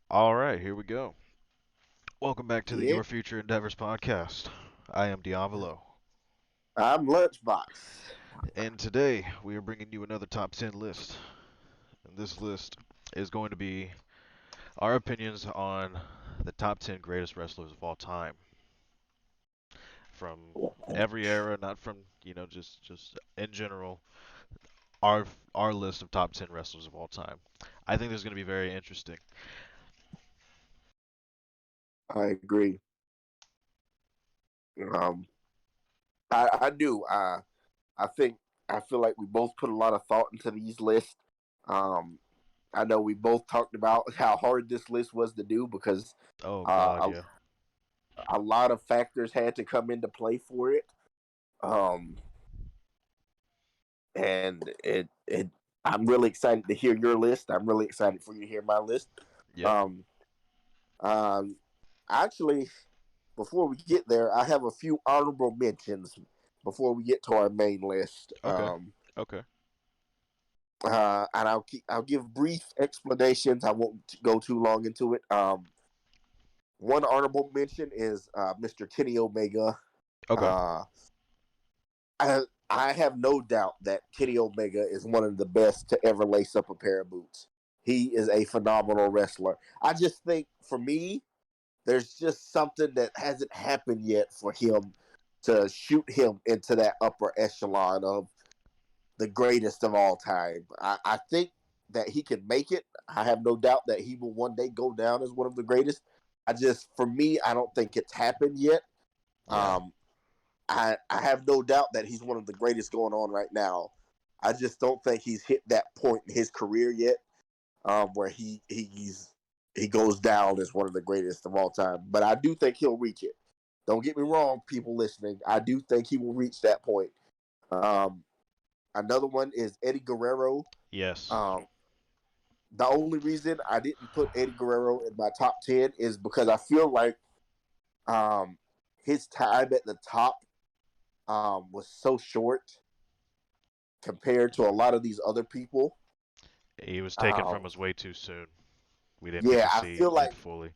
All right, here we go. Welcome back to the Yeah, Your Future Endeavors podcast. I am Diavolo, I'm Lunchbox. and today we are bringing you another top 10 list. And this list is going to be our opinions on the top 10 greatest wrestlers of all time from every era, not from, just in general, our our list of top 10 wrestlers of all time. I think this is going to be very interesting. I agree. Um, I do. I think I feel like we both put a lot of thought into these lists. Um, I know we both talked about how hard this list was to do because Oh god, uh, yeah. a lot of factors had to come into play for it. Um, and I'm really excited to hear your list. I'm really excited for you to hear my list. Yep. Um, um, actually, before we get there, I have a few honorable mentions before we get to our main list. Okay. Okay. And I'll give brief explanations. I won't go too long into it. One honorable mention is Mr. Kenny Omega. Okay. Uh, I I have no doubt that Kenny Omega is one of the best to ever lace up a pair of boots. He is a phenomenal wrestler. I just think for me, there's just something that hasn't happened yet for him to shoot him into that upper echelon of the greatest of all time. I think that he can make it. I have no doubt that he will one day go down as one of the greatest. For me, I don't think it's happened yet. Yeah. Um, I have no doubt that he's one of the greatest going on right now. I just don't think he's hit that point in his career yet, where he goes down as one of the greatest of all time. But I do think he'll reach it. Don't get me wrong, people listening. I do think he will reach that point. Um, Another one is Eddie Guerrero. Yes. Um, the only reason I didn't put Eddie Guerrero in my top 10 is because I feel like um, his time at the top was so short compared to a lot of these other people. He was taken Um, from us way too soon. We didn't get yeah, to I see feel it like fully.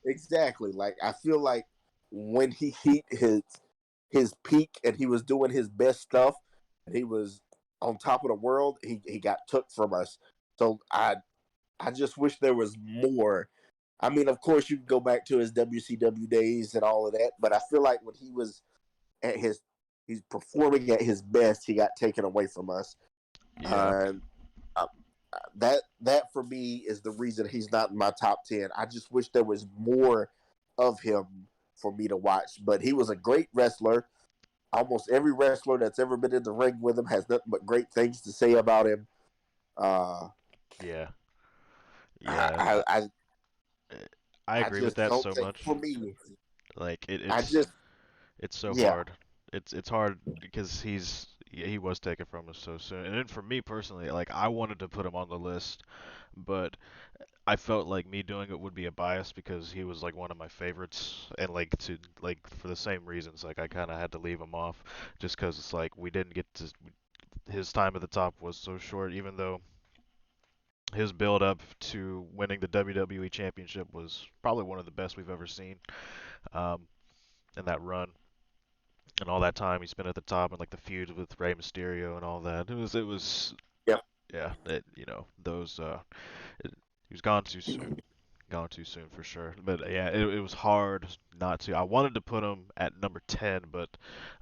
exactly. Like I feel like when he hit his peak and he was doing his best stuff and he was on top of the world, he got took from us. So I just wish there was more. I mean, of course, you can go back to his WCW days and all of that, but I feel like when he was at he's performing at his best, he got taken away from us. Yeah. And uh, that for me is the reason he's not in my top 10. I just wish there was more of him for me to watch. But he was a great wrestler. Almost every wrestler that's ever been in the ring with him has nothing but great things to say about him. Uh, Yeah. I, Yeah. I, I I I agree with just that don't so think much. for me. Like I just it's so yeah. hard. It's hard because he was taken from us so soon. And then for me personally, like I wanted to put him on the list, but I felt like me doing it would be a bias because he was like one of my favorites, and like for the same reasons, like I kind of had to leave him off, just because it's like we didn't get to his time at the top was so short, even though his build up to winning the WWE Championship was probably one of the best we've ever seen, um, in that run. And all that time he spent at the top and like the feud with Rey Mysterio and all that. It was Yeah. yeah, those he was gone too soon. Gone too soon for sure. But yeah, it was hard not to. I wanted to put him at number 10, but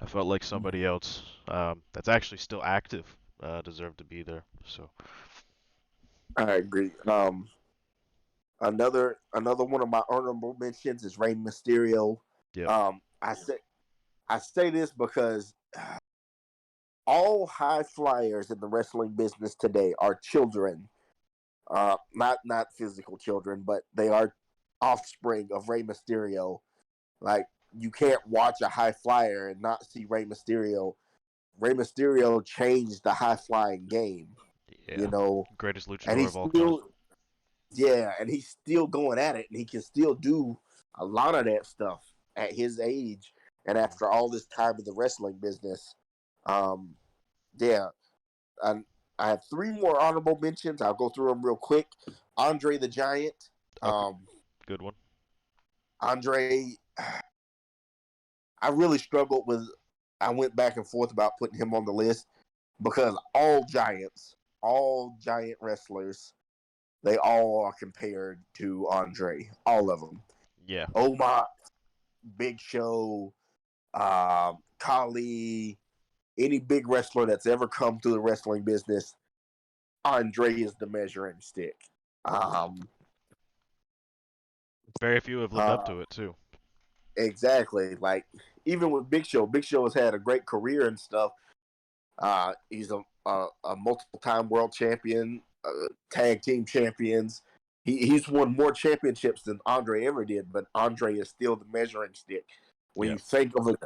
I felt like somebody else that's actually still active deserved to be there. So I agree. Another one of my honorable mentions is Rey Mysterio. yep. Um, I say I say this because all high flyers in the wrestling business today are children. Not physical children, but they are offspring of Rey Mysterio. Like you can't watch a high flyer and not see Rey Mysterio. Rey Mysterio changed the high flying game, you Yeah. know, Greatest and luchador he's of all time. still and he's still going at it, and he can still do a lot of that stuff at his age and Hmm. after all this time in the wrestling business. Um, yeah, and I have three more honorable mentions. I'll go through them real quick. Andre the Giant. Okay, Um, good one. Andre, I really struggled with. I went back and forth about putting him on the list because all giant wrestlers, they all are compared to Andre. All of them. Yeah, Omar, Big Show, Kali, any big wrestler that's ever come through the wrestling business, Andre is the measuring stick. Um, very few have lived up uh, to it too. exactly. Like even with Big Show, Big Show has had a great career and stuff. He's a multiple time world champion, tag team champions. He's won more championships than Andre ever did, but Andre is still the measuring stick. When Yeah, you think of a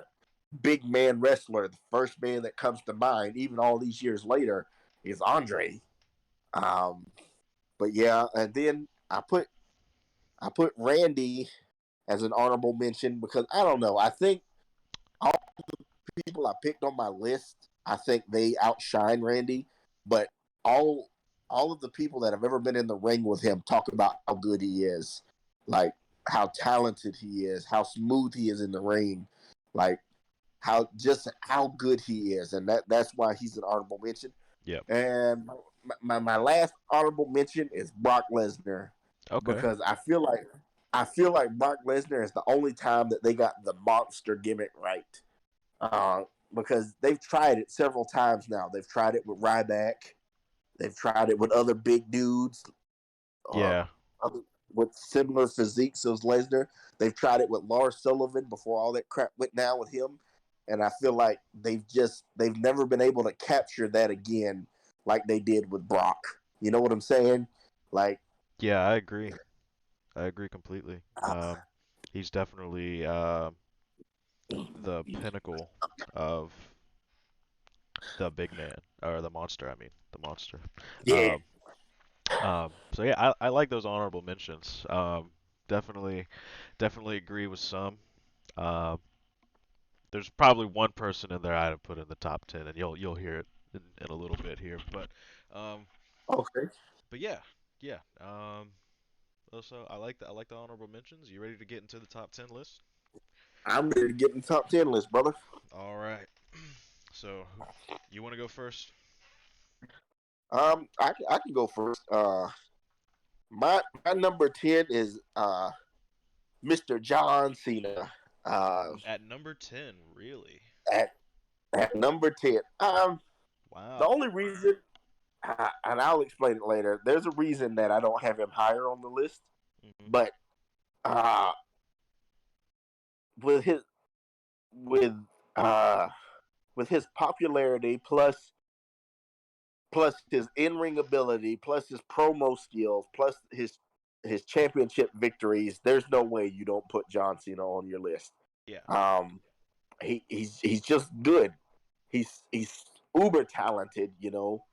big man wrestler, the first man that comes to mind, even all these years later, is Andre. Um, but yeah, and then I put Randy as an honorable mention because I don't know. I think all the people I picked on my list, I think they outshine Randy. But all all of the people that have ever been in the ring with him talk about how good he is, like how talented he is, how smooth he is in the ring, like how good he is, and that's why he's an honorable mention. yeah. And my last honorable mention is Brock Lesnar Okay. because I feel like Brock Lesnar is the only time that they got the monster gimmick right. Uh, because they've tried it several times now. They've tried it with Ryback. They've tried it with other big dudes, uh, Yeah, other, with similar physiques as Lesnar. They've tried it with Lars Sullivan before all that crap went down with him, and I feel like they've never been able to capture that again like they did with Brock. You know what I'm saying? Like, yeah. I agree. I agree completely. uh, He's definitely the pinnacle of the big man or the monster. I mean, the monster. yeah. Um, so yeah, I like those honorable mentions. Definitely, definitely agree with some. Um, there's probably one person in there I'd have put in the top 10, and you'll hear it in a little bit here. Um, Okay. but yeah, yeah. Also, I like the honorable mentions. You ready to get into the top 10 list? I'm ready to get in the top 10 list, brother. All right. So, you want to go first? I can go first. My number 10 is Mr. John Cena. At number 10, really? At number 10. The Wow. only reason, and I'll explain it later. There's a reason that I don't have him higher on the list, Hmm. but uh, with his with uh with his popularity plus his in-ring ability, plus his promo skills, plus his championship victories, there's no way you don't put John Cena on your list. Yeah. Um, he's just good. He's uber talented, you know.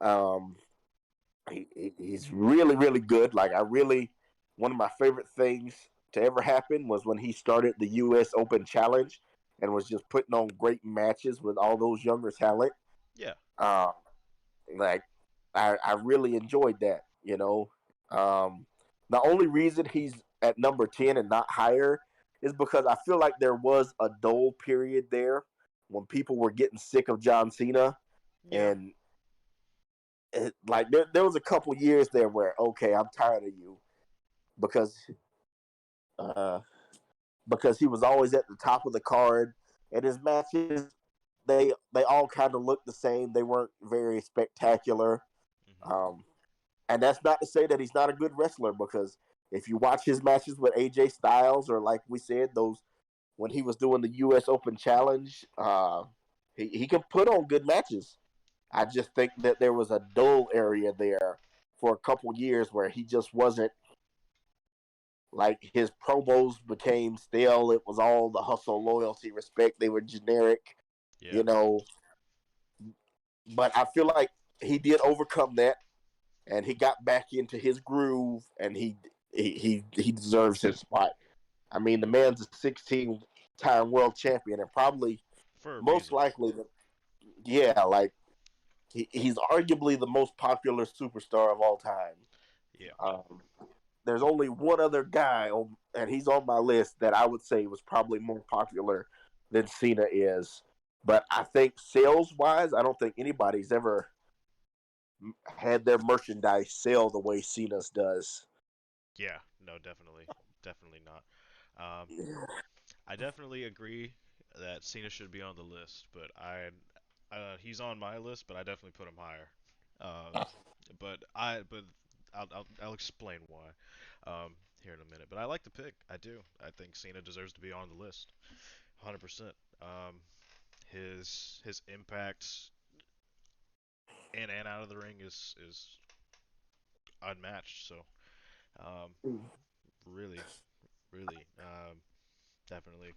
Um, he's really good. Like I really, one of my favorite things to ever happen was when he started the U.S. Open Challenge and was just putting on great matches with all those younger talent. Yeah. Um, like I really enjoyed that. You know, the only reason he's at number 10 and not higher is because I feel like there was a dull period there when people were getting sick of John Cena, Yeah. and like there was a couple years there where okay, I'm tired of you because uh, because he was always at the top of the card, and his matches they all kind of looked the same. They weren't very spectacular. Hmm. Um, And that's not to say that he's not a good wrestler because if you watch his matches with AJ Styles or like we said, those when he was doing the US Open Challenge, he can put on good matches. I just think that there was a dull area there for a couple years where he just wasn't like his promos became stale. It was all the hustle, loyalty, respect. They were generic, Yeah. you know. But I feel like he did overcome that and he got back into his groove, and he deserves his spot. I mean, the man's a 16-time world champion, and probably For a most reason. likely, yeah, like he's arguably the most popular superstar of all time. Yeah. Um, there's only one other guy on, and he's on my list that I would say was probably more popular than Cena is. But I think sales wise, I don't think anybody's ever had their merchandise sell the way Cena's does. Yeah, no, definitely not. Um, I definitely agree that Cena should be on the list, but he's on my list, but I definitely put him higher. Um, but I'll explain why here in a minute. But I like the pick. I do. I think Cena deserves to be on the list, 100%. Um, his impact in and out of the ring is unmatched. So um, really, really, definitely,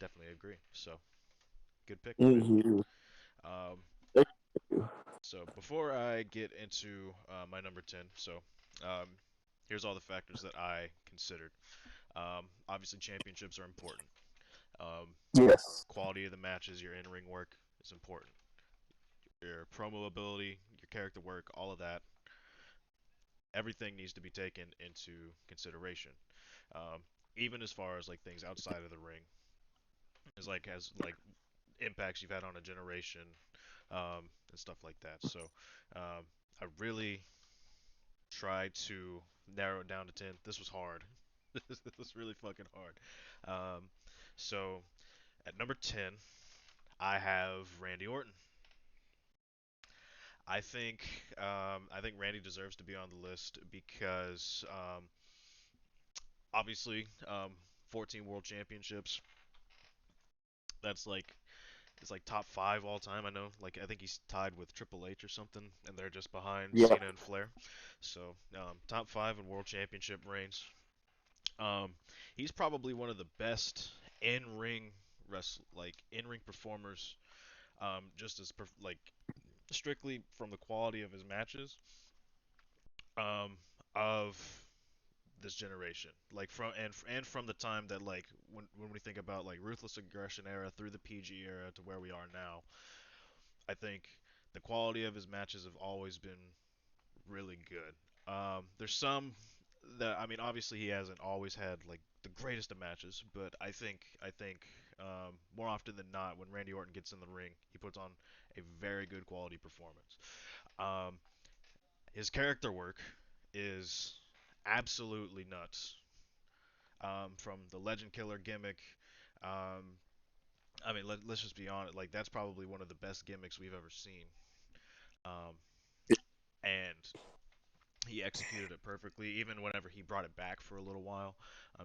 definitely agree. So good pick, my man. Mm-hmm. Um, so before I get into my number 10, um, here's all the factors that I considered. Obviously, championships are important. Um, Yes. quality of the matches, your in-ring work is important. Your promo ability, your character work, all of that, everything needs to be taken into consideration. Um, even as far as like things outside of the ring, is like as like impacts you've had on a generation, and stuff like that. So I really tried to narrow it down to 10. This was hard. This was really fucking hard. Um, so at number 10, I have Randy Orton. I think Randy deserves to be on the list because obviously 14 world championships. That's like it's like top five all time. I know. Like I think he's tied with Triple H or something, and they're just behind Yeah. Cena and Flair. So top five in world championship reigns. Um, he's probably one of the best in ring performers. Just as like strictly from the quality of his matches. Of this generation, like and from the time that like when we think about like ruthless aggression era through the PG era to where we are now, I think the quality of his matches have always been really good. There's some that I mean, obviously he hasn't always had like the greatest of matches, but I think more often than not, when Randy Orton gets in the ring, he puts on a very good quality performance. Um, his character work is absolutely nuts. From the Legend Killer gimmick, um, I mean, let's just be honest. Like that's probably one of the best gimmicks we've ever seen. Um, and he executed it perfectly. Even whenever he brought it back for a little while,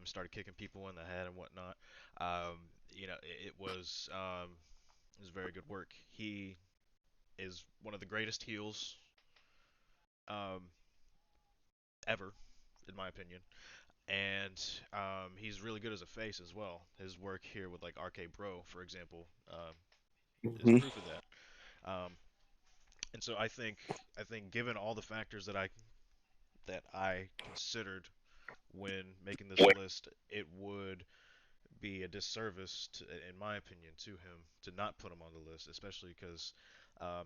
started kicking people in the head and whatnot. It was very good work. He is one of the greatest heels um, ever, in my opinion. And he's really good as a face as well. His work here with like RK Bro, for example, is Mm-hmm. proof of that. Um, and so I think given all the factors that I considered when making this list, it would be a disservice, in my opinion, to him to not put him on the list, especially because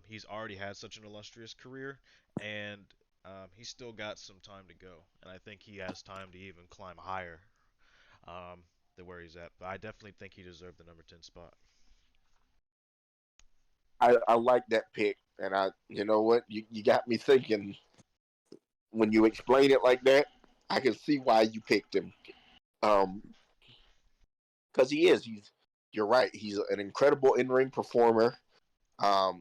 he's already had such an illustrious career, and he's still got some time to go, and I think he has time to even climb higher um, than where he's at. But I definitely think he deserved the number 10 spot. I like that pick, and you know what, you got me thinking when you explain it like that. I can see why you picked him. Um, because you're right. He's an incredible in ring performer.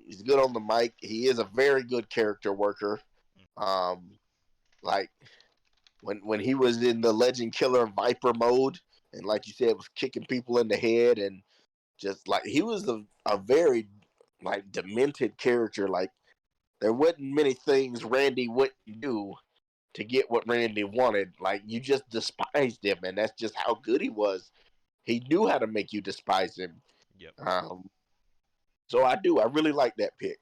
He's good on the mic. He is a very good character worker. Um, like when he was in the Legend Killer Viper mode, and like you said, was kicking people in the head, and just like he was a very like demented character. Like there wasn't many things Randy wouldn't do to get what Randy wanted. Like you just despised him, and that's just how good he was. He knew how to make you despise him. Yep. Um, so I do. I really like that pick.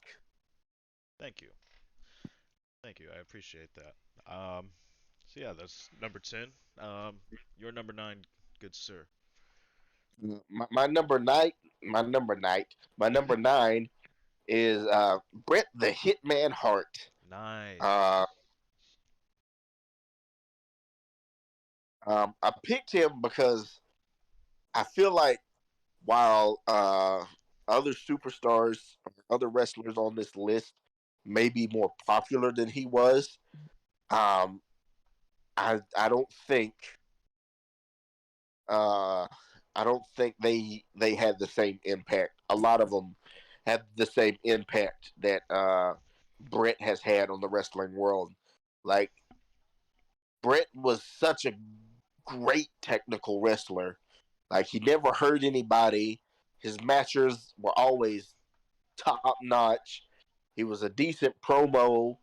Thank you. Thank you. I appreciate that. So yeah, that's number 10. Your number 9, good sir. My number nine, my number nine is Bret the Hitman Hart. Nice. Uh, I picked him because I feel like while other superstars, other wrestlers on this list may be more popular than he was, um, I don't think uh, I don't think they had the same impact. A lot of them had the same impact that Brett has had on the wrestling world. Like Brett was such a great technical wrestler. Like he never hurt anybody. His matches were always top notch. He was a decent promo.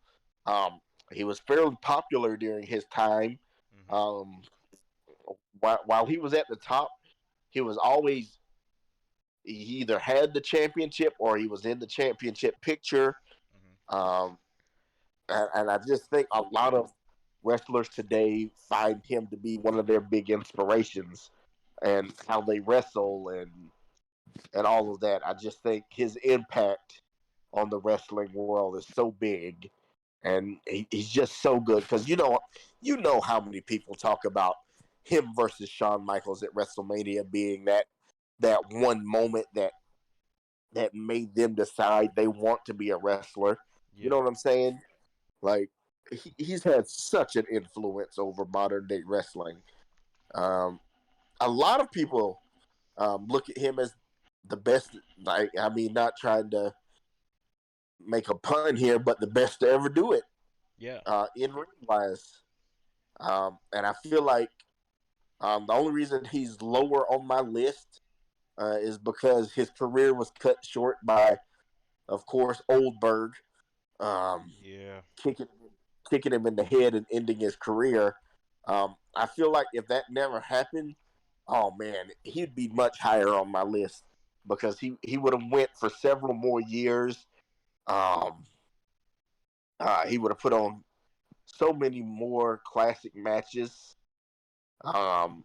Um, he was fairly popular during his time. Hmm. Um, while he was at the top, he was always he either had the championship or he was in the championship picture. Hmm. Um, and I just think a lot of wrestlers today find him to be one of their big inspirations and how they wrestle and all of that. I just think his impact on the wrestling world is so big, and he's just so good because you know how many people talk about him versus Shawn Michaels at WrestleMania being that one moment that made them decide they want to be a wrestler. You Yeah. know what I'm saying? Like he's had such an influence over modern day wrestling. Um, a lot of people look at him as the best. Like I mean, not trying to make a pun here, but the best to ever do it Yeah. in ring wise. And I feel like the only reason he's lower on my list is because his career was cut short by, of course, Oldberg um, Yeah. kicking kicking him in the head and ending his career. I feel like if that never happened, oh man, he'd be much higher on my list because he would have went for several more years. Um, he would have put on so many more classic matches. I'm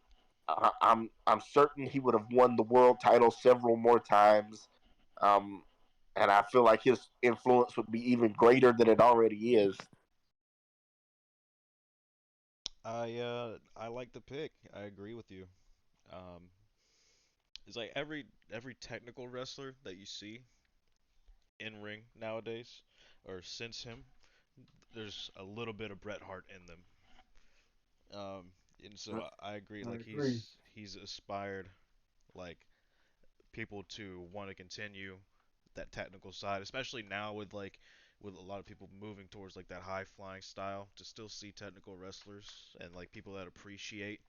certain he would have won the world title several more times. Um, and I feel like his influence would be even greater than it already is. I like the pick. I agree with you. Um, it's like every technical wrestler that you see in ring nowadays, or since him, there's a little bit of Bret Hart in them. And so I agree. I Like agree. he's aspired like people to want to continue that technical side, especially now with a lot of people moving towards like that high flying style. To still see technical wrestlers and like people that appreciate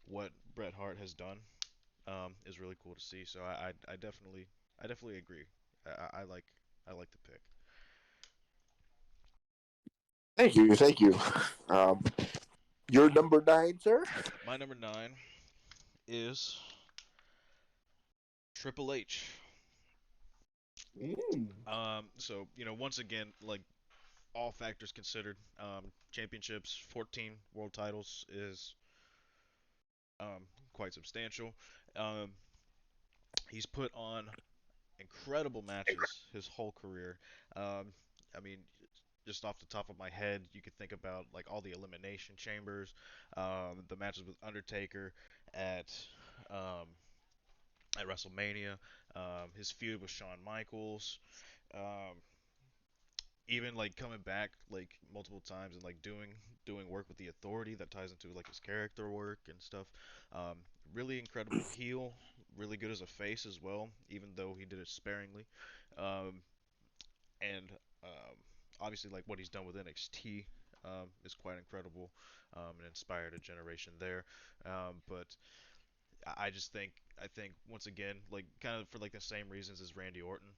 what Bret Hart has done is really cool to see. So I definitely agree. I like the pick. Thank you, thank you. Um, your number nine, sir. My number nine is Triple H. Mm. So once again, like all factors considered, championships, 14 world titles is quite substantial. Um, he's put on incredible matches his whole career. Um, I mean, just off the top of my head, you could think about like all the elimination chambers, the matches with Undertaker at um, at WrestleMania, his feud with Shawn Michaels, um, even like coming back like multiple times and like doing work with the Authority that ties into like his character work and stuff. Um, really incredible heel, really good as a face as well, even though he did it sparingly. Um, and obviously like what he's done with NXT is quite incredible and inspired a generation there. But I just think once again like kind of for like the same reasons as Randy Orton.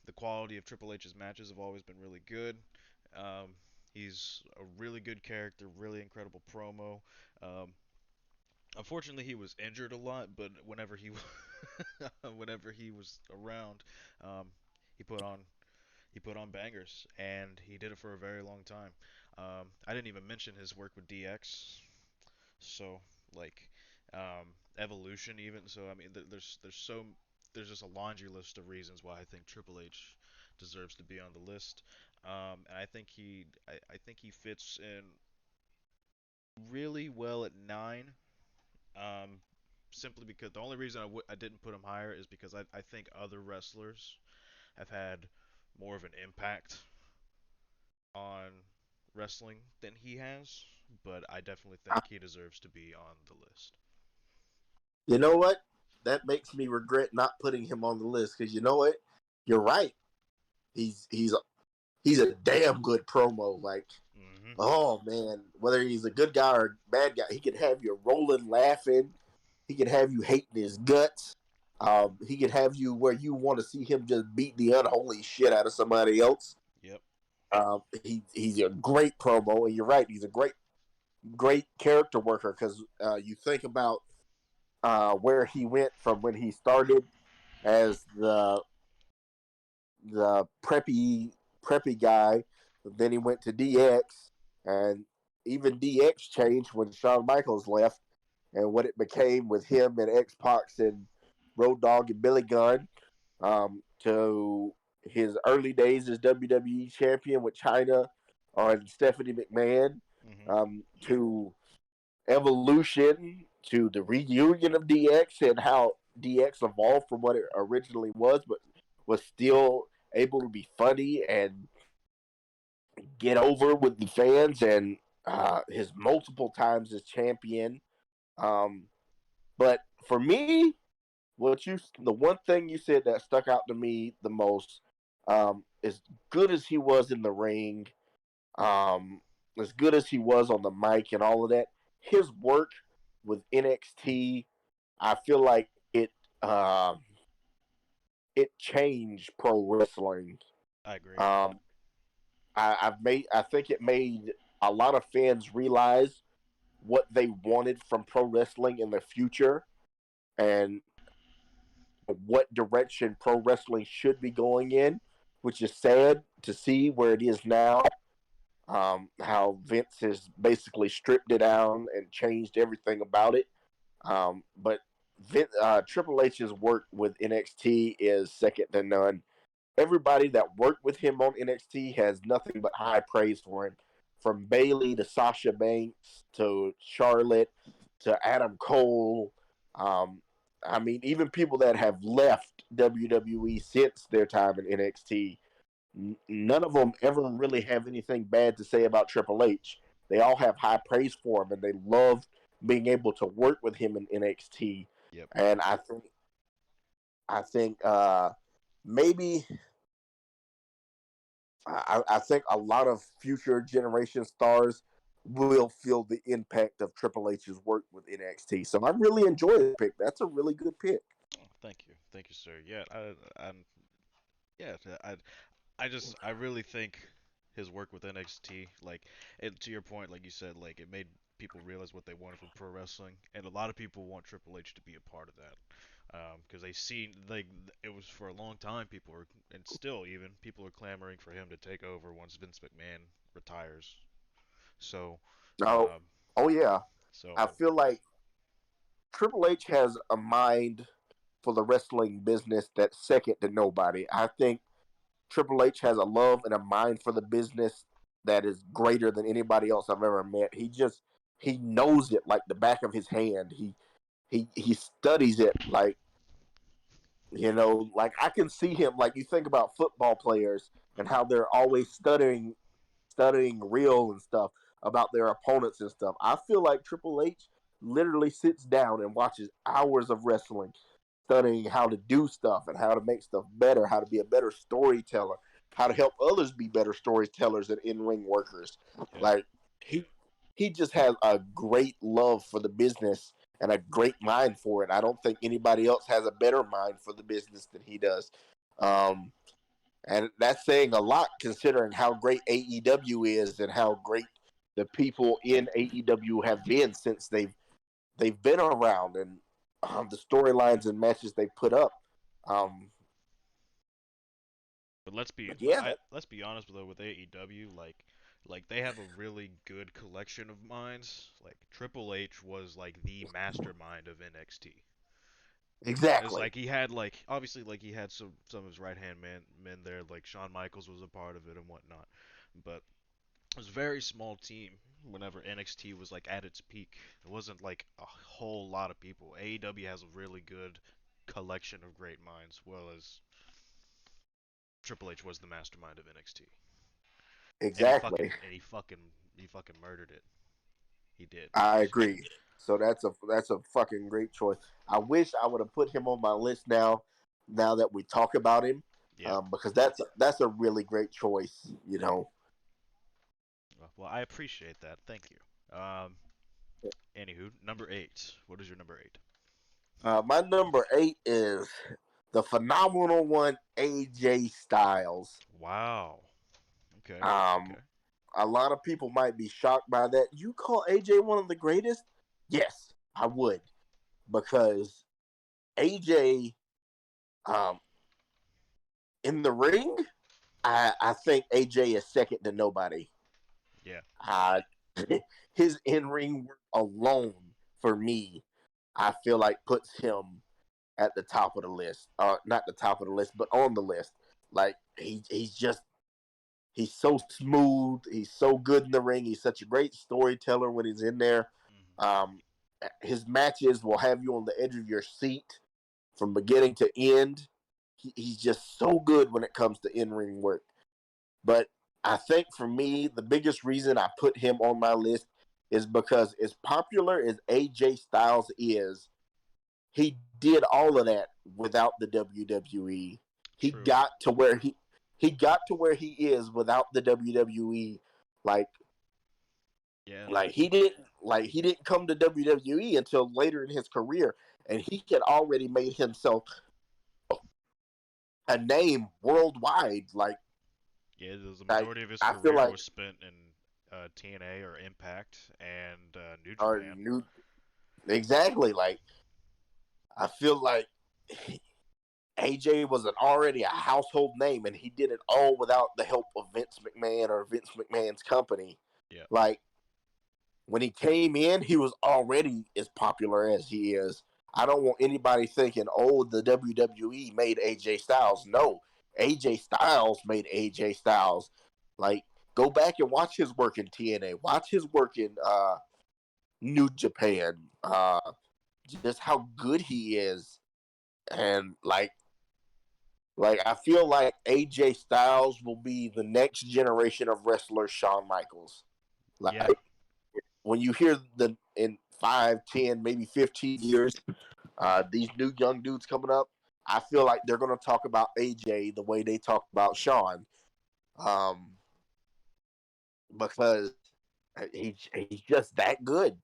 The quality of Triple H's matches have always been really good. Um, he's a really good character, really incredible promo. Um, Unfortunately, he was injured a lot, but whenever he was around, um, he put on he put on bangers, and he did it for a very long time. I didn't even mention his work with DX, so like Evolution even. So I mean, there's just a laundry list of reasons why I think Triple H deserves to be on the list. And I think he fits in really well at 9. Um, Simply because the only reason I didn't put him higher is because I think other wrestlers have had more of an impact on wrestling than he has, but I definitely I, think he deserves to be on the list. you know what? That makes me regret not putting him on the list because you know what? You're right. He's he's he's a damn good promo. Like, Hmm. oh man, whether he's a good guy or a bad guy, he can have you rolling, laughing. He can have you hating his guts. He can have you where you want to see him just beat the unholy shit out of somebody else. Yep. He's a great promo, and you're right. He's a great character worker because you think about where he went from when he started as the preppy guy. Then he went to DX, and even DX changed when Shawn Michaels left, and what it became with him and X Pac and Road Dogg and Billy Gunn. To his early days as WWE champion with China on Stephanie McMahon, Hmm. to Evolution, to the reunion of DX and how DX evolved from what it originally was, but was still able to be funny and get over with the fans, and his multiple times as champion. Um, but for me, the one thing you said that stuck out to me the most, as good as he was in the ring, um, as good as he was on the mic and all of that, his work with NXT, I feel like uh, it changed pro wrestling. I agree. Um, I think it made a lot of fans realize what they wanted from pro wrestling in the future and what direction pro wrestling should be going in, which is sad to see where it is now. How Vince has basically stripped it down and changed everything about it. But Triple H's work with NXT is second to none. Everybody that worked with him on NXT has nothing but high praise for him. From Bayley to Sasha Banks to Charlotte to Adam Cole. Um, I mean, even people that have left WWE since their time in NXT, none of them ever really have anything bad to say about Triple H. They all have high praise for him, and they love being able to work with him in NXT. Yep. And I think maybe I think a lot of future generation stars will feel the impact of Triple H's work with NXT. So I really enjoy the pick. That's a really good pick. Oh, thank you, sir. Yeah, yeah, I really think his work with NXT, like, and to your point, like you said, like it made people realize what they wanted from pro wrestling, and a lot of people want Triple H to be a part of that, because they seen like it was for a long time people were, and still even people are clamoring for him to take over once Vince McMahon retires. So, Oh, um, oh yeah. I so feel like Triple H has a mind for the wrestling business that's second to nobody. I think Triple H has a love and a mind for the business that is greater than anybody else I've ever met. He knows it like the back of his hand. He studies it like, like I can see him, like you think about football players and mhm. how they're always studying real and stuff about their opponents and stuff. I feel like Triple H literally sits down and watches hours of wrestling, studying how to do stuff and how to make stuff better, how to be a better storyteller, how to help others be better storytellers and in-ring workers. Yep. Like he he just has a great love for the business and a great mind for it. I don't think anybody else has a better mind for the business than he does. Um, and that's saying a lot considering how great AEW is and how great the people in AEW have been since they've been around, and the storylines and matches they put up. Um, But let's be, but yeah, let's be honest though with AEW, like they have a really good collection of minds. Like Triple H was like the mastermind of NXT. It's exactly. like he had like obviously like he had some of his right hand there, like Shawn Michaels was a part of it and whatnot. But it was a very small team, whenever NXT was like at its peak. It wasn't like a whole lot of people. AEW has a really good collection of great minds, well as Triple H was the mastermind of NXT. And he Exactly. fucking and he fucking murdered it. He did. I agree. So that's a fucking great choice. I wish I would have put him on my list now. Now that we talk about him, Yeah. because that's a really great choice. You know, Well, I appreciate that. Thank you. Anywho, number 8. What is your number 8? my number 8 is the phenomenal one, AJ Styles. Wow. Okay. Um, Okay. a lot of people might be shocked by that. You call AJ one of the greatest? Yes, I would, because AJ, um, in the ring, I think AJ is second to nobody. Yeah. Uh, his in ring work alone, for me, I feel like puts him at the top of the list. Not the top of the list, but on the list. Like he's so smooth. He's so good in the ring. He's such a great storyteller when he's in there. Hmm. Um, his matches will have you on the edge of your seat from beginning to end. He's just so good when it comes to in ring work. But I think for me, the biggest reason I put him on my list is because as popular as AJ Styles is, he did all of that without the WWE. He True. got to where he got to where he is without the WWE. Like Yeah. he didn't come to WWE until later in his career, and he had already made himself a name worldwide. Yeah. The I majority of his I feel career like was spent in TNA or Impact and New our Japan. new exactly I feel like AJ was already a household name, and he did it all without the help of Vince McMahon or Vince McMahon's company. Yeah. Like when he came in, he was already as popular as he is. I don't want anybody thinking, "Oh, the WWE made AJ Styles." No, AJ Styles made AJ Styles. Like, go back and watch his work in TNA. Watch his work in New Japan. Just how good he is, and I feel like AJ Styles will be the next generation of wrestlers, Shawn Michaels. Like Yeah. when you hear the in 5, 10, maybe 15 years, these new young dudes coming up, I feel like they're gonna talk about AJ the way they talk about Shawn. Um, because he's just that good.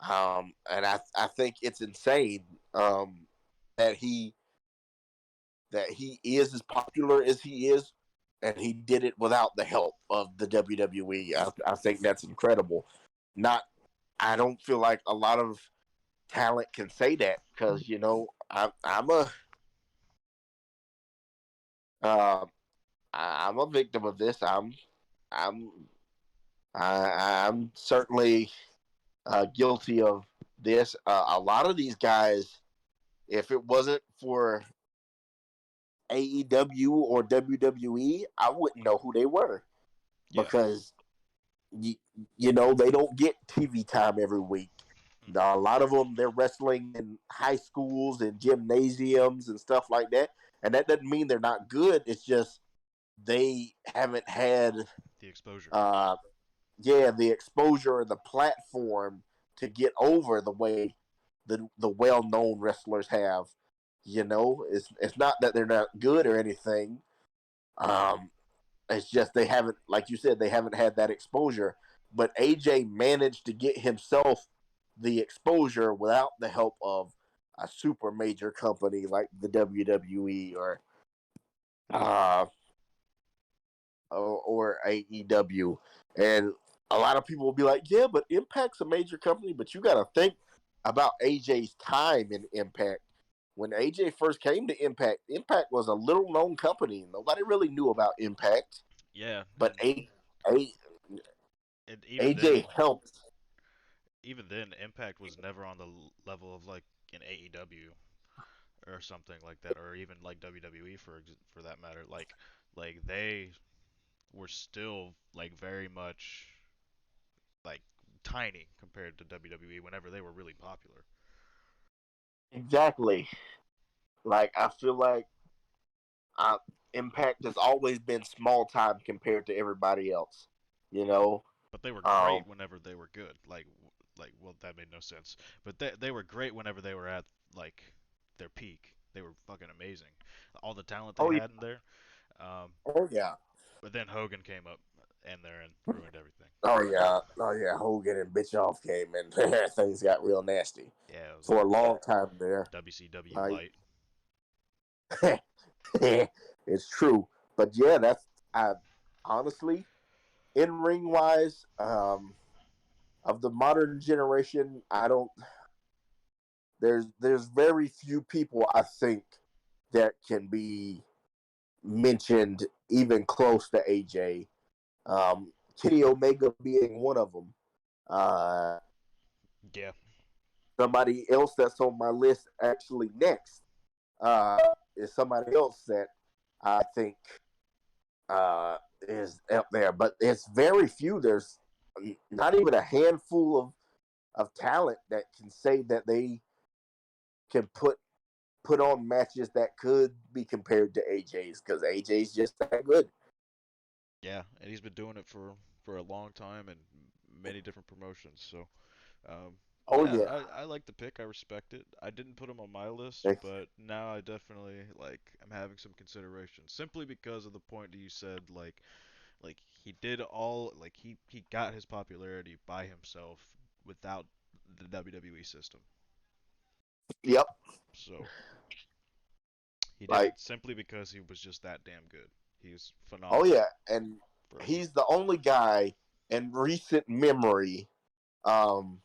And I think it's insane that he is as popular as he is, and he did it without the help of the WWE. I think that's incredible. Not, I don't feel like a lot of talent can say that because uh, I'm a victim of this. I'm I'm certainly guilty of this. A lot of these guys, if it wasn't for AEW or WWE, I wouldn't know who they were Yeah. because you, they don't get TV time every week. Hmm. Now, a lot of them they're wrestling in high schools and gymnasiums and stuff like that, and that doesn't mean they're not good. It's just they haven't had The exposure. uh, the exposure or the platform to get over the way the well known wrestlers have. It's not that they're not good or anything. Um, it's just they haven't, like you said, they haven't had that exposure. But AJ managed to get himself the exposure without the help of a super major company like the WWE uh, or AEW. And a lot of people will be like, yeah, but Impact's a major company, but you got to think about AJ's time in Impact. When AJ first came to Impact, Impact was a little known company. Nobody really knew about Impact, Yeah. but A, And even then, AJ helped. even then, Impact was never on the level of like an AEW or something like that, or even like WWE for that matter. Like they were still like very much like tiny compared to WWE whenever they were really popular. Exactly. Like I feel like uh, Impact has always been small time compared to everybody else. You know. But they were Um. great whenever they were good. Well, that made no sense. But they were great whenever they were at like their peak. They were fucking amazing. All the talent they Oh yeah. had in there. Um, Oh yeah. but then Hogan came up in there and ruined everything. Oh yeah. Oh yeah. Hogan and Bischoff came and things got real nasty Yeah, it was for like a long time there. WCW Like light. it's true, but yeah, that's I honestly in ring wise, of the modern generation, I don't. There's very few people I think that can be mentioned even close to AJ. Kenny Omega being one of them. Uh, Yeah, Somebody else that's on my list actually next uh, is somebody else that I think uh, is up there, but it's very few. There's not even a handful of talent that can say that they can put on matches that could be compared to AJ's because AJ's just that good. yeah, and he's been doing it for a long time and many different promotions. So, um, Oh yeah, yeah, I like the pick. I respect it. I didn't put him on my list, but now I definitely like I'm having some consideration simply because of the point that you said like he did all like he got his popularity by himself without the WWE system. yep. So he did it Like simply because he was just that damn good. He's oh phenomenal yeah, and for he's the only guy in recent memory um,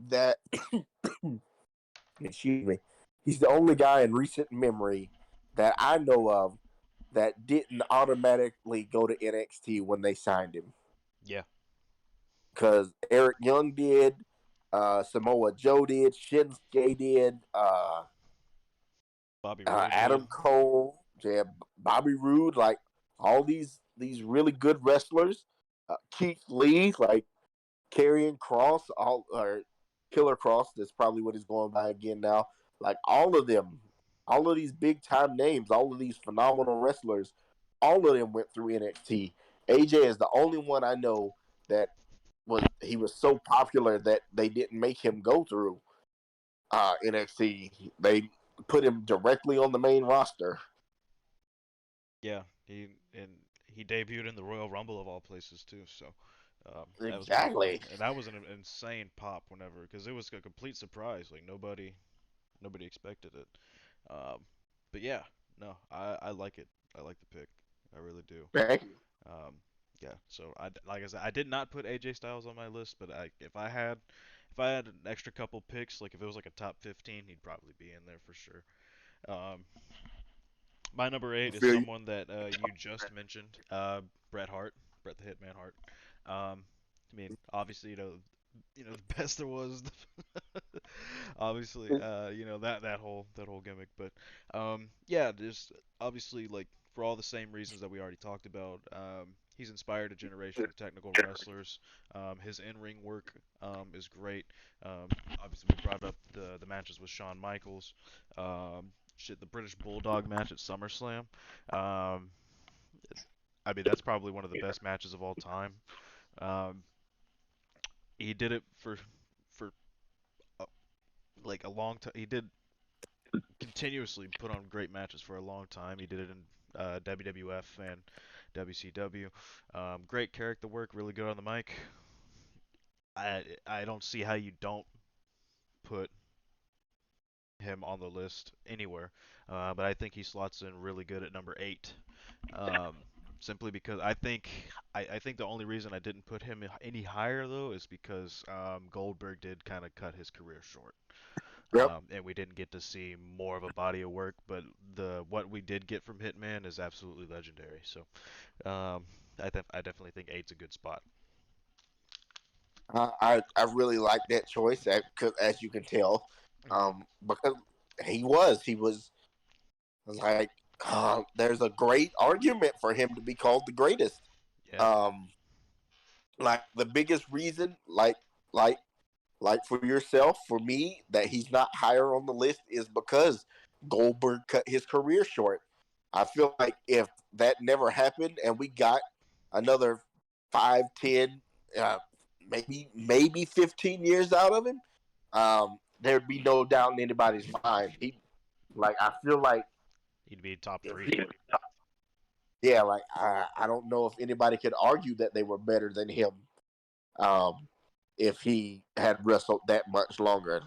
that excuse me, he's the only guy in recent memory that I know of that didn't automatically go to NXT when they signed him. yeah. Because Eric Young did, Samoa Joe did, Shinsuke did, Bobby Roode did. Adam Cole, yeah, Bobby Roode, like all these really good wrestlers. Keith Lee, like Karrion Cross, all or Killer Cross. That's probably what he's going by again now. Like all of them, all of these big time names, all of these phenomenal wrestlers, all of them went through NXT. AJ is the only one I know that was so popular that they didn't make him go through NXT. They put him directly on the main roster. Yeah, he debuted in the Royal Rumble of all places too. So that was pretty cool, Exactly. and that was an insane pop whenever because it was a complete surprise. Like nobody expected it. Um, but yeah, no, I like it. I like the pick. I really do. Thank you. Um, yeah. So like I said, I did not put AJ Styles on my list, but if I had an extra couple picks, like if it was like a top 15, he'd probably be in there for sure. Um, my number I eight is feel you. someone that you just mentioned, Bret Hart, Bret the Hitman Hart. I mean, obviously, the best there was. Obviously, that whole gimmick, but yeah, just obviously like for all the same reasons that we already talked about. He's inspired a generation of technical wrestlers. His in-ring work is great. Obviously, we brought up the matches with Shawn Michaels. Shit, the British Bulldog match at SummerSlam. Um, I mean, that's probably one of the best matches of all time. Um, he did it for uh, like a long time. He did continuously put on great matches for a long time. He did it in WWF and WCW. Great character work, really good on the mic. I don't see how you don't put him on the list anywhere, but I think he slots in really good at number eight. Um, Simply because I think the only reason I didn't put him any higher though is because Goldberg did kind of cut his career short. Yep. And we didn't get to see more of a body of work, but the what we did get from Hitman is absolutely legendary. So I definitely think eight's a good spot. I really like that choice, as you can tell, Hmm. because he was like there's a great argument for him to be called the greatest. Yeah, Um, like the biggest reason, like like for yourself, for me, that he's not higher on the list is because Goldberg cut his career short. I feel like if that never happened and we got another 5, 10, maybe 15 years out of him, there'd be no doubt in anybody's mind. I feel like He'd be top if three. he, yeah, like I don't know if anybody could argue that they were better than him, um, if he had wrestled that much longer.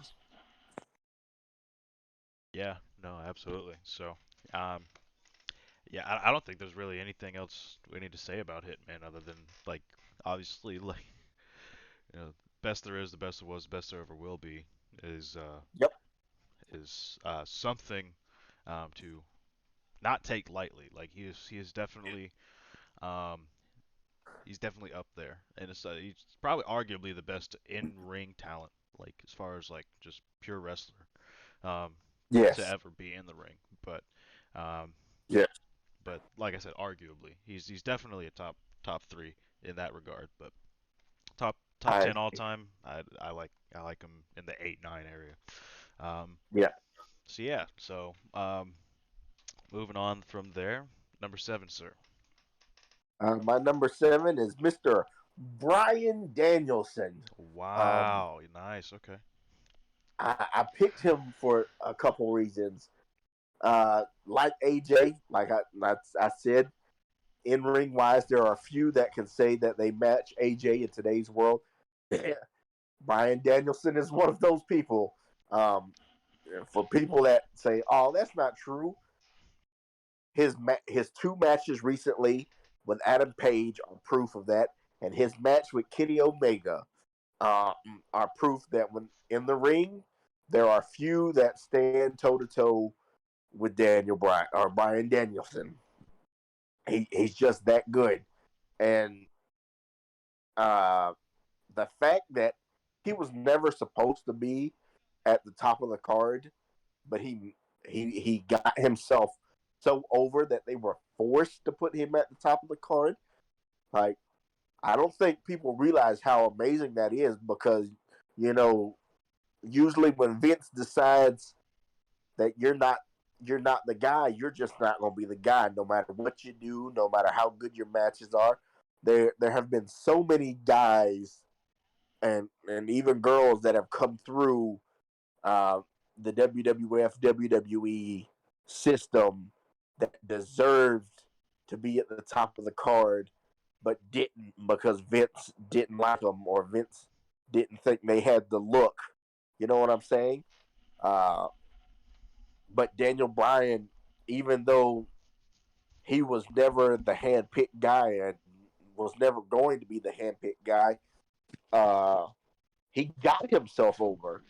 Yeah, no, absolutely. So, um, yeah, I don't think there's really anything else we need to say about Hitman other than like obviously like best there is, the best there was, the best there ever will be is uh Yep. is something to not take lightly. Like he is definitely um he's definitely up there, and he's probably arguably the best in ring talent, like as far as like just pure wrestler um to Yes. ever be in the ring. But um Yeah. but like I said, arguably, he's definitely a top three in that regard. But top I 10 all time, I like him in the 8 9 area. Um, yeah. so yeah, so moving on from there, number seven, sir. My number 7 is Mr. Brian Danielson. Um, Wow, nice. Okay. I picked him for a couple reasons. Like AJ, I said, in ring wise, there are a few that can say that they match AJ in today's world. Brian Danielson is one of those people. Um, for people that say, "Oh, that's not true," his two matches recently with Adam Page are proof of that, and his match with Kenny Omega are proof that when in the ring, there are few that stand toe to toe with Daniel Bryan or Brian Danielson. He's just that good, and uh, the fact that he was never supposed to be at the top of the card, but he got himself so over that they were forced to put him at the top of the card. Like, I don't think people realize how amazing that is because you know usually when Vince decides that you're not the guy, you're just not going to be the guy no matter what you do, no matter how good your matches are. There have been so many guys and even girls that have come through uh, the WWF WWE system that deserved to be at the top of the card, but didn't because Vince didn't like them or Vince didn't think they had the look. You know what I'm saying? Uh, but Daniel Bryan, even though he was never the handpicked guy and was never going to be the handpicked guy, uh, he got himself over.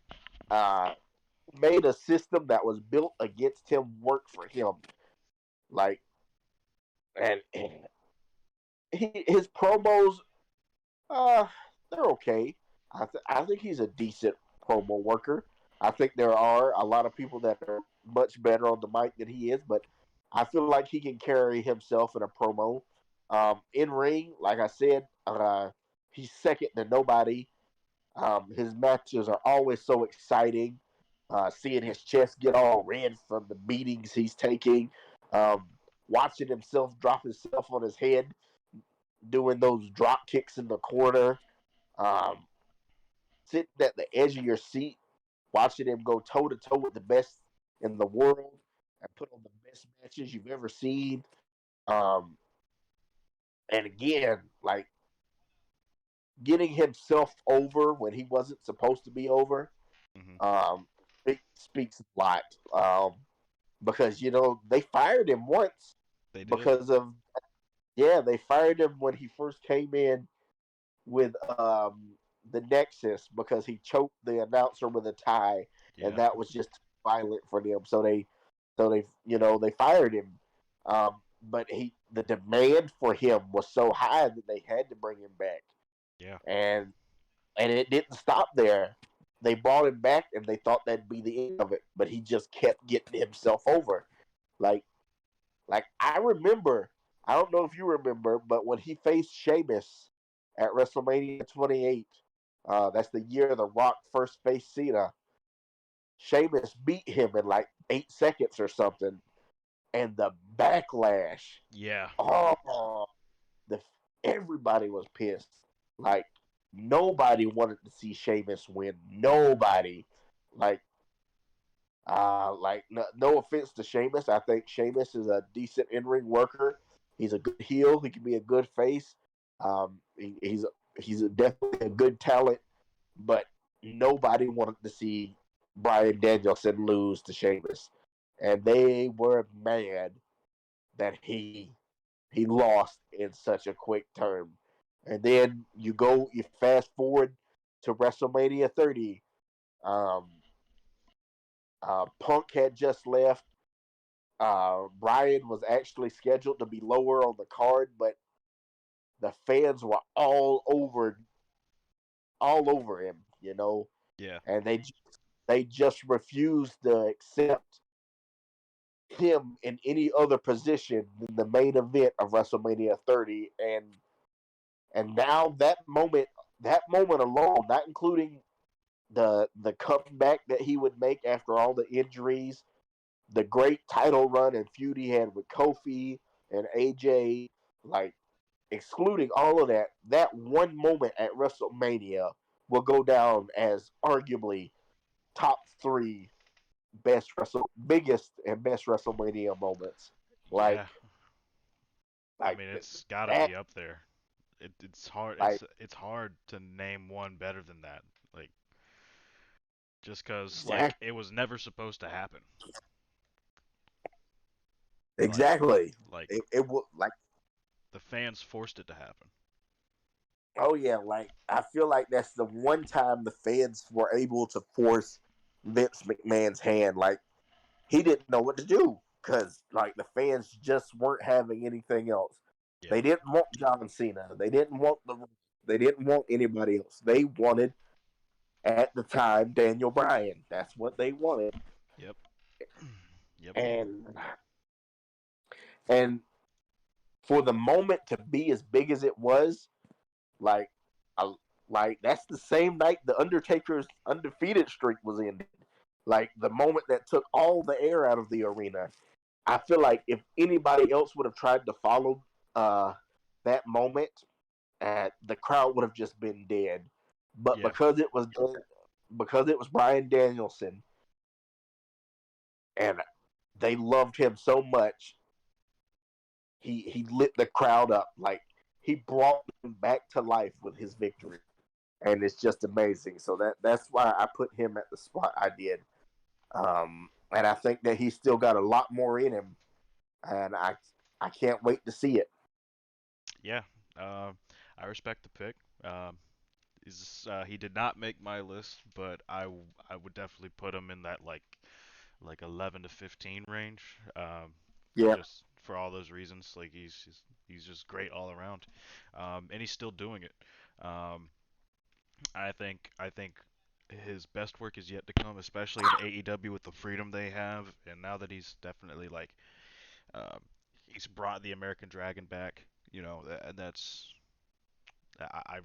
Uh, Made a system that was built against him work for him. Like, and his promos, uh, they're okay. I think he's a decent promo worker. I think there are a lot of people that are much better on the mic than he is, but I feel like he can carry himself in a promo. In ring, like I said, he's second to nobody. His matches are always so exciting. Seeing his chest get all red from the beatings he's taking, um, watching himself drop himself on his head, doing those drop kicks in the corner, um, sitting at the edge of your seat, watching him go toe to toe with the best in the world and put on the best matches you've ever seen. Um, and again, like getting himself over when he wasn't supposed to be over, Hmm. it speaks a lot. Because they fired him once They did. because of they fired him when he first came in with the Nexus because he choked the announcer with a tie, and Yeah. that was just violent for them. So they fired him. But the demand for him was so high that they had to bring him back, Yeah. and it didn't stop there. They brought him back, and they thought that'd be the end of it, but he just kept getting himself over. Like I remember, I don't know if you remember, but when he faced Sheamus at WrestleMania 28. That's the year The Rock first faced Cena. Sheamus beat him in like 8 seconds or something, and the backlash. Yeah. Oh, the everybody was pissed. Like nobody wanted to see Sheamus win. Nobody. Like no offense to Sheamus. I think Sheamus is a decent in-ring worker. He's a good heel. He can be a good face. He's definitely a good talent, but nobody wanted to see Brian Danielson lose to Sheamus, and they were mad that he lost in such a quick term. And then you fast forward to WrestleMania 30. Um, Punk had just left. Brian was actually scheduled to be lower on the card, but the fans were all over him, Yeah. and they just refused to accept him in any other position than the main event of WrestleMania 30. And now that moment alone, not including the comeback that he would make after all the injuries, the great title run and feud he had with Kofi and AJ, like excluding all of that, that one moment at WrestleMania will go down as arguably top three biggest and best WrestleMania moments. Like Yeah. I like mean, it's got to that be up there. It's hard. like It's hard to name one better than that. Like, just 'cause like exactly it was never supposed to happen. Like exactly. like It would like the fans forced it to happen. oh yeah, like I feel like that's the one time the fans were able to force Vince McMahon's hand. Like he didn't know what to do because like the fans just weren't having anything else. Yeah. They didn't want John Cena. They didn't want anybody else. They wanted at the time Daniel Bryan. That's what they wanted. Yep. Yep. And and for the moment to be as big as it was, like I, like that's the same night the Undertaker's undefeated streak was ended. Like the moment that took all the air out of the arena. I feel like if anybody else would have tried to follow uh, that moment, the crowd would have just been dead. But Yeah. because it was Brian Danielson, and they loved him so much, he lit the crowd up. Like he brought them back to life with his victory, and it's just amazing. So that's why I put him at the spot I did. And I think that he's still got a lot more in him, and I can't wait to see it. Yeah. Um, I respect the pick. Um, he did not make my list, but I would definitely put him in that like 11 to 15 range. Yeah, Just for all those reasons, like he's just great all around, and he's still doing it. Um, I think his best work is yet to come, especially in AEW with the freedom they have, and now that he's definitely like um, he's brought the American Dragon back. And I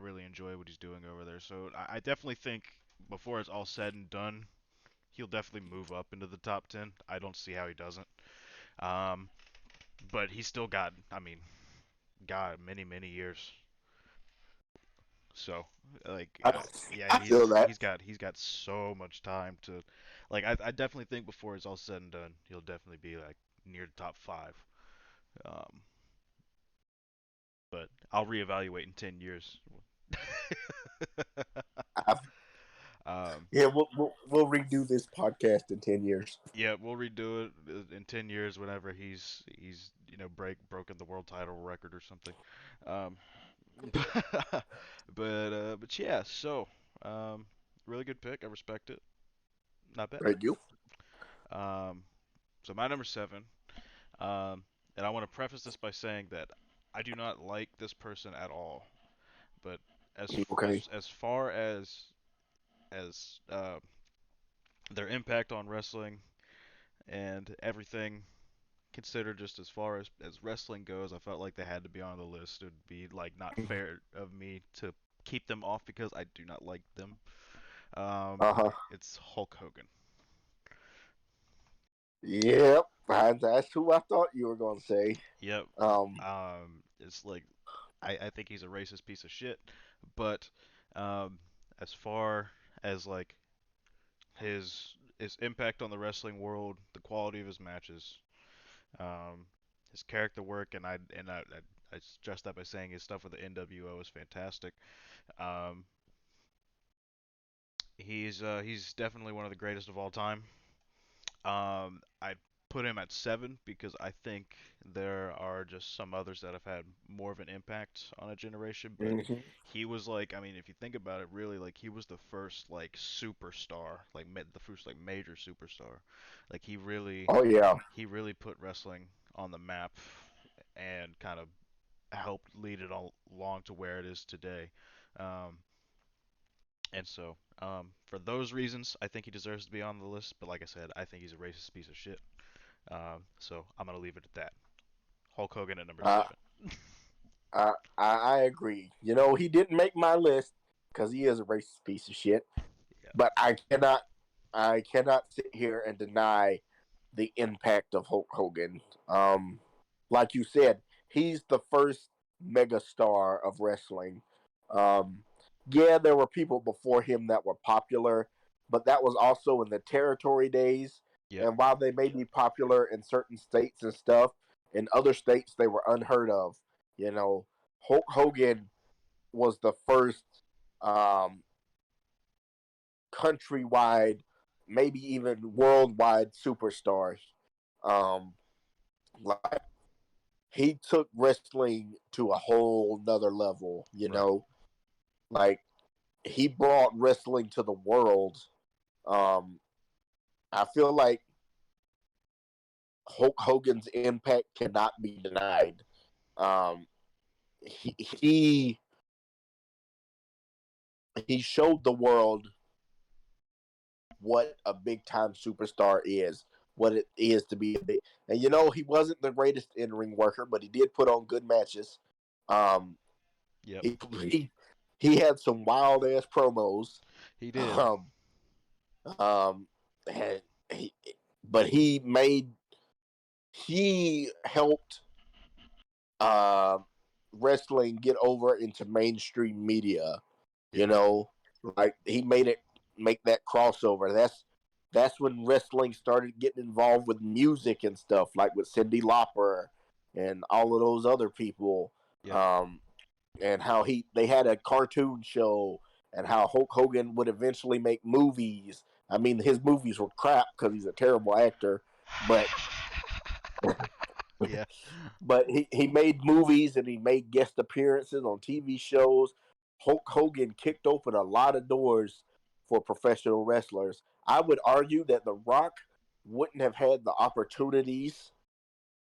really enjoy what he's doing over there. So I definitely think before it's all said and done, he'll definitely move up into the top 10. I don't see how he doesn't. Um, but he's still got, I mean, got many many years. So like, I, yeah, I feel that. he's got so much time to, like, I definitely think before it's all said and done, he'll definitely be like near the top five. Um, but I'll reevaluate in 10 years. I, um, yeah, we'll redo this podcast in 10 years. yeah, we'll redo it in 10 years whenever he's broken the world title record or something. Um, but yeah, so um, really good pick. I respect it. Not bad. Thank you. Um, so my number seven. Um, and I want to preface this by saying that I do not like this person at all. But Okay. as far as their impact on wrestling and everything, consider just as far as wrestling goes, I felt like they had to be on the list. It would be like not fair of me to keep them off because I do not like them. Uh huh. It's Hulk Hogan. Yep. That's who I thought you were going to say. Yep. Um. It's like I think he's a racist piece of shit, but um, as far as like his impact on the wrestling world, the quality of his matches, um, his character work, I stress that by saying his stuff with the NWO is fantastic. Um, he's definitely one of the greatest of all time. I put him at 7 because I think there are just some others that have had more of an impact on a generation. But Mhm. he was like, I mean, if you think about it, really, like he was the first like superstar, like the first like major superstar. Like Oh yeah. he really put wrestling on the map and kind of helped lead it all along to where it is today. Um, and so, for those reasons, I think he deserves to be on the list. But like I said, I think he's a racist piece of shit. So I'm gonna leave it at that. Hulk Hogan at number I, 7. I agree. You know, he didn't make my list because he is a racist piece of shit. Yeah. But I cannot sit here and deny the impact of Hulk Hogan. Like you said, he's the first megastar of wrestling. Um, yeah, there were people before him that were popular, but that was also in the territory days. Yep. And while they may be popular in certain states and stuff, in other states they were unheard of. You know, Hulk Hogan was the first um, countrywide, maybe even worldwide superstars. Um, like he took wrestling to a whole nother level. You Right. know, like he brought wrestling to the world. Um, I feel like Hulk Hogan's impact cannot be denied. Um, he he showed the world what a big time superstar is, what it is to be a big. And you know, he wasn't the greatest in ring worker, but he did put on good matches. Um, Yep. he he he had some wild ass promos. He did. Um, um, and he, but he helped uh, wrestling get over into mainstream media. You Yeah. know, like he made it make that crossover. That's when wrestling started getting involved with music and stuff, like with Cyndi Lauper and all of those other people. Yep. Um, and how they had a cartoon show, and how Hulk Hogan would eventually make movies. I mean, his movies were crap because he's a terrible actor, but Yeah. but he made movies and he made guest appearances on TV shows. Hulk Hogan kicked open a lot of doors for professional wrestlers. I would argue that The Rock wouldn't have had the opportunities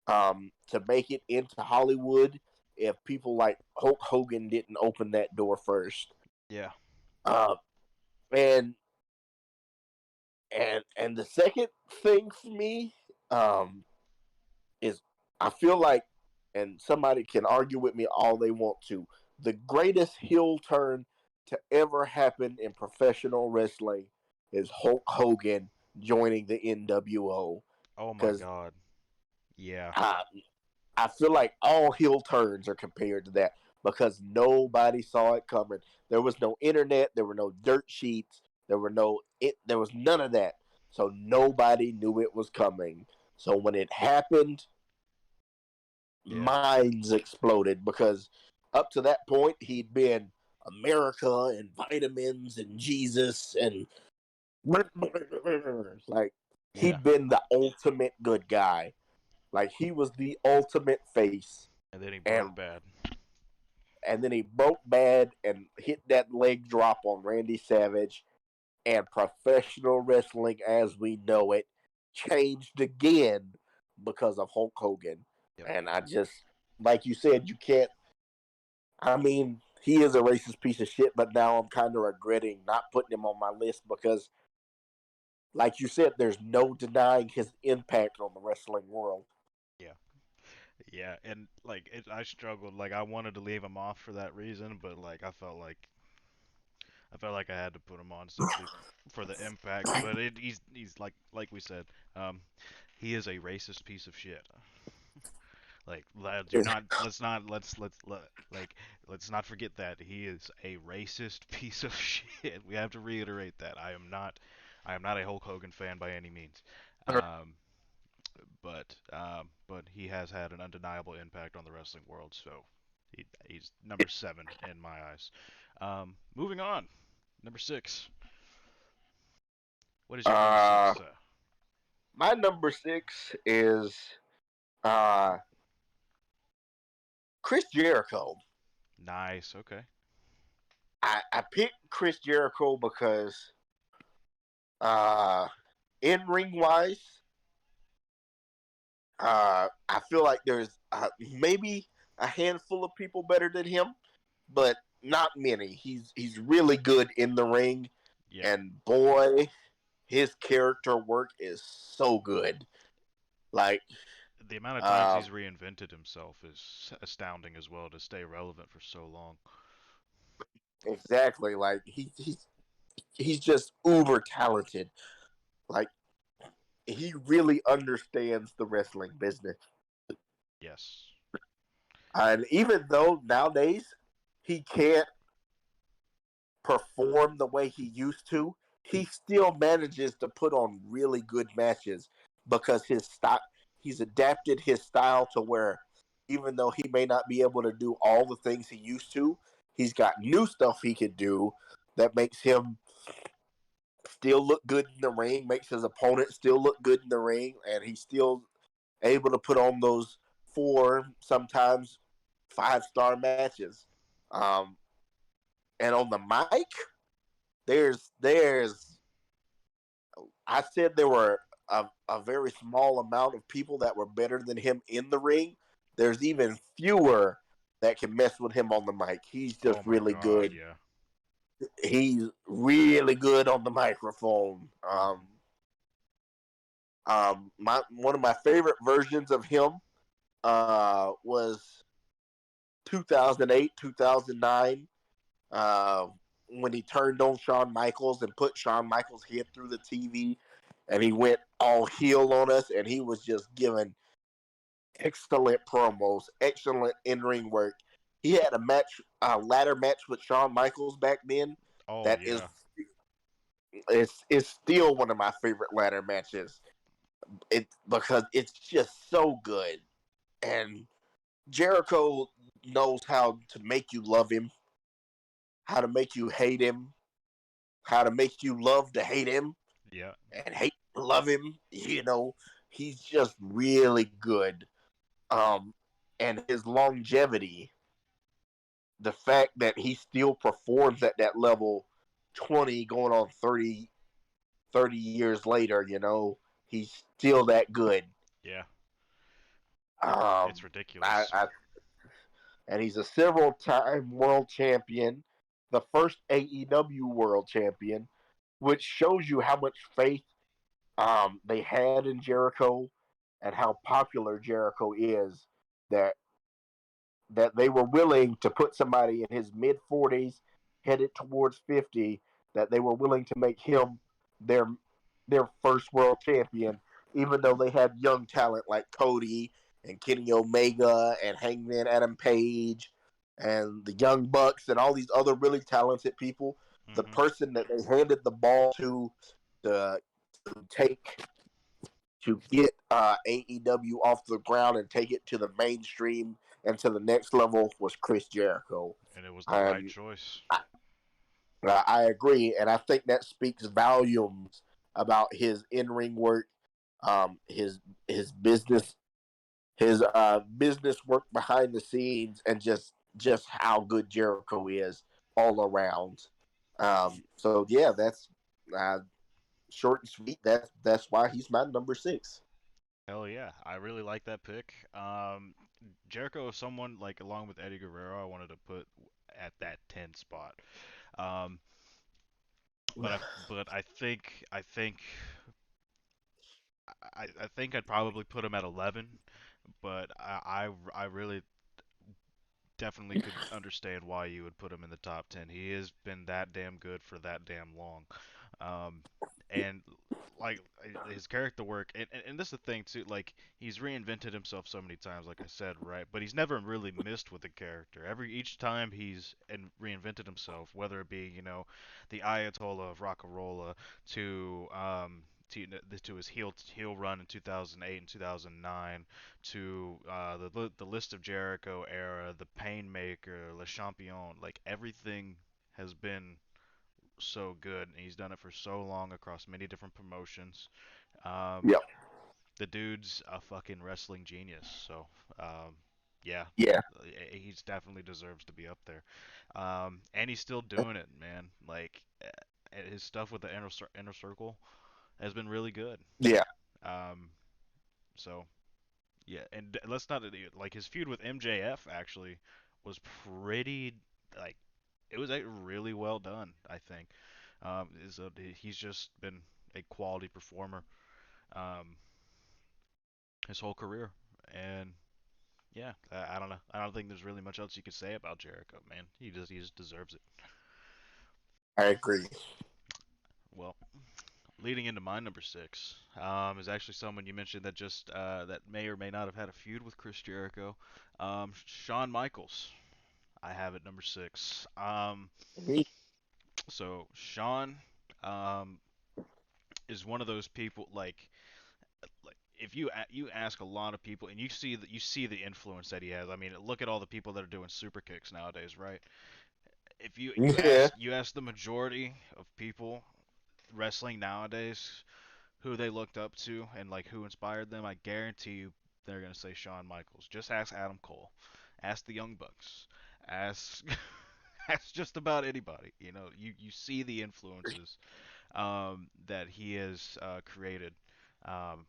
to make it into Hollywood if people like Hulk Hogan didn't open that door first. Yeah. Uh, and and the second thing for me um, is I feel like, and somebody can argue with me all they want to, the greatest heel turn to ever happen in professional wrestling is Hulk Hogan joining the NWO. Oh my Because God. Yeah. I, I feel like all heel turns are compared to that because nobody saw it coming. There was no internet, there were no dirt sheets, there was none of that. So nobody knew it was coming. So when it happened, Yeah. minds exploded because up to that point he'd been America and vitamins and Jesus and like Yeah. he'd been the ultimate good guy. Like he was the ultimate face. And then he and broke bad. and then he broke bad and hit that leg drop on Randy Savage, and professional wrestling as we know it changed again because of Hulk Hogan. Yep. And I just, like you said, you can't. I mean, he is a racist piece of shit, but now I'm kind of regretting not putting him on my list because, like you said, there's no denying his impact on the wrestling world. Yeah, and like I struggled. Like I wanted to leave him off for that reason, but like I felt like I had to put him on simply for the impact. But he's like we said, um, he is a racist piece of shit. Like do not like let's not forget that he is a racist piece of shit. We have to reiterate that. I am not a Hulk Hogan fan by any means. Um, but he has had an undeniable impact on the wrestling world. So he's number 7 in my eyes. Moving on, number 6. What is your number Uh, 6? my number six is uh, Chris Jericho. Nice. Okay. I picked Chris Jericho because uh, in ring wise, I feel like there's maybe a handful of people better than him, but not many. He's really good in the ring, Yeah. and boy, his character work is so good. Like, The amount of times um, he's reinvented himself is astounding as well to stay relevant for so long. exactly. Like he's just uber talented. Like he really understands the wrestling business. Yes. And even though nowadays he can't perform the way he used to, he still manages to put on really good matches because his style, he's adapted his style to where even though he may not be able to do all the things he used to, he's got new stuff he could do that makes him still look good in the ring, makes his opponent still look good in the ring, and he's still able to put on those 4, sometimes 5-star matches. Um, and on the mic, there's I said there were a very small amount of people that were better than him in the ring. There's even fewer that can mess with him on the mic. He's just Oh my really God. good. Yeah. He's really good on the microphone. Hmm. My one of my favorite versions of him was 2008, 2009, uh, when he turned on Shawn Michaels and put Shawn Michaels' head through the TV, and he went all heel on us, and he was just giving excellent promos, excellent in ring work. He had a ladder match with Shawn Michaels back then. Oh That is, yeah. it's still one of my favorite ladder matches. It because it's just so good, and Jericho knows how to make you love him, how to make you hate him, how to make you love to hate him, Yeah. and hate to love him. He's just really good. Um, and his longevity, the fact that he still performs at that level 20 going on 30 years later, he's still that good. Yeah. It's Um, I, ridiculous. I and he's a several time world champion, the first AEW world champion, which shows you how much faith they had in Jericho and how popular Jericho is. That they were willing to put somebody in his mid 40s, headed towards 50, that they were willing to make him their first world champion, even though they had young talent like Cody and Kenny Omega and Hangman Adam Page and the Young Bucks and all these other really talented people. The Hmm. person that they handed the ball to take to get AEW off the ground and take it to the mainstream and to the next level was Chris Jericho. And it was the right And choice. I, I agree, and I think that speaks volumes about his in-ring work, his business, his business work behind the scenes, and just how good Jericho is all around. So yeah, that's uh, short and sweet. That's why he's my number six. Hell yeah. I really like that pick. Jericho is someone like along with Eddie Guerrero I wanted to put at that 10 spot. Um, but I think I'd probably put him at 11. but I really definitely could understand why you would put him in the top 10. He has been that damn good for that damn long. Um, and like his character work, and this is the thing too, like he's reinvented himself so many times, like I said, right? But he's never really missed with the character. Each time he's and reinvented himself, whether it be, the Ayatollah of Rockarola to to his heel run in 2008 and 2009 to the List of Jericho era, the Painmaker, Le Champion, like everything has been so good, and he's done it for so long across many different promotions. Um, Yep. the dude's a fucking wrestling genius, so yeah, Yeah. he's definitely deserves to be up there. And he's still doing it, man. Like his stuff with the inner circle has been really good. Yeah. Um, so yeah, and let's not like his feud with MJF actually was pretty like it was really well done. I think he's just been a quality performer um, his whole career, and yeah, I don't know. I don't think there's really much else you could say about Jericho, man. He just deserves it. I agree. Well, leading into my number six is actually someone you mentioned that just that may or may not have had a feud with Chris Jericho, Shawn Michaels. I have it number six. So Sean um, is one of those people like if you ask a lot of people and you see the influence that he has. I mean, look at all the people that are doing super kicks nowadays, right? If you Yeah. ask the majority of people wrestling nowadays who they looked up to and like who inspired them, I guarantee you they're gonna say Shawn Michaels. Just ask Adam Cole, ask the Young Bucks, ask ask just about anybody. You see the influences that he has created um,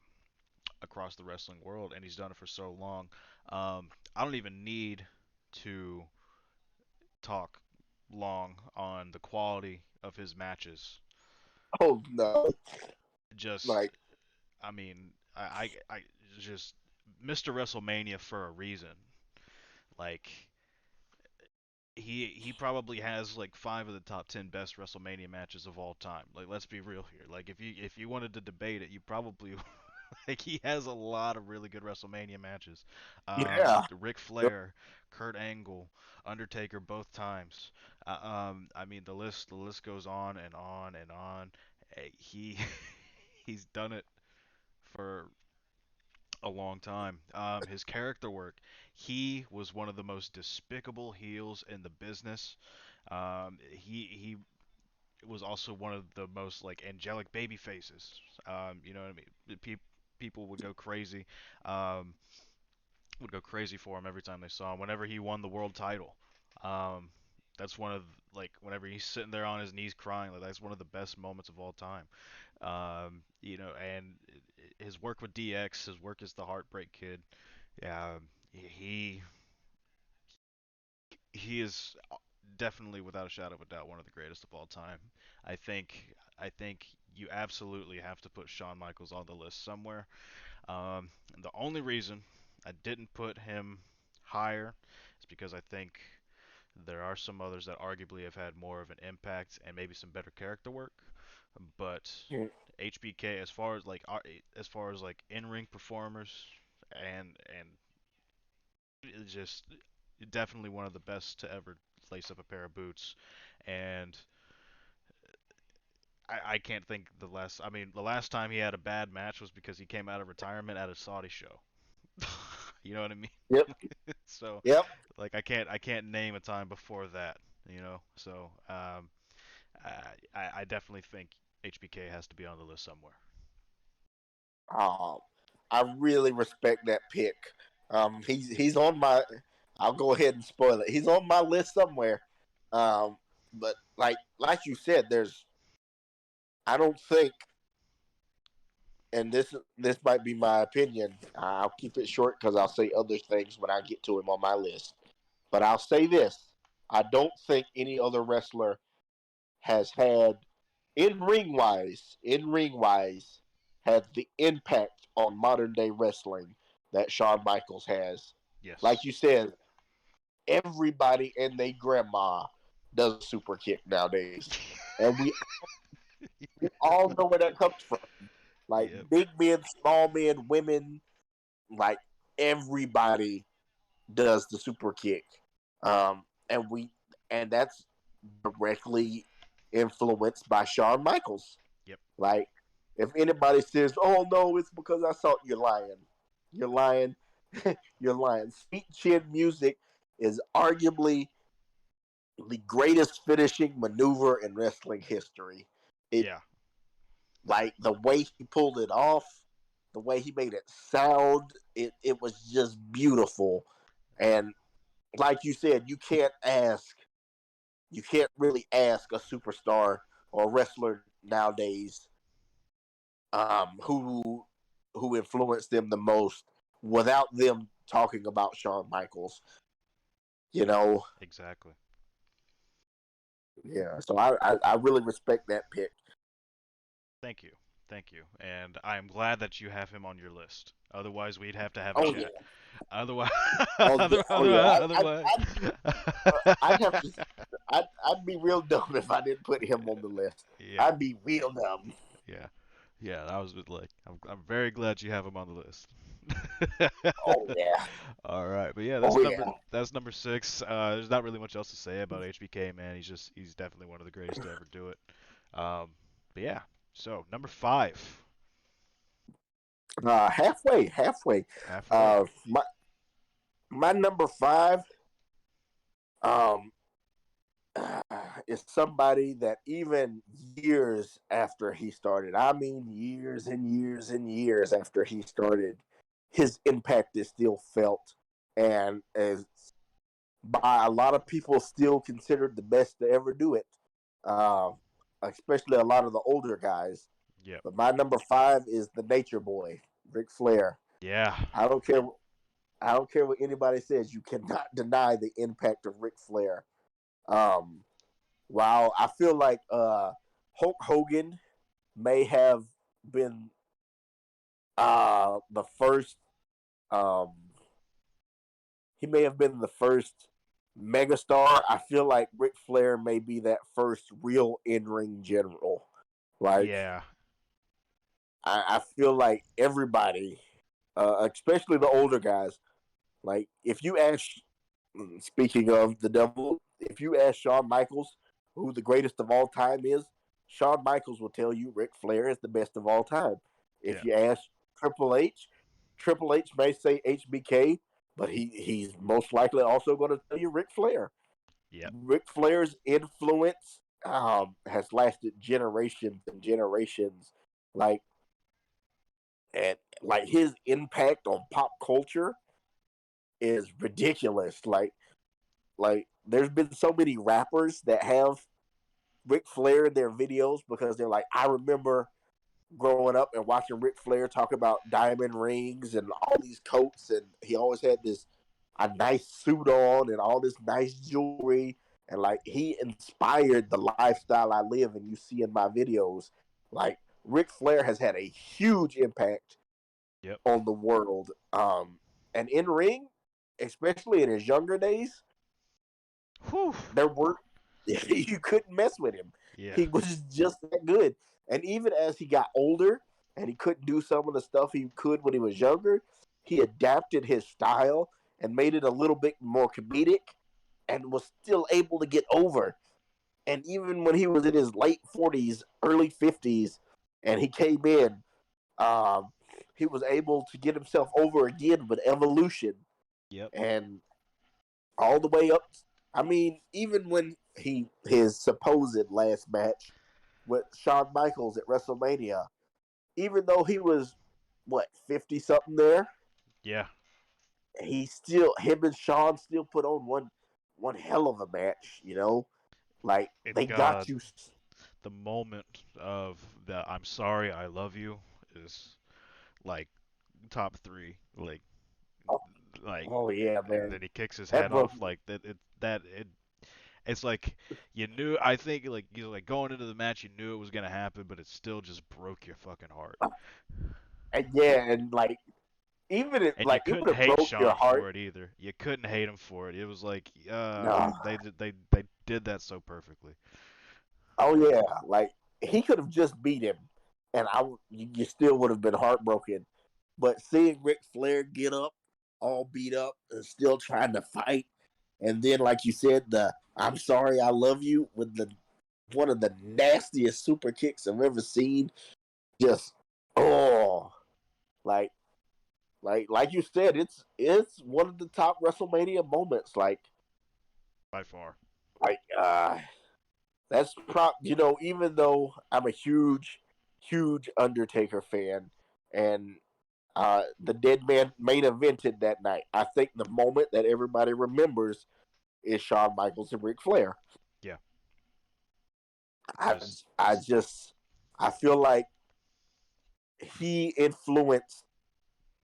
across the wrestling world, and he's done it for so long. I don't even need to talk long on the quality of his matches. Oh no. Just, Like, I mean, I just Mr. WrestleMania for a reason. Like he probably has like five of the top 10 best WrestleMania matches of all time. Like let's be real here. Like if you wanted to debate it, you probably like he has a lot of really good WrestleMania matches. yeah. Ric Yep. Flair, Kurt Angle, Undertaker both times. I mean the list goes on and on and on. He he's done it for a long time. His character work. He was one of the most despicable heels in the business. He was also one of the most like angelic baby faces. You know what I mean? People um, would go crazy for him every time they saw him. Whenever he won the world title, um, that's one of like whenever he's sitting there on his knees crying, like that's one of the best moments of all time. And his work with DX, his work as the Heartbreak Kid, yeah, he is definitely without a shadow of a doubt one of the greatest of all time. I think I think you absolutely have to put Shawn Michaels on the list somewhere. And the only reason I didn't put him higher is because I think there are some others that arguably have had more of an impact and maybe some better character work. But HBK, as far as like in-ring performers and just definitely one of the best to ever lace up a pair of boots. And I can't think the last. I mean, the last time he had a bad match was because he came out of retirement at a Saudi show. You know what I mean? Yep. So, Yep. like, I can't name a time before that. So I definitely think HBK has to be on the list somewhere. Um, I really respect that pick. He's on my. I'll go ahead and spoil it. He's on my list somewhere. But like you said, there's. I don't think, and this might be my opinion. I'll keep it short because I'll say other things when I get to him on my list. But I'll say this: I don't think any other wrestler has had in ring wise, had the impact on modern day wrestling that Shawn Michaels has. Like Yes. you said, everybody and their grandma does a super kick nowadays, and we all know where that comes from. Like Yep. big men, small men, women, like everybody does the super kick, and that's directly influenced by Shawn Michaels. Yep. Like if anybody says, "Oh no, it's because I saw," you're lying. You're lying. You're lying. Sweet Chin Music is arguably the greatest finishing maneuver in wrestling history. It Yeah. like the way he pulled it off, the way he made it sound, it was just beautiful. And like you said, you can't really ask a superstar or a wrestler nowadays who influenced them the most without them talking about Shawn Michaels. You know, Exactly. yeah. So I really respect that pick. Thank you. Thank you. And I'm glad that you have him on your list. Otherwise, we'd have to have a Oh yeah, chat. Otherwise, oh yeah, oh yeah. otherwise. I'd have to. I'd be real dumb if I didn't put him on the list. Yeah. I'd be real dumb. Yeah. Yeah, that was like I'm very glad you have him on the list. Oh yeah, All right, but yeah, oh yeah. that's number 6. There's not really much else to say about HBK, man. He's definitely one of the greatest to ever do it. Um, but yeah, so number 5, Halfway, halfway. halfway. My number five um, is somebody that even years after he started, I mean years and years and years after he started, his impact is still felt and is by a lot of people still considered the best to ever do it. Uh, Especially a lot of the older guys. Yep. But my number five is the Nature Boy, Ric Flair. Yeah. I don't care. I don't care what anybody says. You cannot deny the impact of Ric Flair. Um, while I feel like Hulk Hogan may have been the first, um, he may have been the first megastar. I feel like Ric Flair may be that first real in ring general. Like Yeah. I feel like everybody, especially the older guys, like if you ask, speaking of the devil, if you ask Shawn Michaels who the greatest of all time is, Shawn Michaels will tell you Ric Flair is the best of all time. Yeah. If you ask Triple H, Triple H may say HBK, but he's most likely also going to tell you Ric Flair. Yep. Ric Flair's influence has lasted generations and generations. Like and like his impact on pop culture is ridiculous. Like there's been so many rappers that have Ric Flair in their videos because they're like, I remember growing up and watching Ric Flair talk about diamond rings and all these coats, and he always had this a nice suit on and all this nice jewelry, and like he inspired the lifestyle I live and you see in my videos. Like Ric Flair has had a huge impact Yep. on the world, and in ring, especially in his younger days, Whew. there were you couldn't mess with him. Yeah. He was just that good. And even as he got older and he couldn't do some of the stuff he could when he was younger, he adapted his style and made it a little bit more comedic and was still able to get over. And even when he was in his late 40s, early 50s, and he came in, um, he was able to get himself over again with evolution Yep. and all the way up. I mean, even when his supposed last match with Shawn Michaels at WrestleMania, even though he was what 50 something there, Yeah. he still him and Shawn still put on one hell of a match. You know, like It they got got you. the moment of the "I'm sorry, I love you" is like top 3. Oh, Like, oh yeah, and man, then he kicks his that head broke off me. like that. It's like you knew. I think like you like going into the match, you knew it was gonna happen, but it still just broke your fucking heart. And yeah, and like even if And you like it would couldn't have hate broke your Sean heart. for it either. You couldn't hate him for it. It was like, Nah. they did that so perfectly. Oh yeah, like he could have just beat him, and you still would have been heartbroken. But seeing Ric Flair get up, all beat up, and still trying to fight, and then like you said, the "I'm sorry, I love you" with the one of the nastiest super kicks I've ever seen. Just oh, like like you said, it's one of the top WrestleMania moments. By far. Like that's even though I'm a huge Undertaker fan, and the Dead Man main evented that night, I think the moment that everybody remembers is Shawn Michaels and Ric Flair. Yeah. I Just I just I feel like he influenced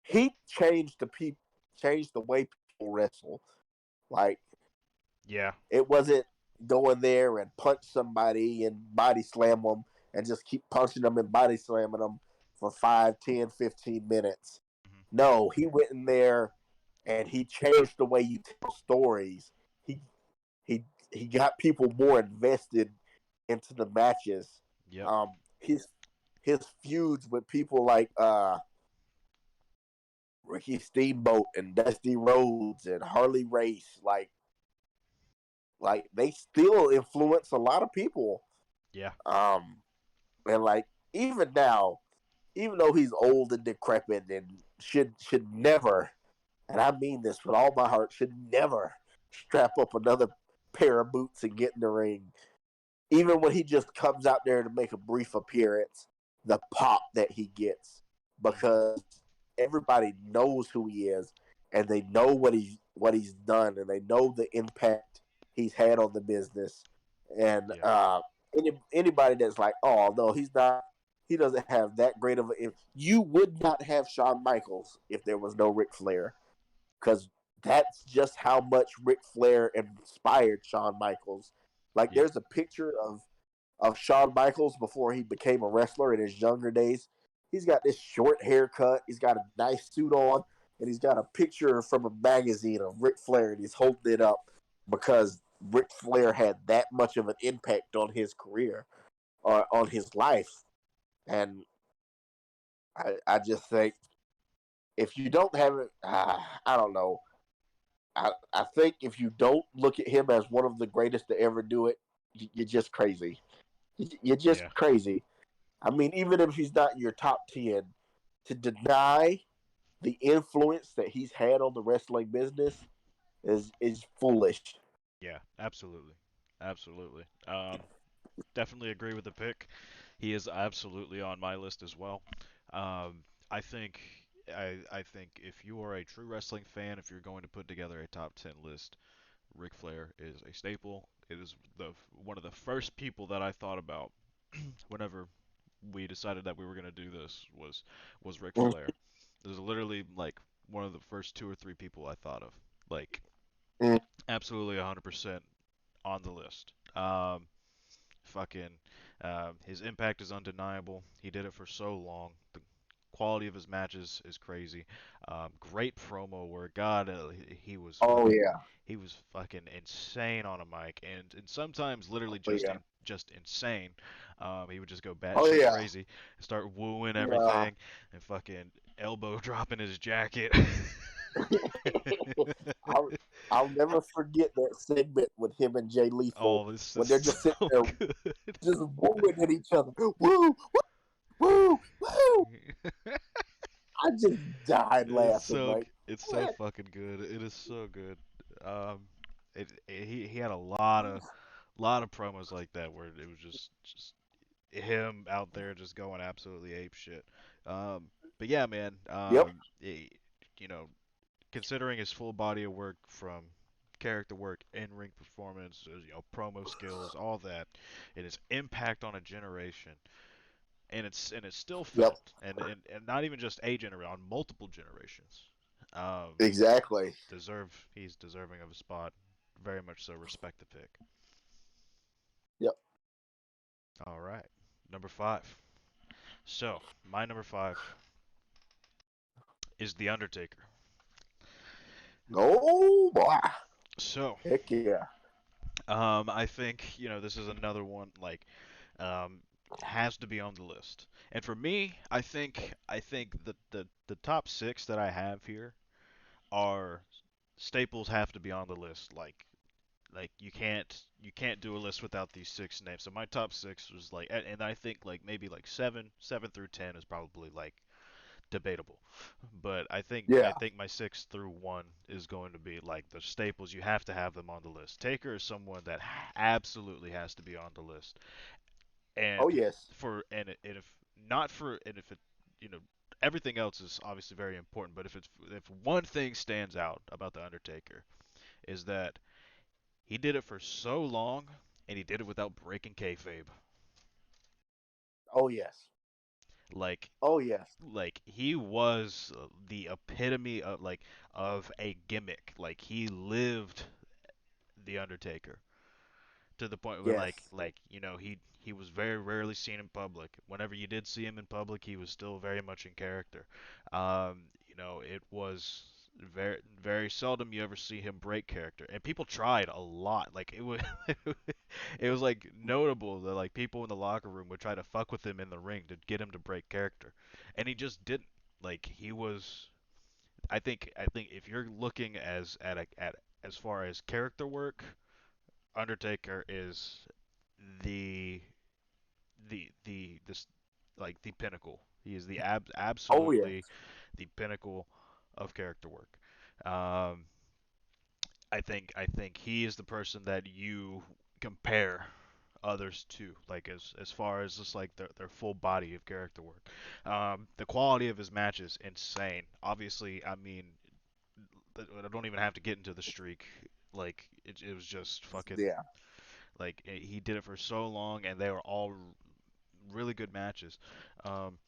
he changed the way people wrestle. Like yeah. it wasn't going there and punch somebody and body slam them and just keep punching them and body slamming them for 5, 10, 15 minutes. Mhm. No, he went in there and he changed the way you tell stories. He he he got people more invested into the matches. Yep. Um, his his feuds with people like Ricky Steamboat and Dusty Rhodes and Harley Race, like they still influence a lot of people. Yeah. Um, and like even now, even though he's old and decrepit and should never, and I mean this with all my heart, should never strap up another pair of boots and get in the ring. Even when he just comes out there to make a brief appearance, the pop that he gets Mhm. because everybody knows who he is and they know what he's done and they know the impact he's had on the business. And Yeah. anybody that's like, oh no, he's not. He doesn't have that great of a. If you would not have Shawn Michaels if there was no Ric Flair, because that's just how much Ric Flair inspired Shawn Michaels. Like Yep. there's a picture of Shawn Michaels before he became a wrestler in his younger days. He's got this short haircut. He's got a nice suit on, and he's got a picture from a magazine of Ric Flair, and he's holding it up because Ric Flair had that much of an impact on his career or on his life. And I just think if you don't have it, I don't know. I think if you don't look at him as one of the greatest to ever do it, you're just crazy. You're just Yeah. crazy. I mean, even if he's not in your top 10, to deny the influence that he's had on the wrestling business is foolish. Yeah. Absolutely. Absolutely. Definitely agree with the pick. He is absolutely on my list as well. Um, I think I think if you are a true wrestling fan, if you're going to put together a top 10 list, Ric Flair is a staple. It is the one of the first people that I thought about whenever we decided that we were going to do this was Ric Flair. It was literally like one of the first two or three people I thought of. Like Mm-hmm. absolutely 100% on the list. Fucking his impact is undeniable. He did it for so long. The quality of his matches is crazy. Great promo work. God, Oh yeah, he was fucking insane on a mic, and sometimes literally oh yeah, just insane. He would just go oh batshit yeah. crazy, start wooing Yeah. everything, and fucking elbow dropping his jacket. I'll I'll never forget that segment with him and Jay Lethal Oh, this is when they're just sitting so there good. just wooing at each other. Woo, woo, woo. I just died laughing. Like It's so what? fucking good. It is so good. Um, he had a lot of promos like that where it was just him out there just going absolutely ape shit. But yeah, man. Yep. You know, considering his full body of work from character work, in-ring performance, promo skills, all that, and his impact on a generation, and it's still Yep. felt, and not even just a generation, on multiple generations. Um, Exactly. he's deserving of a spot. Very much so. Respect the pick. Yep. All right, number five. So my number five is The Undertaker. Oh boy, So, heck yeah. I think this is another one like um, has to be on the list. And for me, I think the top six that I have here are staples have to be on the list. Like you can't do a list without these six names. So my top six was like, and I think like maybe like seven through 10 is probably like debatable. But I Yeah. think my 6 through 1 is going to be like the staples. You have to have them on the list. Taker is someone that absolutely has to be on the list. Oh And yes. and if not for and if it you know everything else is obviously very important, but if one thing stands out about the Undertaker is that he did it for so long and he did it without breaking kayfabe. Oh yes. Like Oh yes. he was the epitome of a gimmick. Like he lived the Undertaker to the point where Yes. he was very rarely seen in public. Whenever you did see him in public, he was still very much in character. It was very seldom you ever see him break character, and people tried a lot. Like it was it was like notable that like people in the locker room would try to fuck with him in the ring to get him to break character, and he just didn't. Like he was. I think if you're looking at as far as character work, Undertaker is the the this like the pinnacle. He is the Oh absolutely yes. the pinnacle of character work. Um, I think he is the person that you compare others to, like as far as just like their full body of character work. The quality of his matches insane. Obviously, I mean, I don't even have to get into the streak. Like it was just fucking Yeah. like he did it for so long, and they were all really good matches. Um,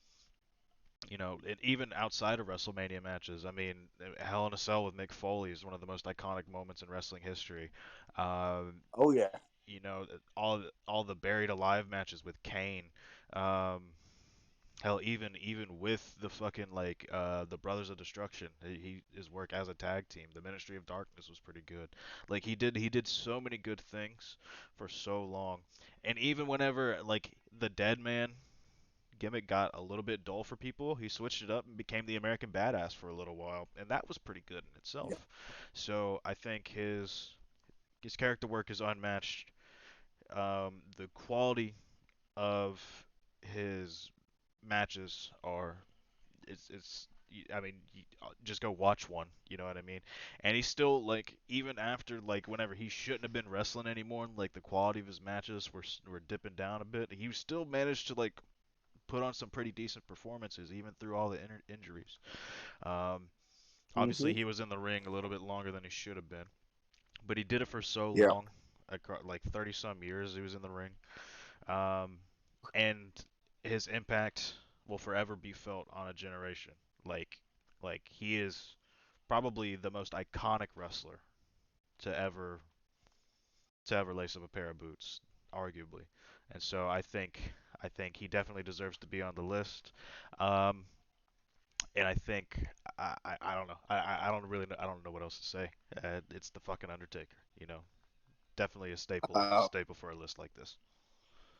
and even outside of WrestleMania matches, I mean, Hell in a Cell with Mick Foley is one of the most iconic moments in wrestling history. Um, Oh yeah. all the Buried Alive matches with Kane. Um, hell, even with the fucking the Brothers of Destruction, his work as a tag team, the Ministry of Darkness was pretty good. Like he did so many good things for so long, and even whenever like the Dead Man gimmick got a little bit dull for people, he switched it up and became the American Badass for a little while, and that was pretty good in Yeah. itself. So I think his character work is unmatched. The quality of his matches are it's I mean, just go watch one. You know what I mean? And he's still like, even after like whenever he shouldn't have been wrestling anymore, like the quality of his matches were dipping down a bit. He still managed to like put on some pretty decent performances even through all the injuries. Um, Obviously, Mhm. he was in the ring a little bit longer than he should have been, but he did it for so Yeah. long, like 30 some years he was in the ring. Um, and his impact will forever be felt on a generation. Like, like he is probably the most iconic wrestler to ever lace up a pair of boots, arguably. And so I think he definitely deserves to be on the list. Um, and I think I don't know. I don't really know, I don't know what else to say. It's the fucking Undertaker. Definitely a Uh, staple for a list like this.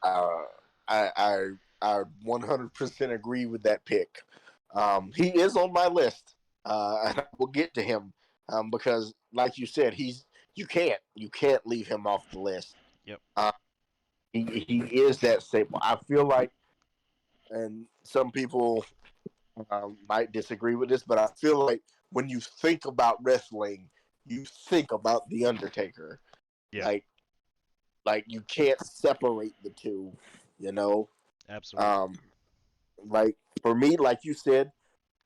uh, I 100% agree with that pick. He is on my list, and I will get to him because, like you said, you can't leave him off the list. Yep. Uh, he is that staple. I feel like, and some people might disagree with this, but I feel like when you think about wrestling, you think about the Undertaker. Yeah. Like you can't separate the two. You know, Absolutely. um, like for me, like you said,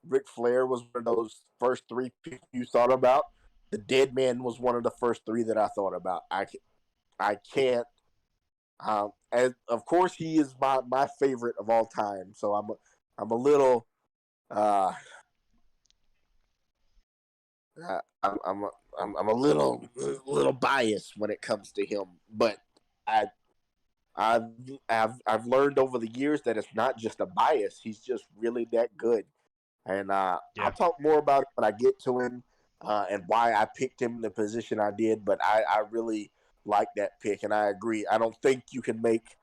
Ric Flair was one of those first three people you thought about. The Dead Man was one of the first three that I thought about. I can't. And of course, he is my favorite of all time. So I'm a little uh, I'm I'm a little biased when it comes to him, but I I've I've learned over the years that it's not just a bias. He's just really that good. And Yeah. I'll talk more about it when I get to him and why I picked him in the position I did. But I really like that pick, and I agree. I don't think you can make.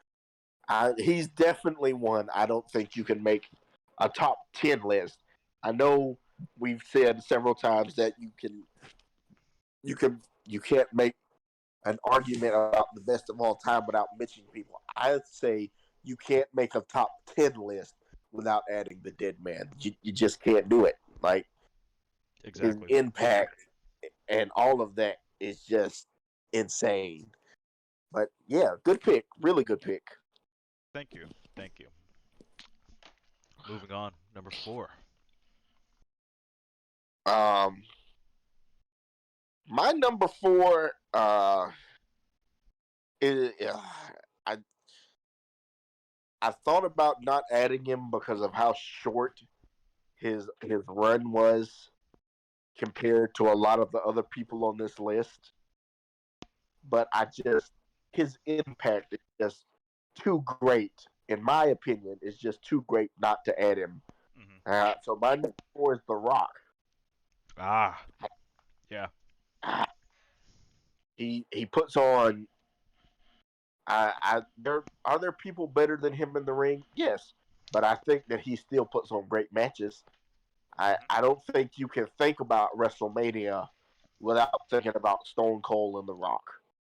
He's definitely one. I don't think you can make a top 10 list. I know we've said several times that you can't make an argument about the best of all time without mentioning people. I'd say you can't make a top 10 list without adding the dead man. You just can't do it. Like, his Exactly. impact and all of that is just insane. But yeah, good pick. Really good pick. Thank you. Thank you. Moving on. Number 4. Um, my number 4 is I I thought about not adding him because of how short his run was compared to a lot of the other people on this list. But I just his impact is just too great, in my opinion. Is just too great not to add him. Hmm. So my number 4 is The Rock. Ah. Yeah. He puts on. There are there people better than him in the ring? Yes, but I think that he still puts on great matches. Hmm. I don't think you can think about WrestleMania without thinking about Stone Cold and The Rock.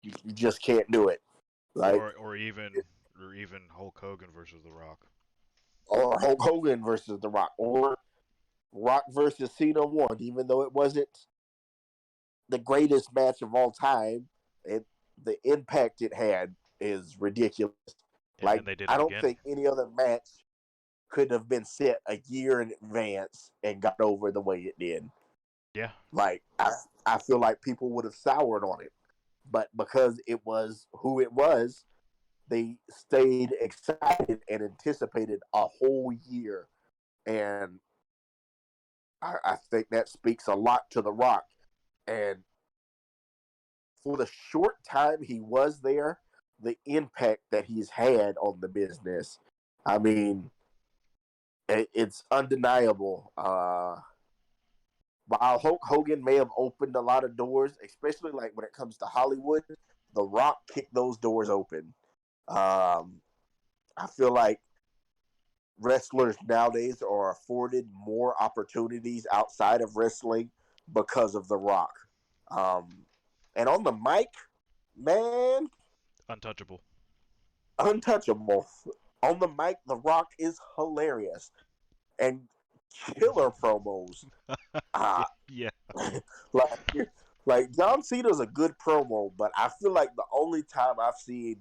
You just can't do it. Like, Or even Hulk Hogan versus The Rock. or Hulk Hogan versus The Rock, or Rock versus Cena one, even though it wasn't the greatest match of all time, the impact it had is ridiculous. And Like, then they did I it don't again. think any other match could have been set a year in advance and got over the way it did. Yeah. Like, I feel like people would have soured on it, but because it was who it was, they stayed excited and anticipated a whole year. And I think that speaks a lot to The Rock. And for the short time he was there, the impact that he's had on the business, I mean, it's undeniable. While Hulk Hogan may have opened a lot of doors, especially like when it comes to Hollywood, The Rock kicked those doors open. Um, I feel like wrestlers nowadays are afforded more opportunities outside of wrestling because of The Rock. Um, and on the mic, man, Untouchable. untouchable. On the mic, The Rock is hilarious and killer promos. Yeah. Uh, Yeah. like, like John Cena's a good promo, but I feel like the only time I've seen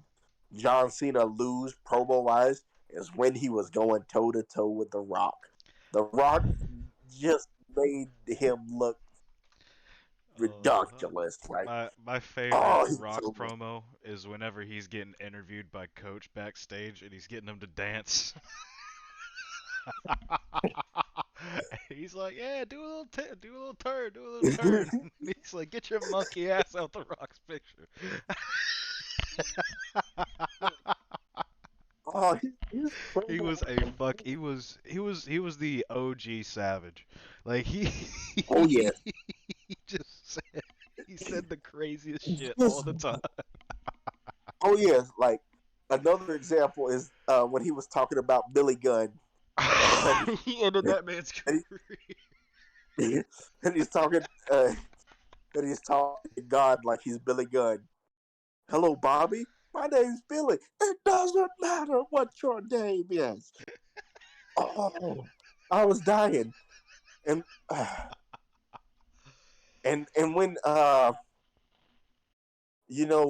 John Cena lose promo wise is when he was going toe to toe with The Rock. The Rock just made him look Uh, ridiculous. Like, my favorite oh, he's Rock so good. promo is whenever he's getting interviewed by Coach backstage and he's getting him to dance. He's like, "Yeah, do a little turn, do a little turn." He's like, "Get your monkey ass out the Rock's picture." Oh, his He promo. was a fuck. He was the OG Savage. Like Oh yeah, he just said the craziest shit all just the time. oh yeah. Like, another example is when he was talking about Billy Gunn, and, He ended that man's and, career. he, and he's talking uh, and he's talking to God like he's Billy Gunn. Hello, Bobby. My name's Billy. It doesn't matter what your name is. Oh, I was dying, and and when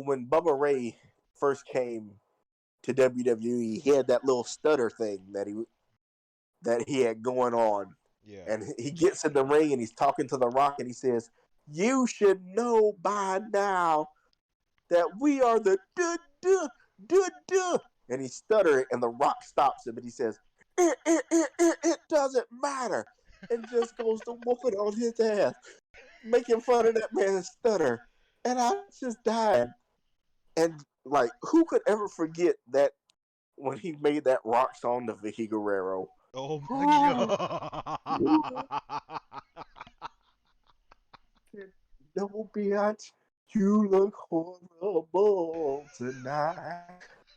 when Bubba Ray first came to WWE, he had that little stutter thing that he had going on, Yeah. and he gets in the ring and he's talking to The Rock and he says, "You should know by now that we are the duh duh duh," and he stutters and The Rock stops him and he says, "It doesn't matter," and just goes to whooping on his ass, making fun of that man's stutter, and I just died. And like, who could ever forget that when he made that rock song to Vicky Guerrero. Oh my Oh, you god. no, bitch, you look horrible tonight.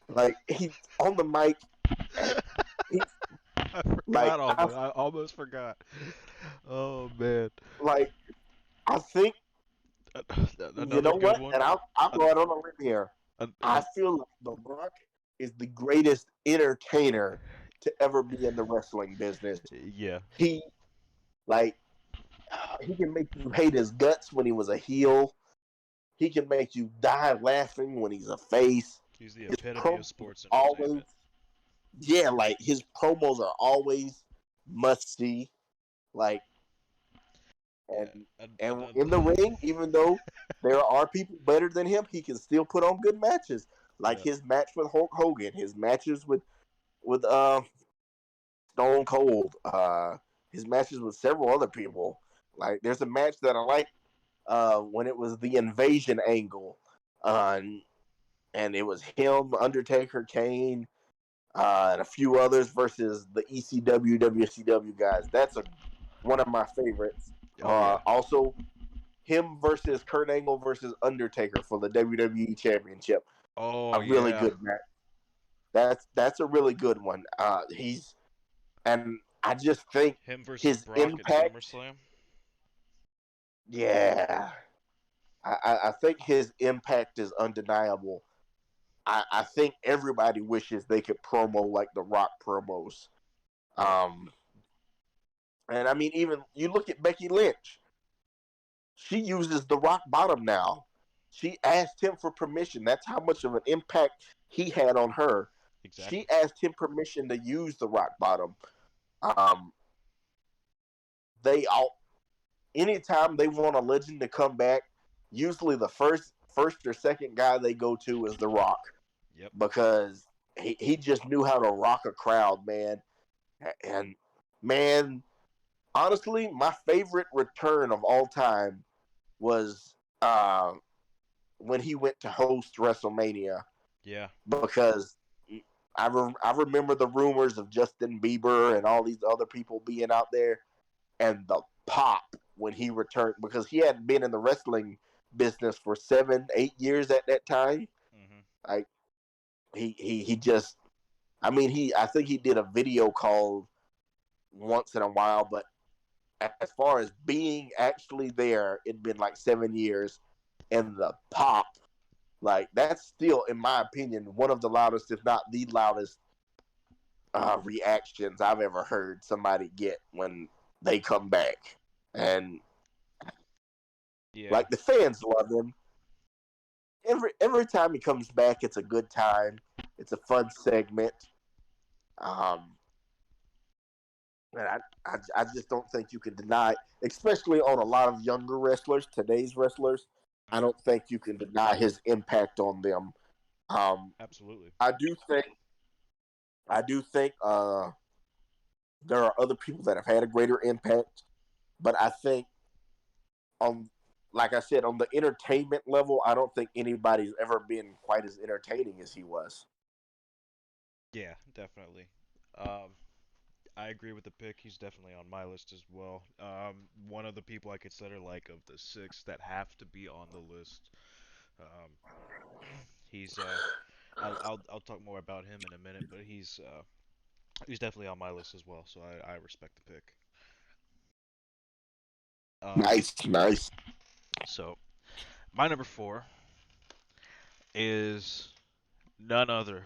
Like he on the mic, and he I like forgot almost. I almost forgot. Oh man. like I think you Another know good what, one. and I'll Uh, go out on a limb here. I feel like The Rock is the greatest entertainer to ever be in the wrestling business. yeah. He like he can make you hate his guts when he was a heel. He can make you die laughing when he's a face. He's the His epitome of promos sports always, entertainment. yeah, like his promos are always must see. Like and Yeah. and in the Another. ring, even though there are people better than him, he can still put on good matches. Like yeah. his match with Hulk Hogan, his matches with Stone Cold, his matches with several other people. Like there's a match that I like when it was the invasion angle, uh, and it was him, Undertaker, Kane, and a few others versus the ECW, WCW guys. That's one of my favorites. Oh yeah. Also, him versus Kurt Angle versus Undertaker for the WWE Championship. Oh A really yeah. good match. That's a really good one. And I just think Him versus his Brock at impact. SummerSlam. Yeah, I think his impact is undeniable. I think everybody wishes they could promo like the Rock promos. Yep. Um, and I mean, even you look at Becky Lynch. She uses the Rock Bottom now. She asked him for permission. That's how much of an impact he had on her. Exactly. She asked him permission to use the Rock Bottom. Um, they all anytime they want a legend to come back, usually the first or second guy they go to is the Rock Yep. because he just knew how to rock a crowd, man. And man, honestly, my favorite return of all time was when he went to host WrestleMania Yeah. because I remember the rumors of Justin Bieber and all these other people being out there, and the pop when he returned because he hadn't been in the wrestling business for 7, 8 years at that time. Mhm. Like he just, I mean, I think he did a video call once in a while, but as far as being actually there, it'd been like 7 years, and the pop, like that's still, in my opinion, one of the loudest, if not the loudest, reactions I've ever heard somebody get when they come back. And Yeah. like the fans love him. Every time he comes back, it's a good time. It's a fun segment. Um, and I just don't think you can deny, especially on a lot of younger wrestlers, today's wrestlers. I Mhm. don't think you can deny his impact on them. Um, Absolutely. I do think I do think there are other people that have had a greater impact, but I think on, like I said, on the entertainment level, I don't think anybody's ever been quite as entertaining as he was. Yeah, definitely. Um, I agree with the pick. He's definitely on my list as well. One of the people I consider like of the six that have to be on the list. Um, he's I'll talk more about him in a minute, but he's definitely on my list as well. So I respect the pick. Um, Nice, nice. so my number four is none other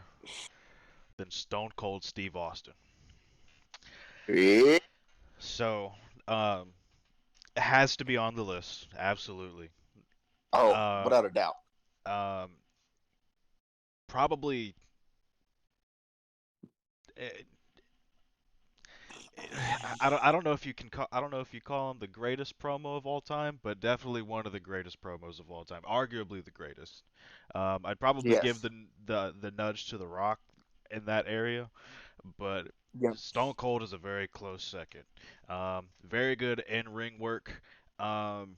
than Stone Cold Steve Austin. Yeah. So um, it has to be on the list, absolutely. Oh, Um, without a doubt. um, probably. eh, I don't know if you can call I don't know if you call him the greatest promo of all time, but definitely one of the greatest promos of all time, arguably the greatest. I'd probably give Yes. the nudge to The Rock in that area, but Yep. Stone Cold is a very close second. Very good in ring work, um,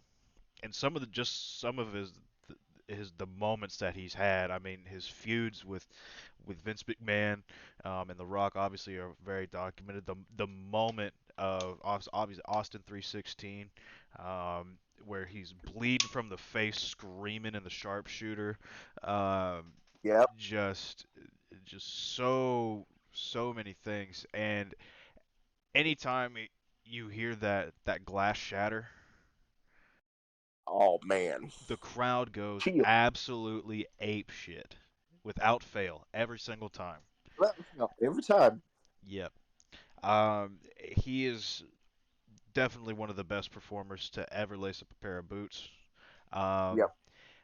and some of his the moments that he's had. I mean, his feuds with Vince McMahon and The Rock obviously are very documented. The moment of obviously Austin 316, where he's bleeding from the face, screaming in the sharpshooter, um, Yep. just just so many things. And anytime you hear that glass shatter, Oh man. the crowd goes Chill. absolutely ape shit without fail every single time. Every time. Yep. He is definitely one of the best performers to ever lace up a pair of boots. Um, Yep.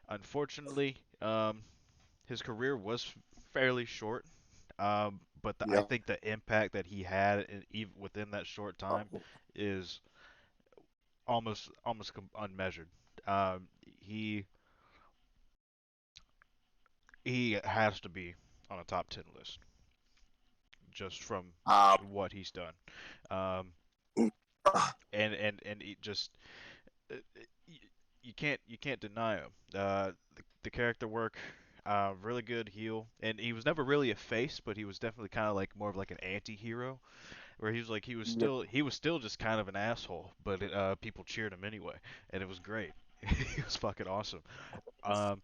unfortunately, his career was fairly short. But I Yep. think the impact that he had even within that short time Oh, is almost unmeasured. Um, he he has to be on a top 10 list just from Um, what he's done. Um, and it just uh, you, you can't deny him. The character work, really good heel, and he was never really a face, but he was definitely kind of like more of like an anti-hero, where he was like he was still just kind of an asshole, but people cheered him anyway, and it was great. He was fucking awesome. Um,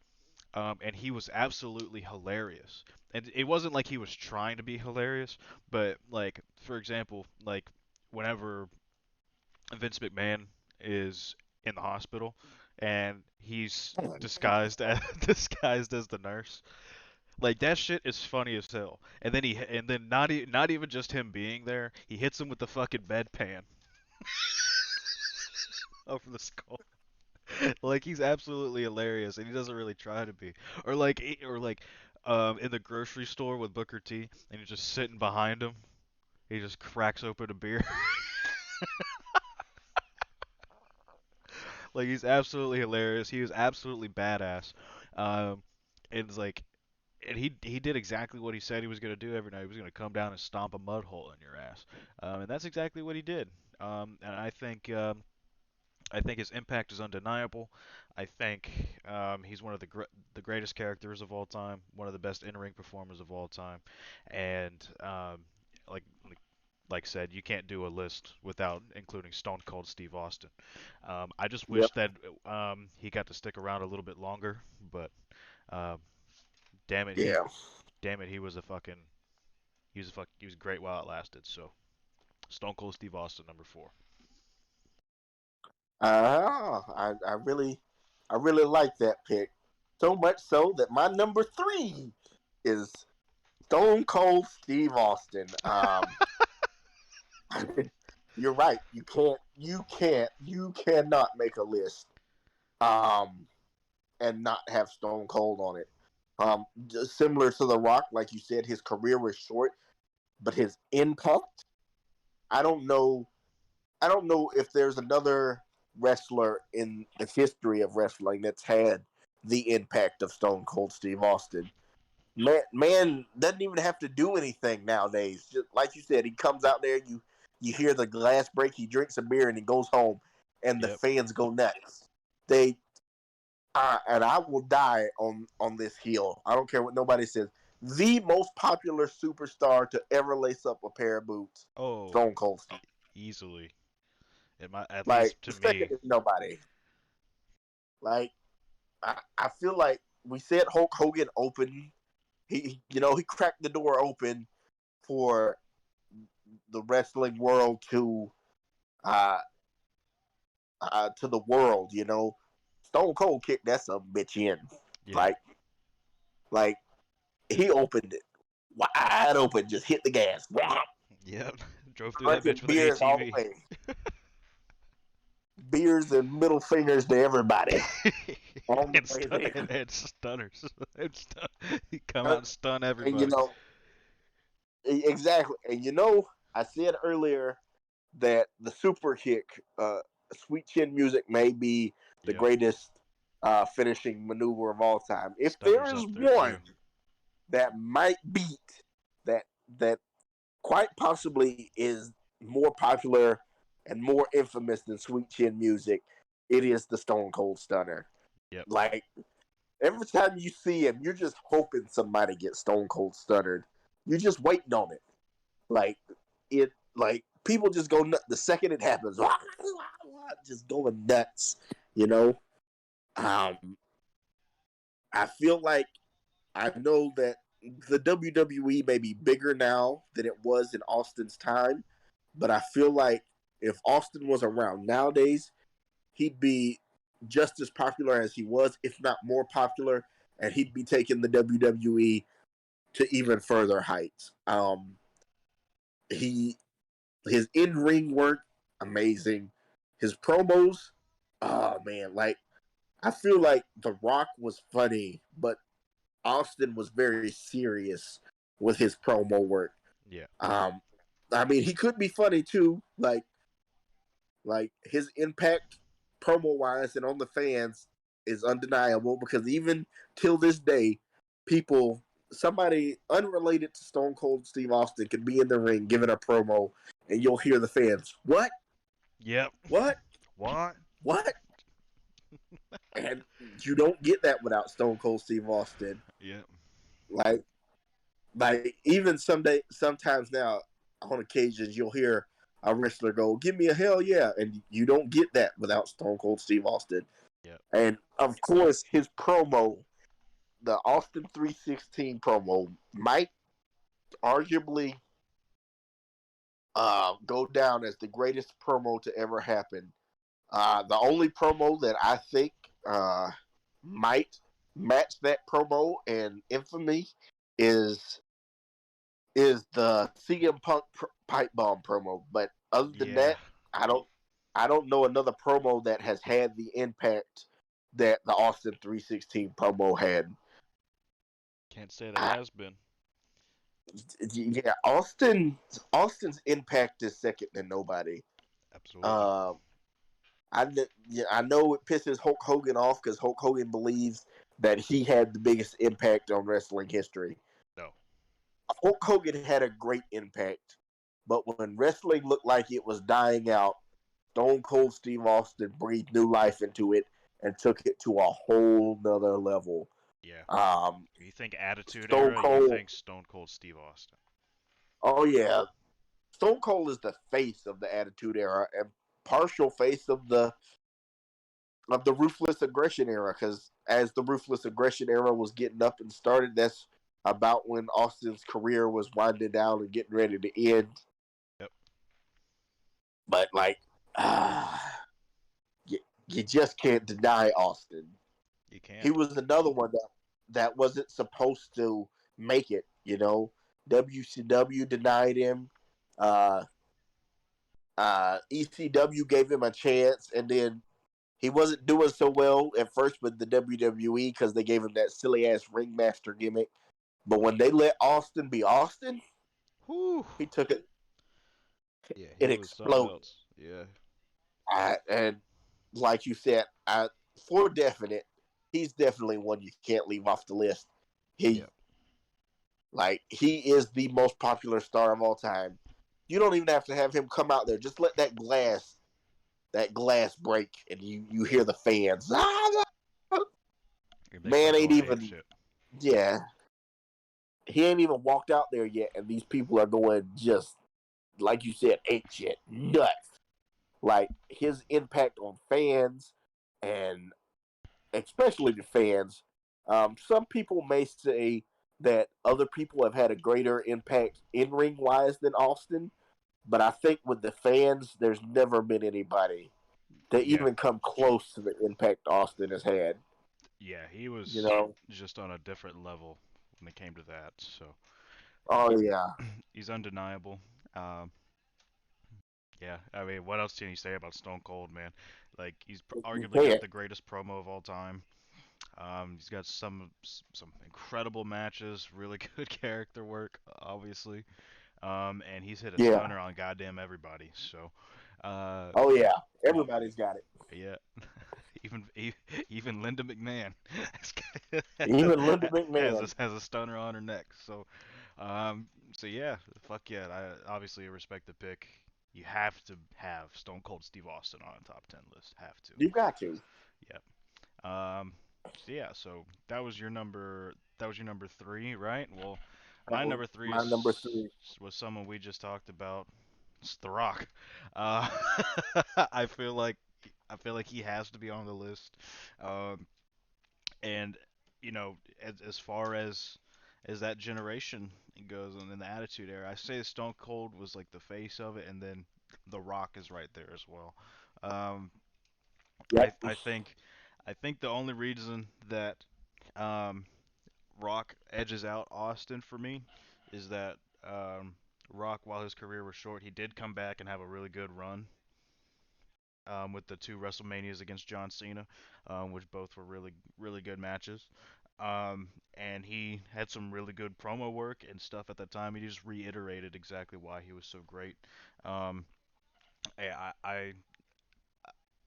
and he was absolutely hilarious. And it wasn't like he was trying to be hilarious, but like for example, like whenever Vince McMahon is in the hospital and he's disguised as the nurse. Like that shit is funny as hell. And then not even just him being there, he hits him with the fucking bedpan over the skull. Like he's absolutely hilarious and he doesn't really try to be. Or like in the grocery store with Booker T and you're just sitting behind him. He just cracks open a beer. Like he's absolutely hilarious. He was absolutely badass. Um, and it's like, and he did exactly what he said he was gonna do every night. He was gonna come down and stomp a mud hole in your ass. And that's exactly what he did. And I think his impact is undeniable. I think he's one of the greatest characters of all time, one of the best in-ring performers of all time, and like like said, you can't do a list without including Stone Cold Steve Austin. I just yep. wish that he got to stick around a little bit longer, but um, damn it, Yeah. he was a fucking he was great while it lasted. So Stone Cold Steve Austin, number 4. I really like that pick. So much so that my number 3 is Stone Cold Steve Austin. You're right. You cannot make a list um, and not have Stone Cold on it. Just similar to The Rock, like you said, his career was short, but his impact. I don't know. I don't know if there's another wrestler in the history of wrestling that's had the impact of Stone Cold Steve Austin. Man doesn't even have to do anything nowadays. Just like you said, he comes out there, you hear the glass break, he drinks a beer, and he goes home, and the Yep. fans go nuts. They and I will die on this heel. I don't care what nobody says. The most popular superstar to ever lace up a pair of boots, Oh, Stone Cold Steve. easily. At Like least to second me. to nobody. Like I feel like we said Hulk Hogan opened. He cracked the door open for the wrestling world uh to the world. Stone Cold kicked that some bitch in. Yeah. Like like he opened it wide open, just hit the gas, Yep. Drove through that drinking bitch with an beers all the ATV. way, beers and middle fingers to everybody on the way there. And stunners. He come out and stun And everybody. exactly. And I said earlier that the super kick, Sweet Chin Music, may be the Yep. greatest finishing maneuver of all time. If there Stunner's is up there one too. that might beat that, that quite possibly is more popular and more infamous than Sweet Chin Music, it is the Stone Cold Stunner. Yep. Like Every time you see him, you're just hoping somebody gets Stone Cold Stuttered. You're just waiting on it. Like like people just go nuts the second it happens. Just going nuts. You know. Um, I feel like I know that the WWE may be bigger now than it was in Austin's time, but I feel like if Austin was around nowadays, he'd be just as popular as he was, if not more popular, and he'd be taking the WWE to even further heights. He his in ring work, amazing. His promos, oh man, like I feel like The Rock was funny, but Austin was very serious with his promo work. Yeah. Um, I mean, he could be funny too, like his impact promo wise and on the fans is undeniable because even till this day, people somebody unrelated to Stone Cold Steve Austin could be in the ring giving a promo and you'll hear the fans, what? Yep. What? What? What? And you don't get that without Stone Cold Steve Austin. Yep. Like even sometimes now on occasions you'll hear a wrestler go, "Give me a hell yeah," and you don't get that without Stone Cold Steve Austin. Yep. And of course, his promo, the Austin 316 promo, might arguably go down as the greatest promo to ever happen. The only promo that I think might match that promo and infamy is the CM Punk pipe bomb promo. But other than Yeah. that, I don't I don't know another promo that has had the impact that the Austin 316 promo had. Can't say there I, has been. yeah, Austin's impact is second to nobody. Absolutely. Uh, I know it pisses Hulk Hogan off because Hulk Hogan believes that he had the biggest impact on wrestling history. No. Hulk Hogan had a great impact, but when wrestling looked like it was dying out, Stone Cold Steve Austin breathed new life into it and took it to a whole nother level. Yeah. Um, You think Attitude Stone Era, you Cold, think Stone Cold Steve Austin. oh yeah, Stone Cold is the face of the Attitude Era and partial face of the Ruthless Aggression Era. Because as the Ruthless Aggression Era was getting up and started, that's about when Austin's career was winding down and getting ready to end. Yep. But like, uh, you just can't deny Austin. You He can't. was another one that wasn't supposed to make it. You know, WCW denied him. Uh, ECW gave him a chance, and then he wasn't doing so well at first with the WWE because they gave him that silly ass ringmaster gimmick. But when they let Austin be Austin, Whew. he took it. Yeah, It he was something exploded. else. Yeah. And like you said, for definite, he's definitely one you can't leave off the list. He Yep. he is the most popular star of all time. You don't even have to have him come out there. Just let that glass break, and you hear the fans. And they Man start ain't going ape even shit. yeah. He ain't even walked out there yet, and these people are going just like you said, ape shit, nuts. Like his impact on fans and especially the fans. Some people may say that other people have had a greater impact in ring wise than Austin, but I think with the fans, there's never been anybody that Yeah. even come close to the impact Austin has had. Yeah, he You was know? just on a different level when it came to that. So Oh he, yeah, he's undeniable. Um, yeah, I mean, what else can you say about Stone Cold, man? Like, he's you arguably got can't. the greatest promo of all time. He's got some incredible matches, really good character work, obviously. And he's hit a Yeah. stunner on goddamn everybody. So, uh, Oh yeah. Everybody's got it. yeah, even even Linda McMahon Even Linda McMahon. has a stunner on her neck. So, so yeah, fuck yeah. I obviously respect the pick. You have to have Stone Cold Steve Austin on a top 10 list. Have to. You got to. Yep. Um, yeah, so that was your number. That was your number three, right? Well, That my was number three my number three. was someone we just talked about. It's The Rock. Uh, I feel like he has to be on the list. Um, and as far as that generation goes, and in the Attitude Era, I say Stone Cold was like the face of it, and then The Rock is right there as well. Um, I Yep. I think I think the only reason that um, Rock edges out Austin for me is that Rock, while his career was short, he did come back and have a really good run with the two WrestleManias against John Cena, which both were really good matches. And he had some really good promo work and stuff at that time. He just reiterated exactly why he was so great. Um, I, I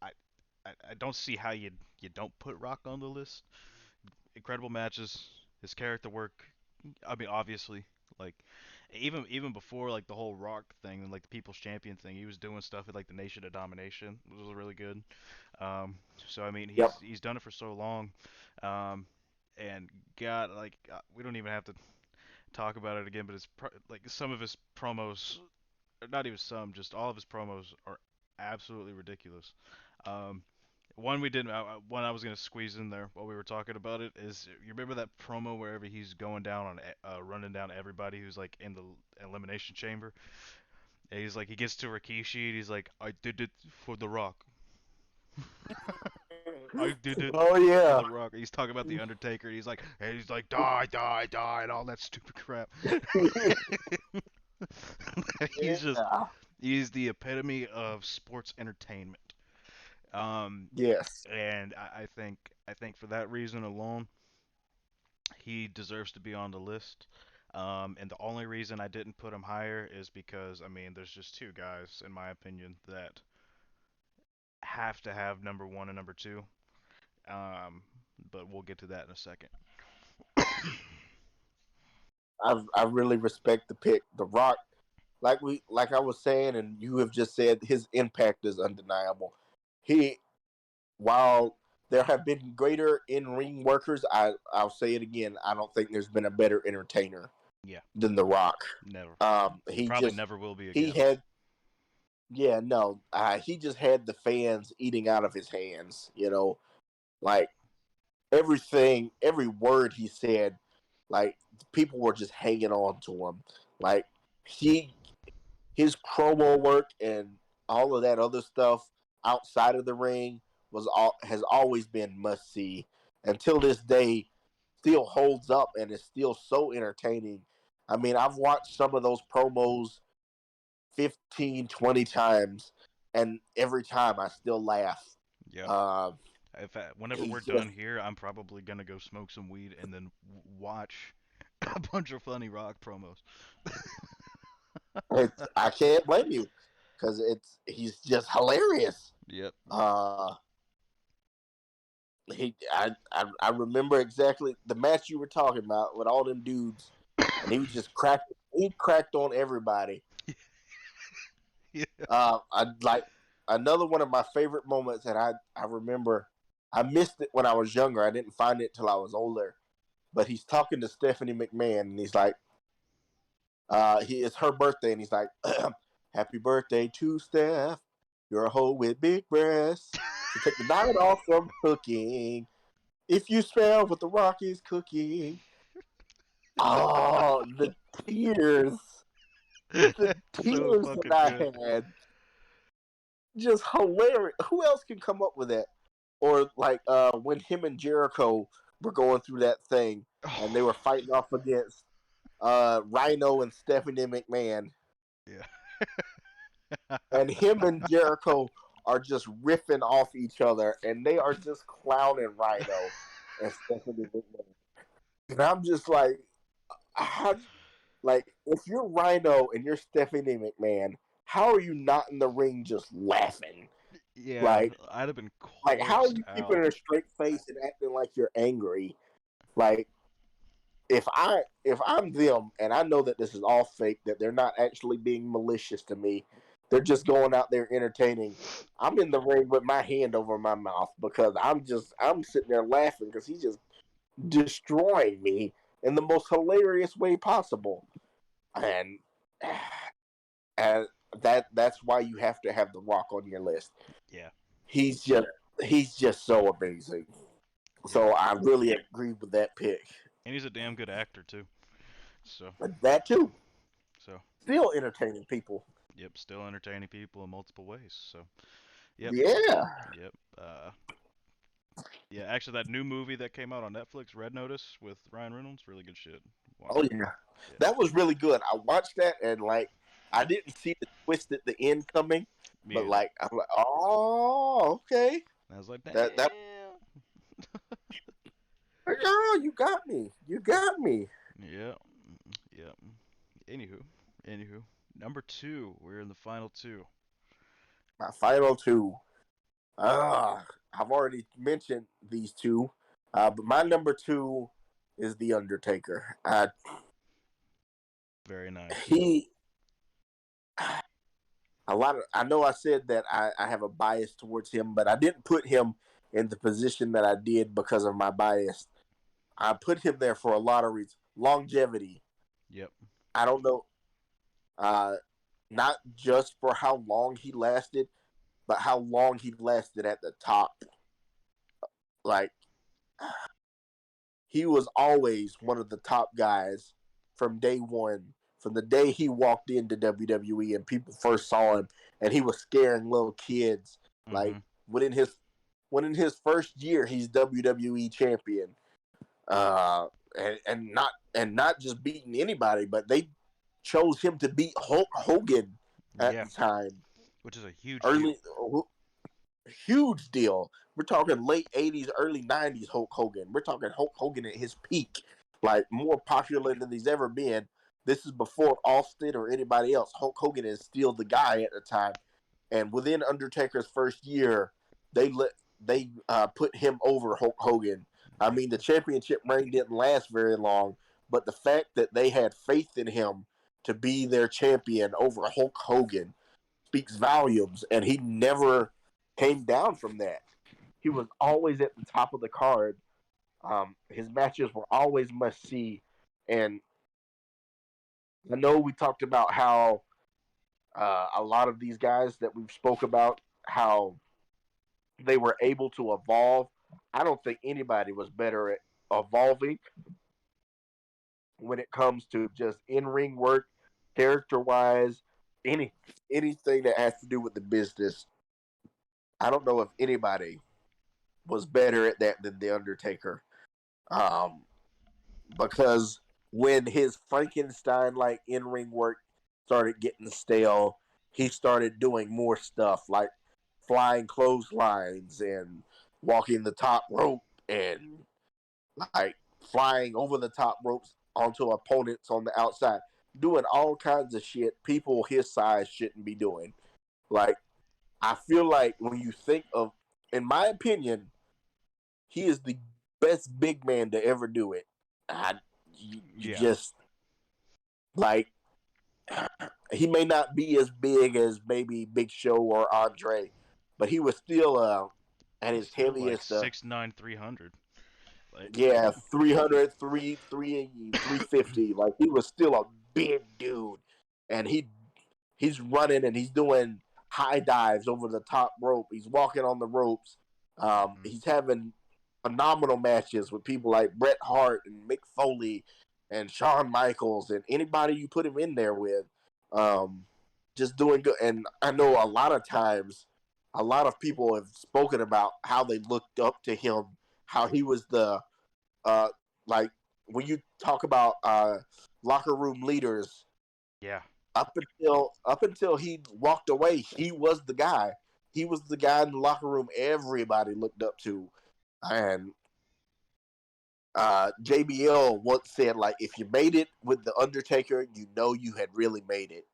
I I don't see how you don't put Rock on the list. Incredible matches, his character work. I mean, obviously, like even before like the whole Rock thing and like the People's Champion thing, he was doing stuff at like the Nation of Domination, which was really good. So I mean, Yep. he's done it for so long, um, and God, like we don't even have to talk about it again. But like some of his promos, or not even some, just all of his promos are absolutely ridiculous. Um, one we didn't. One I was gonna squeeze in there while we were talking about it is you remember that promo wherever he's going down on running down everybody who's like in the elimination chamber. And he's like he gets to Rikishi and he's like I did it for The Rock. I did it Oh for yeah. The Rock. He's talking about the Undertaker. And he's like die die die and all that stupid crap. he's just Yeah. he's the epitome of sports entertainment. Um, Yes. and I think for that reason alone, he deserves to be on the list. And the only reason I didn't put him higher is because I mean, there's just two guys, in my opinion, that have to have number one and number two. Um, but we'll get to that in a second. I really respect the pick. The Rock, like I was saying, and you have just said, his impact is undeniable. He, while there have been greater in ring workers, I'll say it again. I don't think there's been a better entertainer Yeah, than The Rock. never. He Probably just never will be he again. had yeah no he just had the fans eating out of his hands. Like every word he said, like people were just hanging on to him. Like he his promo work and all of that other stuff outside of the ring has always been must see. Until this day, still holds up and is still so entertaining. I mean, I've watched some of those promos 15, 20 times, and every time I still laugh. Yep. Uh, Whenever we're he's done just, here, I'm probably gonna go smoke some weed and then watch a bunch of funny Rock promos. I can't blame you because he's just hilarious. Yep. Uh, I remember exactly the match you were talking about with all them dudes, and he was just cracked. He cracked on everybody. Yeah. I like another one of my favorite moments, and I remember I missed it when I was younger. I didn't find it till I was older. But he's talking to Stephanie McMahon, and he's like, it's her birthday, and he's like, "Happy birthday to Steph. You're a hoe with big breasts. So take the night off from cooking. If you smell what the Rock is cooking." Oh, tears, the So tears that fucking I good. had, just hilarious. Who else can come up with that? Or like when him and Jericho were going through that thing, and they were Oh, fighting off against Rhino and Stephanie McMahon, yeah. and him and Jericho are just riffing off each other, and they are just clowning Rhino and Stephanie McMahon. And I'm just like, how, like if you're Rhino and you're Stephanie McMahon, how are you not in the ring just laughing? Yeah, Like, I'd have been how are corpsed you out. keeping a straight face and acting like you're angry? Like, if I'm them and I know that this is all fake, that they're not actually being malicious to me, They're just going out there entertaining. I'm in the ring with my hand over my mouth because I'm sitting there laughing because he's just destroying me in the most hilarious way possible. And and that's why you have to have The Rock on your list. Yeah. He's just he's just so amazing. Yep. So I really agree with that pick. And he's a damn good actor too. So But that too, so still entertaining people. yep, still entertaining people in multiple ways. So yep. Yeah. Yep. Yeah, actually that new movie that came out on Netflix, Red Notice with Ryan Reynolds, really good shit. Oh Watch it. yeah. Yeah. That was really good. I watched that and like I didn't see the twist at the end coming, Me but either. like I'm like, oh okay. And I was like, damn. That oh, you got me. You got me. Yeah. Yeah. Anywho, number two. We're in the final two. My final two. I've already mentioned these two, but my number two is the Undertaker. Very nice. He a lot of. I know I said that I have a bias towards him, but I didn't put him in the position that I did because of my bias. I put him there for a lot of reasons. Longevity. Yep. I don't know. Uh, not just for how long he lasted, but how long he lasted at the top. Like he was always one of the top guys from day one, from the day he walked into WWE and people first saw him, and he was scaring little kids. Like Mhm. within his first year, he's WWE champion, uh, and not just beating anybody, but they chose him to beat Hulk Hogan at Yeah. the time. Which is a huge deal. Early, huge deal. We're talking late '80s, early '90s Hulk Hogan. We're talking Hulk Hogan at his peak, like more popular than he's ever been. This is before Austin or anybody else. Hulk Hogan is still the guy at the time, and within Undertaker's first year, they put him over Hulk Hogan. I Yep. mean, the championship reign didn't last very long, but the fact that they had faith in him to be their champion over Hulk Hogan speaks volumes, and he never came down from that. He was always at the top of the card. His matches were always must see, and I know we talked about how a lot of these guys that we've spoke about how they were able to evolve. I don't think anybody was better at evolving when it comes to just in ring work, character wise, any anything that has to do with the business. I don't know if anybody was better at that than the Undertaker. Um, because when his Frankenstein like in ring work started getting stale, he started doing more stuff like flying clotheslines and walking the top rope and like flying over the top ropes onto opponents on the outside, doing all kinds of shit people his size shouldn't be doing. Like I feel like when you think of, in my opinion, he is the best big man to ever do it. You Yeah. just like he may not be as big as maybe Big Show or Andre, but he was still at He's his still like heaviest. 6'9", 300. Like Yeah, 300, 350. Like he was still a big dude, and he's running and he's doing high dives over the top rope. He's walking on the ropes. mhm. He's having phenomenal matches with people like Bret Hart and Mick Foley and Shawn Michaels and anybody you put him in there with. Um, just doing good. And I know a lot of times, a lot of people have spoken about how they looked up to him, how he was the uh, like when you talk about locker room leaders, Yeah. up until he walked away, he was the guy. He was the guy in the locker room everybody looked up to. And JBL once said, like, if you made it with the Undertaker, you know you had really made it.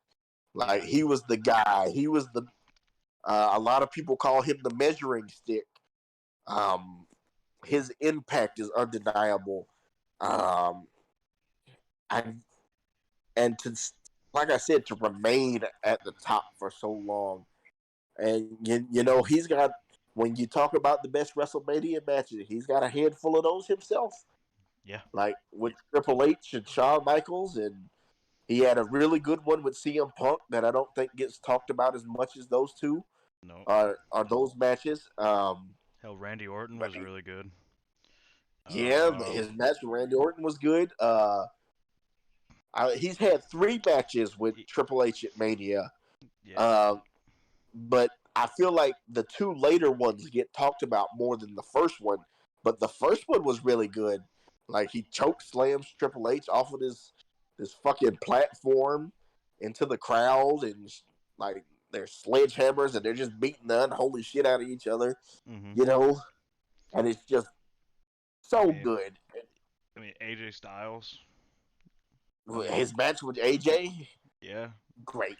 Like Yeah. he was the guy. He was the. A lot of people call him the measuring stick. Um, his impact is undeniable. Um, I and to like I said, to remain at the top for so long. And you know, he's got, when you talk about the best WrestleMania matches, he's got a handful of those himself. Yeah. Like with Triple H and Shawn Michaels, and he had a really good one with CM Punk that I don't think gets talked about as much as those two No. are those matches. Hell, Randy Orton But was really good. yeah, Um, his match with Randy Orton was good. He's had 3 matches with he, Triple H at Mania. yeah. Um, but I feel like the 2 later ones get talked about more than the first one. But the first one was really good. Like he choke slams Triple H off of this fucking platform into the crowd, and like there's sledgehammers and they're just beating the unholy shit out of each other, Mhm. you know. And it's just I so mean, good. AJ Styles. I mean, His match with AJ, yeah, great.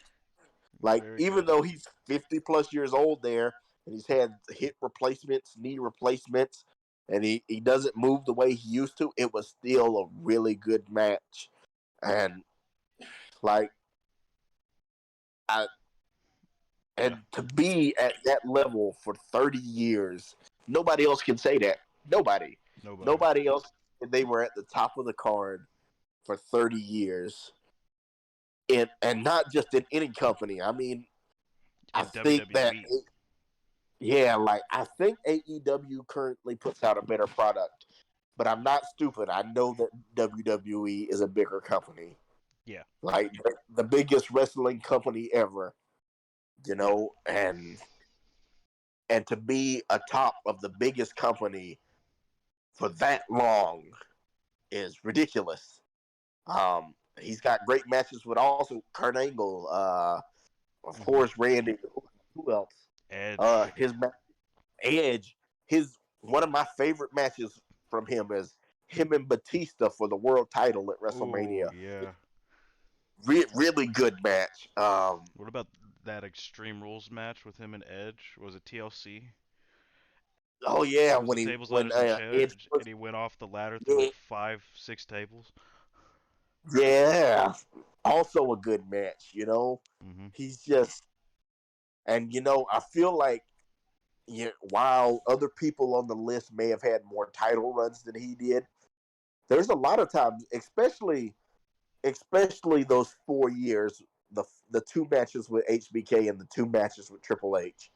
Like very even good. though he's 50 plus years old there, and he's had hip replacements, knee replacements, and he doesn't move the way he used to, it was still a really good match. And like I Yeah. and to be at that level for 30 years, nobody else can say that. Nobody. Nobody. Nobody else, they were at the top of the card for 30 years. And not just in any company. I mean, I In think that, WWE. yeah, like I think AEW currently puts out a better product, but I'm not stupid. I know that WWE is a bigger company, Yeah. like the biggest wrestling company ever, you Yeah. know, and to be atop of the biggest company for that long is ridiculous. He's got great matches with also Kurt Angle, of Mhm. course Randy. Who else? Edge. His Edge. His one of my favorite matches from him is him and Batista for the world title at Ooh, WrestleMania. yeah. Really good match. What about that Extreme Rules match with him and Edge? Was it TLC? Oh yeah, It was the tables, when ladders, and Edge chairs, was, and he went off the ladder through yeah, like five, six tables. yeah, also a good match. You know, Mhm. he's just, and you know, I feel like, yeah, while other people on the list may have had more title runs than he did, there's a lot of times, especially those 4 years, the 2 matches with HBK and the 2 matches with Triple H.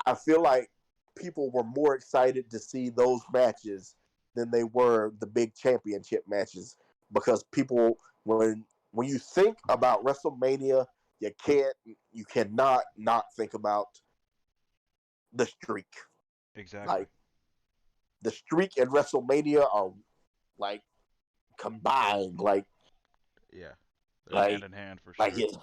I feel like people were more excited to see those matches than they were the big championship matches, because people, when you think about WrestleMania, you cannot not think about the streak. Exactly. Like the streak and WrestleMania are like combined, Yeah. They're hand like in hand for like sure. it,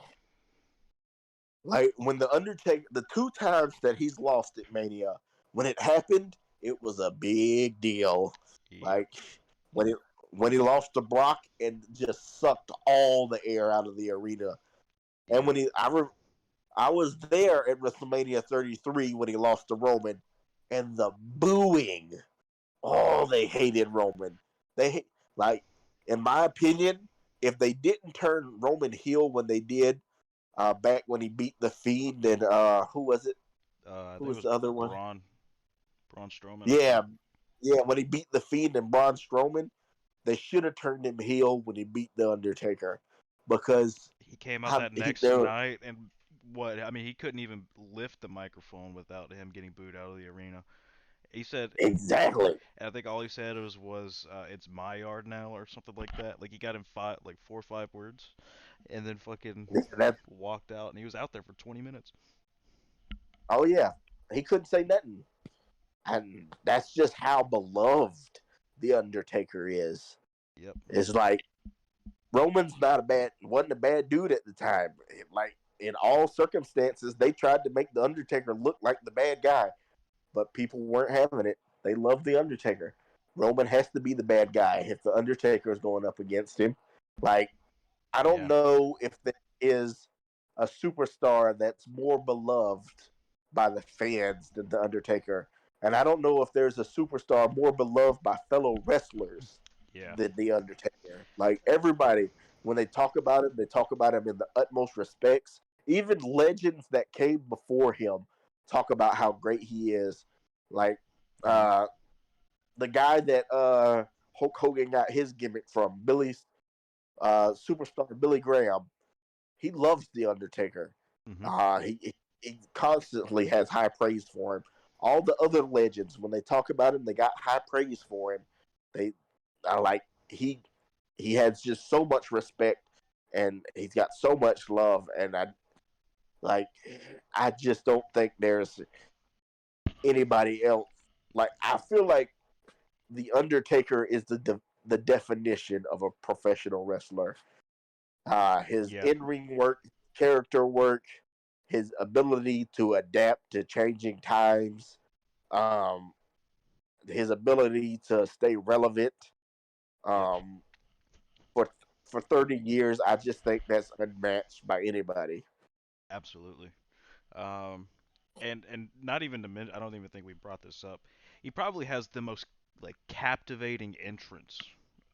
like when the Undertaker, the 2 times that he's lost at Mania, when it happened, it was a big deal. Yep. Like when it when he lost to Brock and just sucked all the air out of the arena. And Yep. I was there at WrestleMania 33 when he lost to Roman, and the booing. Oh, they hated Roman. Like, in my opinion, if they didn't turn Roman heel when they did, back when he beat the Fiend, and who was it? I Who think it was was the other one? Braun Strowman, I Yeah, think. yeah. When he beat the Fiend and Braun Strowman, they should have turned him heel when he beat the Undertaker, because He came out that next there night and what? I mean, he couldn't even lift the microphone without him getting booed out of the arena. He said, exactly. and I think all he said was it's my yard now or something like that. Like he got him five, like 4 or 5 words, and then fucking That walked out, and he was out there for 20 minutes. oh yeah, he couldn't say nothing, and that's just how beloved the Undertaker is. Yep. It's like Roman's not a bad wasn't a bad dude at the time. Like in all circumstances, they tried to make the Undertaker look like the bad guy, but people weren't having it. They loved the Undertaker. Roman has to be the bad guy if the Undertaker is going up against him. Like I don't Yeah. know if there is a superstar that's more beloved by the fans than the Undertaker, and I don't know if there's a superstar more beloved by fellow wrestlers Yeah. than the Undertaker. Like everybody, When they talk about him, they talk about him in the utmost respects. Even legends that came before him talk about how great he is. Like Mm-hmm. uh, the guy that Hulk Hogan got his gimmick from, superstar Billy Graham. He loves the Undertaker. Mm-hmm. He constantly has high praise for him. All the other legends, when they talk about him, they got high praise for him. They are like he has just so much respect, and he's got so much love, and like I just don't think there's anybody else. Like I feel like the Undertaker is the definition of a professional wrestler. His Yeah. in ring work, character work, his ability to adapt to changing times, um, his ability to stay relevant. Yep. Um, for 30 years, I just think that's unmatched by anybody. Absolutely. Um, and not even to mention, I don't even think we brought this up. He probably has the most like captivating entrance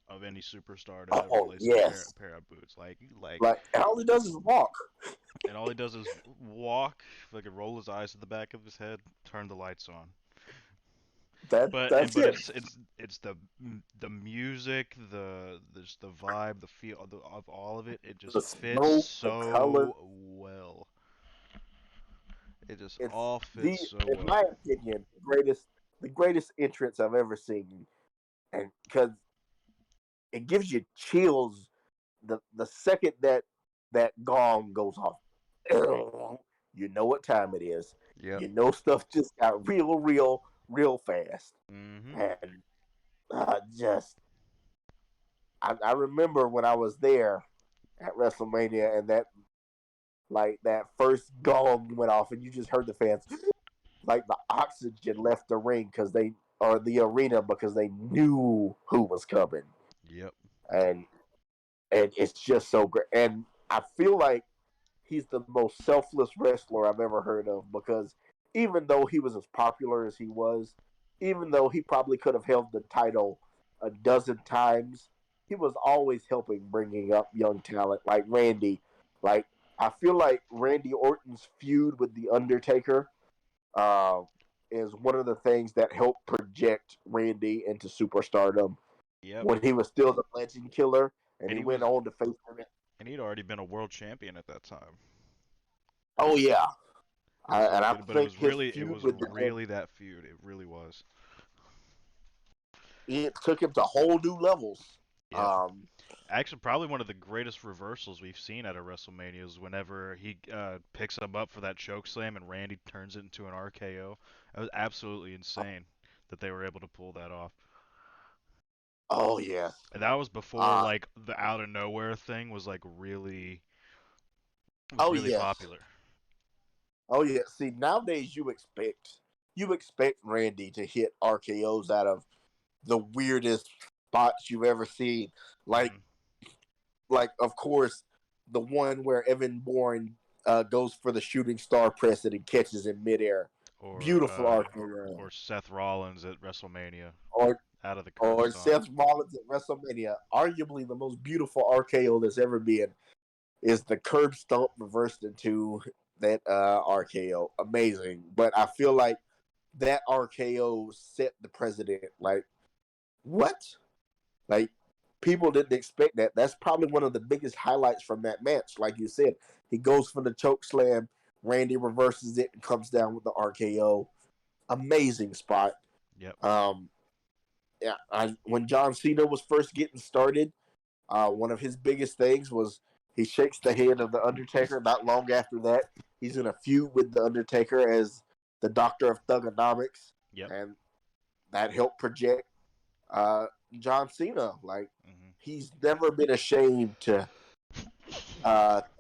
of any superstar to ever Oh lace yes, a pair of boots. Like, like all he does is walk. and all he does is walk, like roll his eyes to the back of his head, turn the lights on. That's But it. it's the music, just the vibe, the feel of all of it. It just The fits smoke, the color. so well. It just It's all fits so in well. my opinion, the greatest entrance I've ever seen, and because it gives you chills the second that gong goes off. You know what time it is. Yep. You know stuff just got real fast, Mhm. and just I remember when I was there at WrestleMania, and that first gong went off, and you just heard the fans like the oxygen left the ring because they or the arena because they knew who was coming, Yep. and it's just so great. And I feel like he's the most selfless wrestler I've ever heard of because even though he was as popular as he was, even though he probably could have held the title a dozen times, he was always helping bringing up young talent like Randy. Like I feel like Randy Orton's feud with the Undertaker uh, is one of the things that helped project Randy into superstardom Yep. when he was still the Legend Killer, and And he he went was on to face him. and he'd already been a world champion at that time. Oh yeah, So, and I but think his it feud was with the really that feud. It really was. it took him to whole new levels. Yep. Um, Actually, probably one of the greatest reversals we've seen at a WrestleMania is whenever he picks him up for that choke slam and Randy turns it into an RKO. That was absolutely insane that they were able to pull that off. oh yes, And that was before uh, like the out of nowhere thing was like oh really yes, popular. oh yeah. See, nowadays you expect Randy to hit RKO's out of the weirdest spots you've ever seen. Like Hmm. of course the one where Evan Bourne goes for the shooting star press and catches in midair. Or Beautiful RKO. Seth Rollins at WrestleMania Or out of the curb or stomp. Seth Rollins at WrestleMania. Arguably the most beautiful RKO that's ever been is the curb stomp reversed into that RKO. Amazing. But I feel like that RKO set the precedent. Like, what? Like, people didn't expect that. That's probably one of the biggest highlights from that match. Like you said, he goes for the choke slam. Randy reverses it and comes down with the RKO. Amazing spot. Yep. Um, yeah, when John Cena was first getting started, one of his biggest things was he shakes the hand of the Undertaker. Not long after that, he's in a feud with the Undertaker as the Doctor of Thugonomics, Yep. and that helped project uh, John Cena. Like Hmm. he's never been ashamed to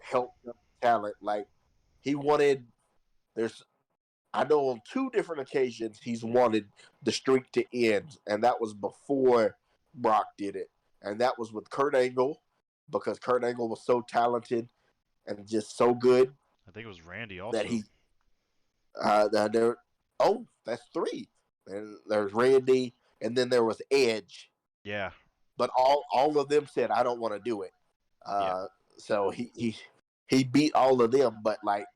help talent. Like he wanted. There's I know on two different occasions he's wanted the streak to end, and that was before Brock did it, and that was with Kurt Angle because Kurt Angle was so talented and just so good I think it was Randy that also. he there. Oh, that's three. And there's Randy, and then there was Edge, Yeah. but all of them said I don't want to do it. Yeah. Uh, so he beat all of them, but like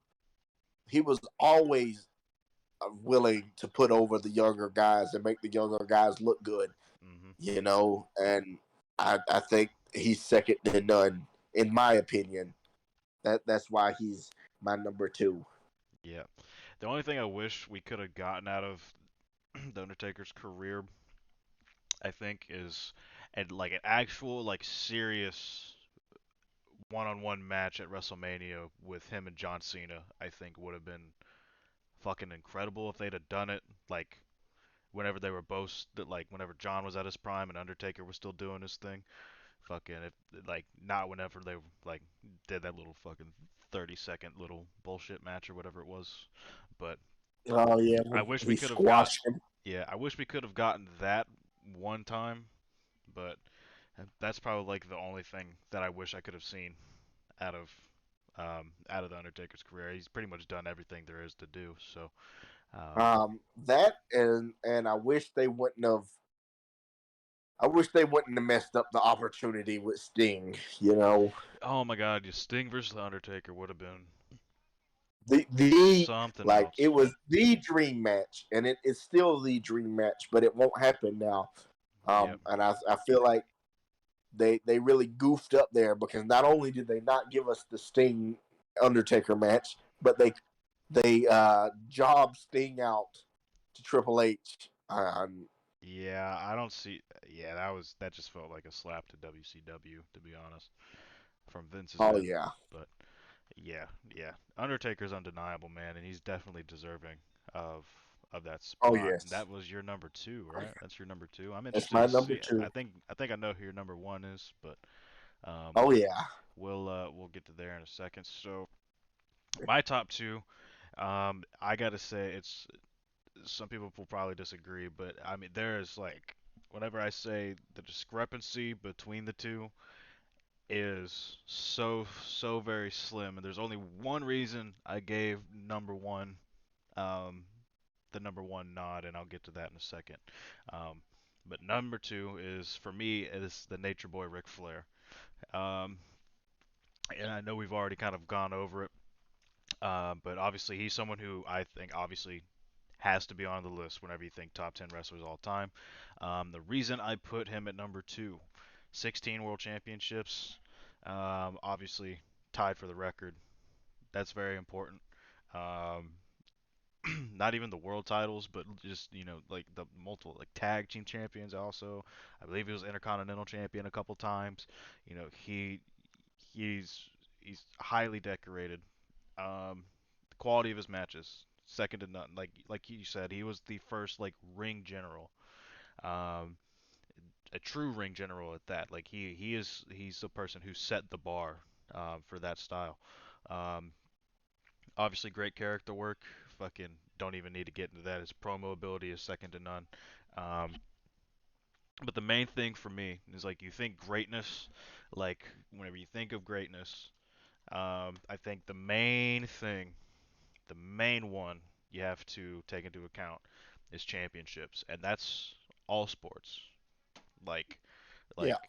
he was always willing to put over the younger guys and make the younger guys look good, Mhm. you know. And I think he's second to none in my opinion. That's why he's my number two. Yeah. The only thing I wish we could have gotten out of the Undertaker's career, I think, is and like an actual like serious one-on-one match at WrestleMania with him and John Cena. I think would have been fucking incredible if they'd have done it like whenever they were both like whenever John was at his prime and Undertaker was still doing his thing. Fucking if like not whenever they like did that little fucking 30-second little bullshit match or whatever it was. But Oh yeah, I when wish we he could have got squashed him. yeah, I wish we could have gotten that one time, but that's probably like the only thing that I wish I could have seen out of out of the Undertaker's career. He's pretty much done everything there is to do. So um, That and I wish they wouldn't have. I wish they wouldn't have messed up the opportunity with Sting. You know, oh my God, Sting versus the Undertaker would have been the something like else. it was the dream match, and it's still the dream match, but it won't happen now. Yep. And I feel like they really goofed up there because not only did they not give us the Sting Undertaker match, but they jobbed Sting out to Triple H. Yeah, I don't see. Yeah, that just felt like a slap to WCW, to be honest, from Vince's Oh end. yeah, But yeah, yeah, Undertaker's undeniable, man, and he's definitely deserving of of that oh spot. And yes, that was your number two, right? That's your number two. I'm that's interested my to number see. two. I think I know who your number one is, but um, Oh yeah, we'll get to there in a second. So my top two, I gotta say it's some people will probably disagree, but I mean there is like whenever I say the discrepancy between the two is so very slim, and there's only one reason I gave number one um, the number one nod, and I'll get to that in a second. Um, but number two is for me is the Nature Boy Ric Flair, um, and I know we've already kind of gone over it, but obviously he's someone who I think obviously has to be on the list whenever you think top 10 wrestlers all time. The reason I put him at number two, 16 world championships, obviously tied for the record. That's very important. Um, not even the world titles, but just like the multiple like tag team champions. Also, I believe he was intercontinental champion a couple times. He's he's highly decorated. The quality of his matches, second to none. Like you said, he was the first like ring general, um, a true ring general at that. Like he's the person who set the bar for that style. Um, Obviously, great character work. Fucking don't even need to get into that. His promo ability is second to none. Um, but the main thing for me is like you think greatness, like whenever you think of greatness, I think the main thing the main one you have to take into account is championships, and that's all sports. Like, yeah, like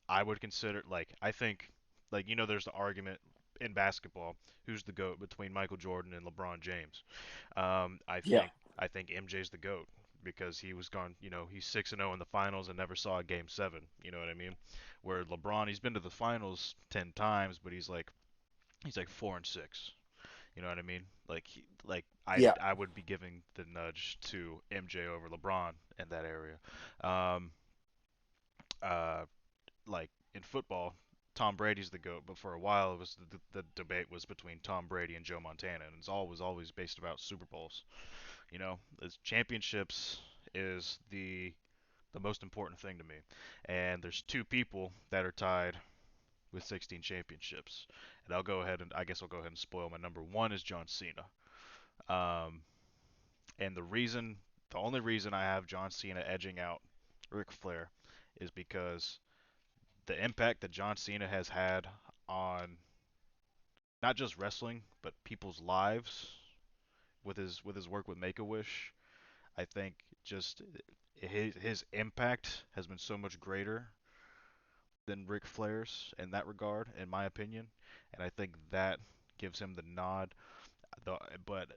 I would consider I think there's the argument in basketball who's the goat between Michael Jordan and LeBron James. I yeah, think MJ's the goat because he was gone. He's 6-0 in the finals and never saw a game seven. You know what I mean? Where LeBron, he's been to the finals 10 times, but he's like 4-6. You know what I mean? yeah, I would be giving the nudge to MJ over LeBron in that area. Um, uh, like in football, Tom Brady's the goat, but for a while it was the debate was between Tom Brady and Joe Montana, and it's always based about Super Bowls. As championships is the most important thing to me, and there's two people that are tied with 16 championships, and I guess I'll go ahead and spoil my number one is John Cena. Um, And the only reason I have John Cena edging out Ric Flair is because the impact that John Cena has had on not just wrestling but people's lives with his work with Make a Wish, I think just his impact has been so much greater than Ric Flair's in that regard, in my opinion, and I think that gives him the nod. The, but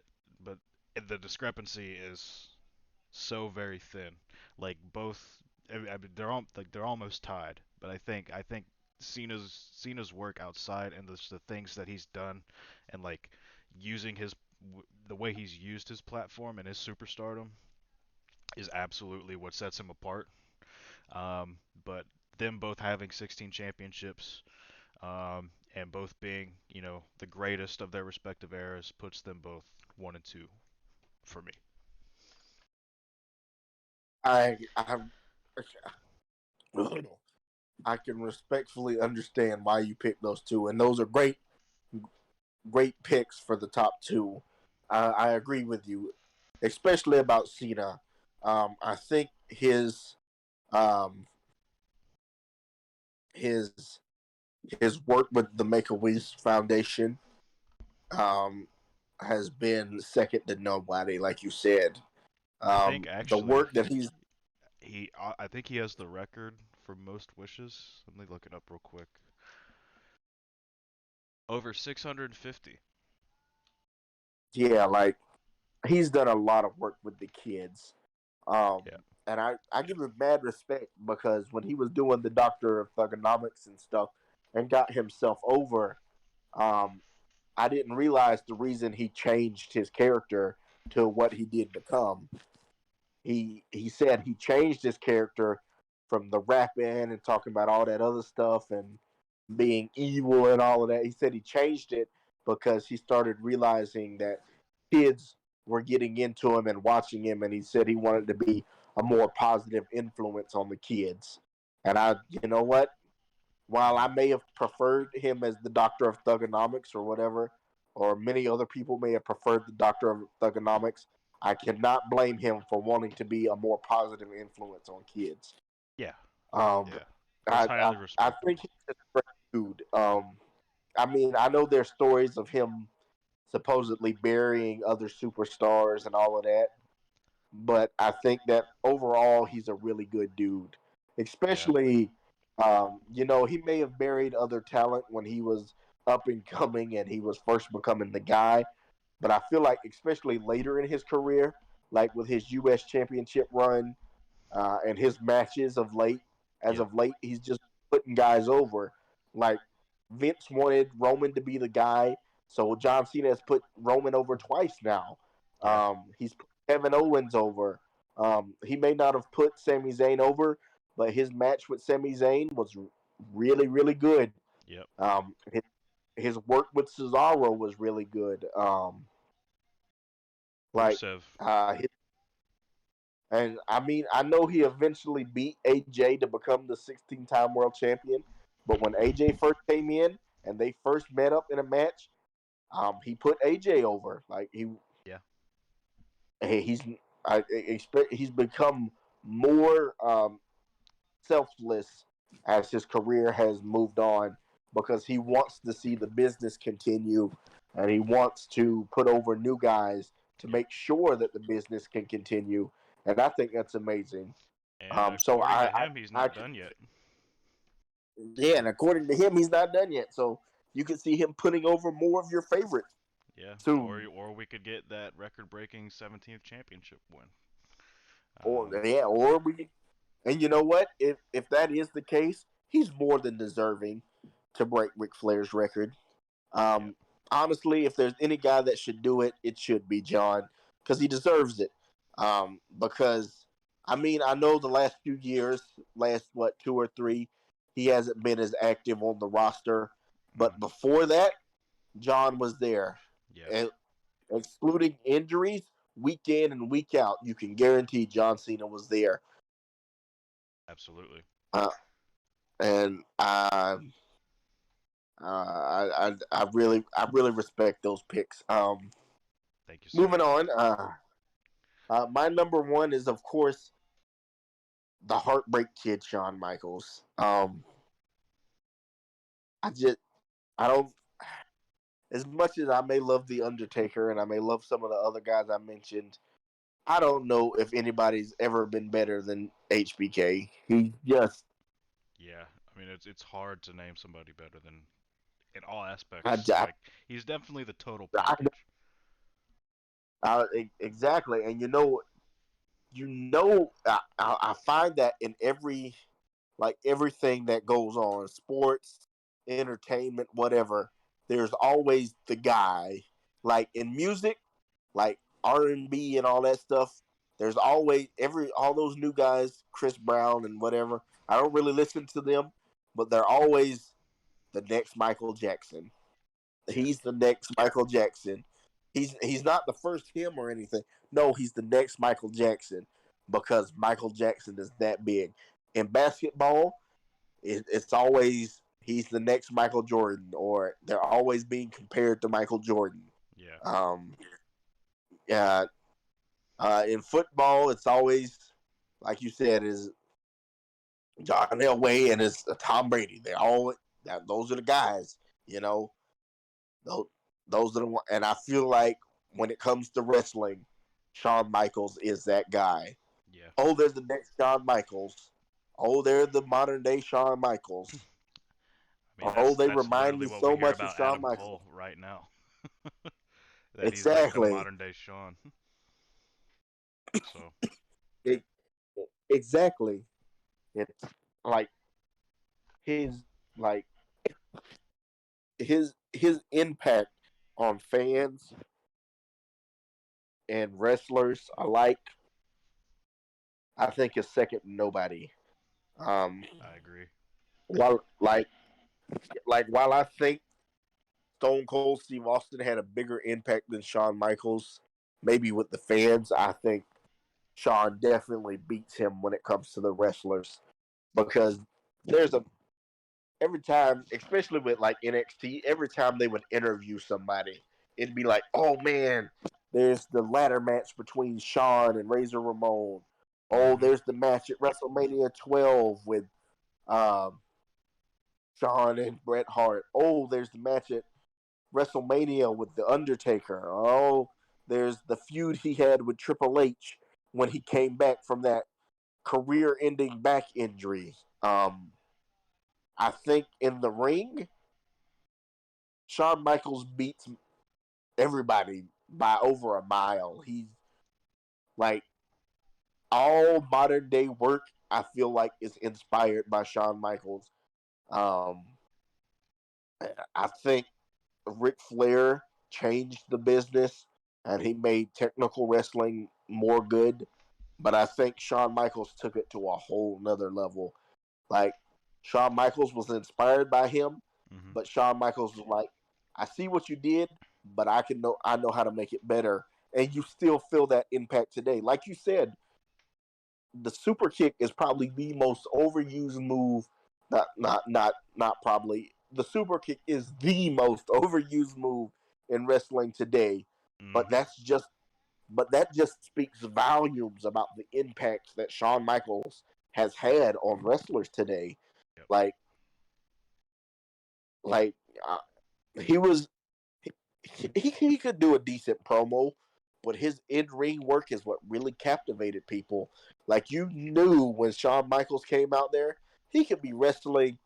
the discrepancy is so very thin. Like both, I mean, they're almost tied. But I think Cena's work outside and the things that he's done, and like using the way he's used his platform and his superstardom is absolutely what sets him apart. But them both having 16 championships, and both being, the greatest of their respective eras puts them both one and two for me. I I can respectfully understand why you picked those two, and those are great picks for the top two. I agree with you, especially about Cena. I think um, his his work with the Make a Wish Foundation um, has been second to nobody, like you said. I think The actually work that he's I think he has the record for most wishes. Let me look it up real quick. Over 650. yeah, like he's done a lot of work with the kids. Um, Yeah. and I give him mad respect because when he was doing the Doctor of Thugonomics and stuff and got himself over, um, I didn't realize the reason he changed his character to what he did become. He said he changed his character from the rapping and talking about all that other stuff and being evil and all of that. He said he changed it because he started realizing that kids were getting into him and watching him, and he said he wanted to be a more positive influence on the kids. And you know what? While I Mhm. may have preferred him as the Doctor of Thugonomics or whatever, or many other people may have preferred the Doctor of Thugonomics, I cannot blame him for wanting to be a more positive influence on kids. Yeah. Um, Yeah. That's I highly I think respectable. he's a great dude. I mean, I know there's stories of him supposedly burying other superstars and all of that, but I think that overall he's a really good dude. Yeah. Especially, he may have buried other talent when he was up and coming and he was first becoming the guy, but I feel like especially later in his career, like with his U.S. Championship run and his matches of late, as Yep. of late, he's just putting guys over. Like Vince wanted Roman to be the guy, so John Cena has put Roman over twice now. Yeah. He's put Kevin Owens over. He may not have put Sami Zayn over, but his match with Sami Zayn was really, really good. Yep. His work with Cesaro was really good. Like Rusev. his And I mean, I know he eventually beat AJ to become the 16-time world champion, but when AJ first came in and they first met up in a match, he put AJ over. Like Yeah. he's I expect he's become more selfless as his career has moved on because he wants to see the business continue and he wants to put over new guys to Yep. make sure that the business can continue. And I think that's amazing. And So according to him, he's I not done yet. yeah, and according to him, he's not done yet. So you can see him putting over more of your favorites Yeah. soon. Or we could get that record-breaking 17th championship win. Or Um. yeah, or we and you know what? If that is the case, he's more than deserving to break Ric Flair's record. Yeah. Um, Honestly, if there's any guy that should do it, it should be John because he deserves it. Because I mean, I know the last few years, last what 2 or 3, he hasn't been as active on the roster, but Mhm. before that, John was there, Yeah. and excluding injuries, week in and week out, you can guarantee John Cena was there. Absolutely. Uh, and I really respect those picks. Thank you, sir. Moving on. My number one is of course the Heartbreak Kid, Shawn Michaels. I just I don't as much as I may love the Undertaker and I may love some of the other guys I mentioned. I don't know if anybody's ever been better than HBK. He just Yeah. I mean, it's hard to name somebody better than in all I, aspects. I, Like he's definitely the total I, package. exactly, and I find that in everything that goes on, sports, entertainment, whatever. There's always the guy, like in music, like R&B and all that stuff. There's always every all those new guys, Chris Brown and whatever. I don't really listen to them, but they're always the next Michael Jackson. Yeah. He's the next Michael Jackson. He's not the first him or anything. No, he's the next Michael Jackson because Michael Jackson is that big. In basketball, it's always he's the next Michael Jordan, or they're always being compared to Michael Jordan. Yeah. Um, uh, in football, it's always like you said is John Elway and it's Tom Brady. They all those are the guys. You know, those those are the one. And I feel like when it comes to wrestling, Shawn Michaels is that guy. Yeah. Oh, there's the next Shawn Michaels. Oh, they're the modern day Shawn Michaels. I mean, Oh, they that's remind literally me what we so hear much of about Shawn Adam Michaels. Cole right now. That he's like the Exactly. modern day Sean. So, It, exactly. It's like his like his impact on fans and wrestlers alike, I think is second to nobody. Um, I agree. while while I think Stone Cold Steve Austin had a bigger impact than Shawn Michaels, maybe with the fans, I think Shawn definitely beats him when it comes to the wrestlers because there's a every time, especially with like NXT, every time they would interview somebody, it'd be like, oh man, there's the ladder match between Shawn and Razor Ramon. Oh, Mhm. there's the match at WrestleMania 12 with um, Shawn and Bret Hart. Oh, there's the match at WrestleMania with The Undertaker. Oh, there's the feud he had with Triple H when he came back from that career ending back injury. I think in the ring, Shawn Michaels beats everybody by over a mile. He's like all modern day work. I feel like is inspired by Shawn Michaels. Um, I think Ric Flair changed the business and he made technical wrestling more good. But I think Shawn Michaels took it to a whole nother level. Like Shawn Michaels was inspired by him, Mhm. but Shawn Michaels was like, I see what you did, but I know how to make it better. And you still feel that impact today. Like you said, the super kick is probably the most overused move. Not probably. The super kick is the most overused move in wrestling today. But Mhm. that's just but that just speaks volumes about the impact that Shawn Michaels has had on wrestlers today. Yep. Like like uh, he was he could do a decent promo, but his in ring work is what really captivated people. Like you knew when Shawn Michaels came out there, he could be wrestling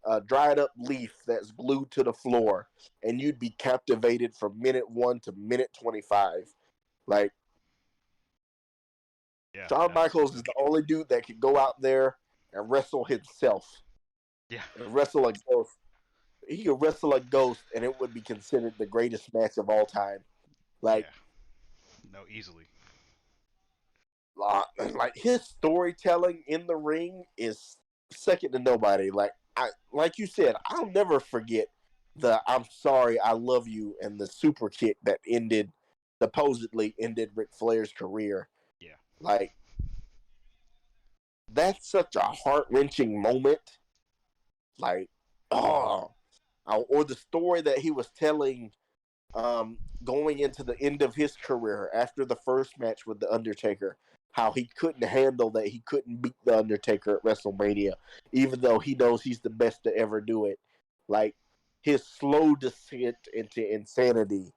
a dried up leaf that's glued to the floor, and you'd be captivated from minute 1 to minute 25. Like Yeah, Shawn Michaels is absolutely. the only dude that could go out there and wrestle himself Yeah. and wrestle a ghost. He could wrestle a ghost, and it would be considered the greatest match of all time. Like Yeah. No, easily. like his storytelling in the ring is second to nobody. Like you said, I'll never forget the "I'm sorry, I love you" and the super kick that supposedly ended Ric Flair's career. Yeah. Like that's such a heart wrenching moment. Like Mhm. oh, or the story that he was telling going into the end of his career after the first match with the Undertaker, how he couldn't handle that he couldn't beat the Undertaker at WrestleMania, even though he knows he's the best to ever do it. Like his slow descent into insanity,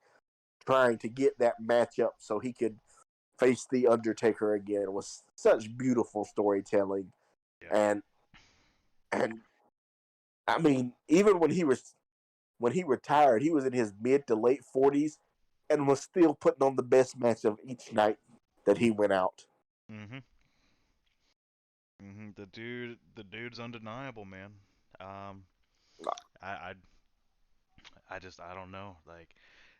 trying to get that matchup so he could face the Undertaker again was such beautiful storytelling, Yeah. and and I mean, even when he retired, he was in his mid to late 40s and was still putting on the best match of each night that he went out. Mhm. Mhm. The dude's undeniable, man. Um, I, I don't know. Like,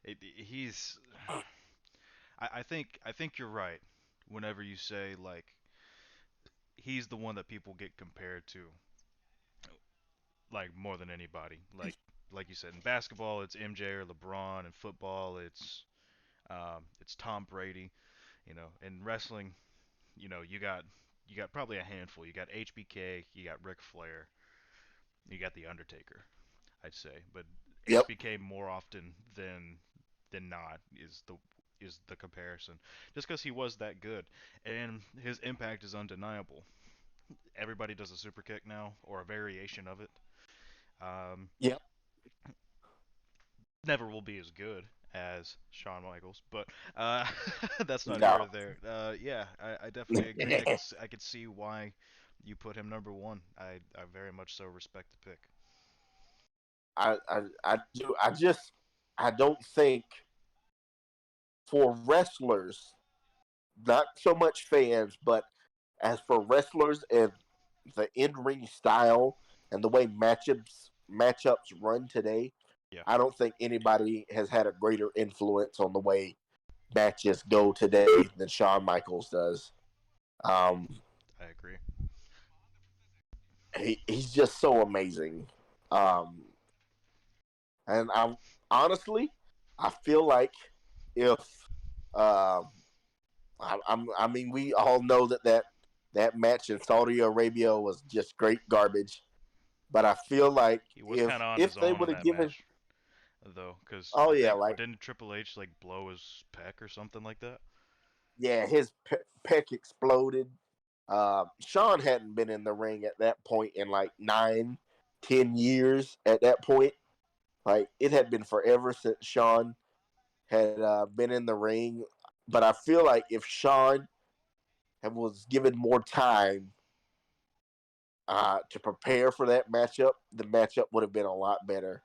he's. I think you're right. Whenever you say like he's the one that people get compared to, like more than anybody. Like you said, in basketball it's MJ or LeBron. In football it's Tom Brady. In wrestling, you got probably a handful. You got HBK, you got Ric Flair, you got the Undertaker. I'd say, but Yep. HBK more often than not is the comparison. Just because he was that good, and his impact is undeniable. Everybody does a super kick now, or a variation of it. Um, Yep. Never will be as good as Shawn Michaels, but uh, that's not here No. or there. Yeah, I definitely agree. I could see why you put him number one. I very much so respect the pick. I do. I don't think for wrestlers, not so much fans, but as for wrestlers and the in ring style and the way matchups run today, Yeah, I don't think anybody has had a greater influence on the way matches go today than Shawn Michaels does. Um, I agree. he's just so amazing. Um, and honestly, I feel like if um, I mean, we all know that match in Saudi Arabia was just great garbage. But I feel like He was kind of on if his they own would in have that given, match, though, because oh I yeah, think like didn't Triple H like blow his pec or something like that? yeah, his pec exploded. Sean hadn't been in the ring at that point in like 9, 10 years. At that point, like it had been forever since Sean had been in the ring. But I feel like if Sean was given more time to prepare for that matchup, the matchup would have been a lot better.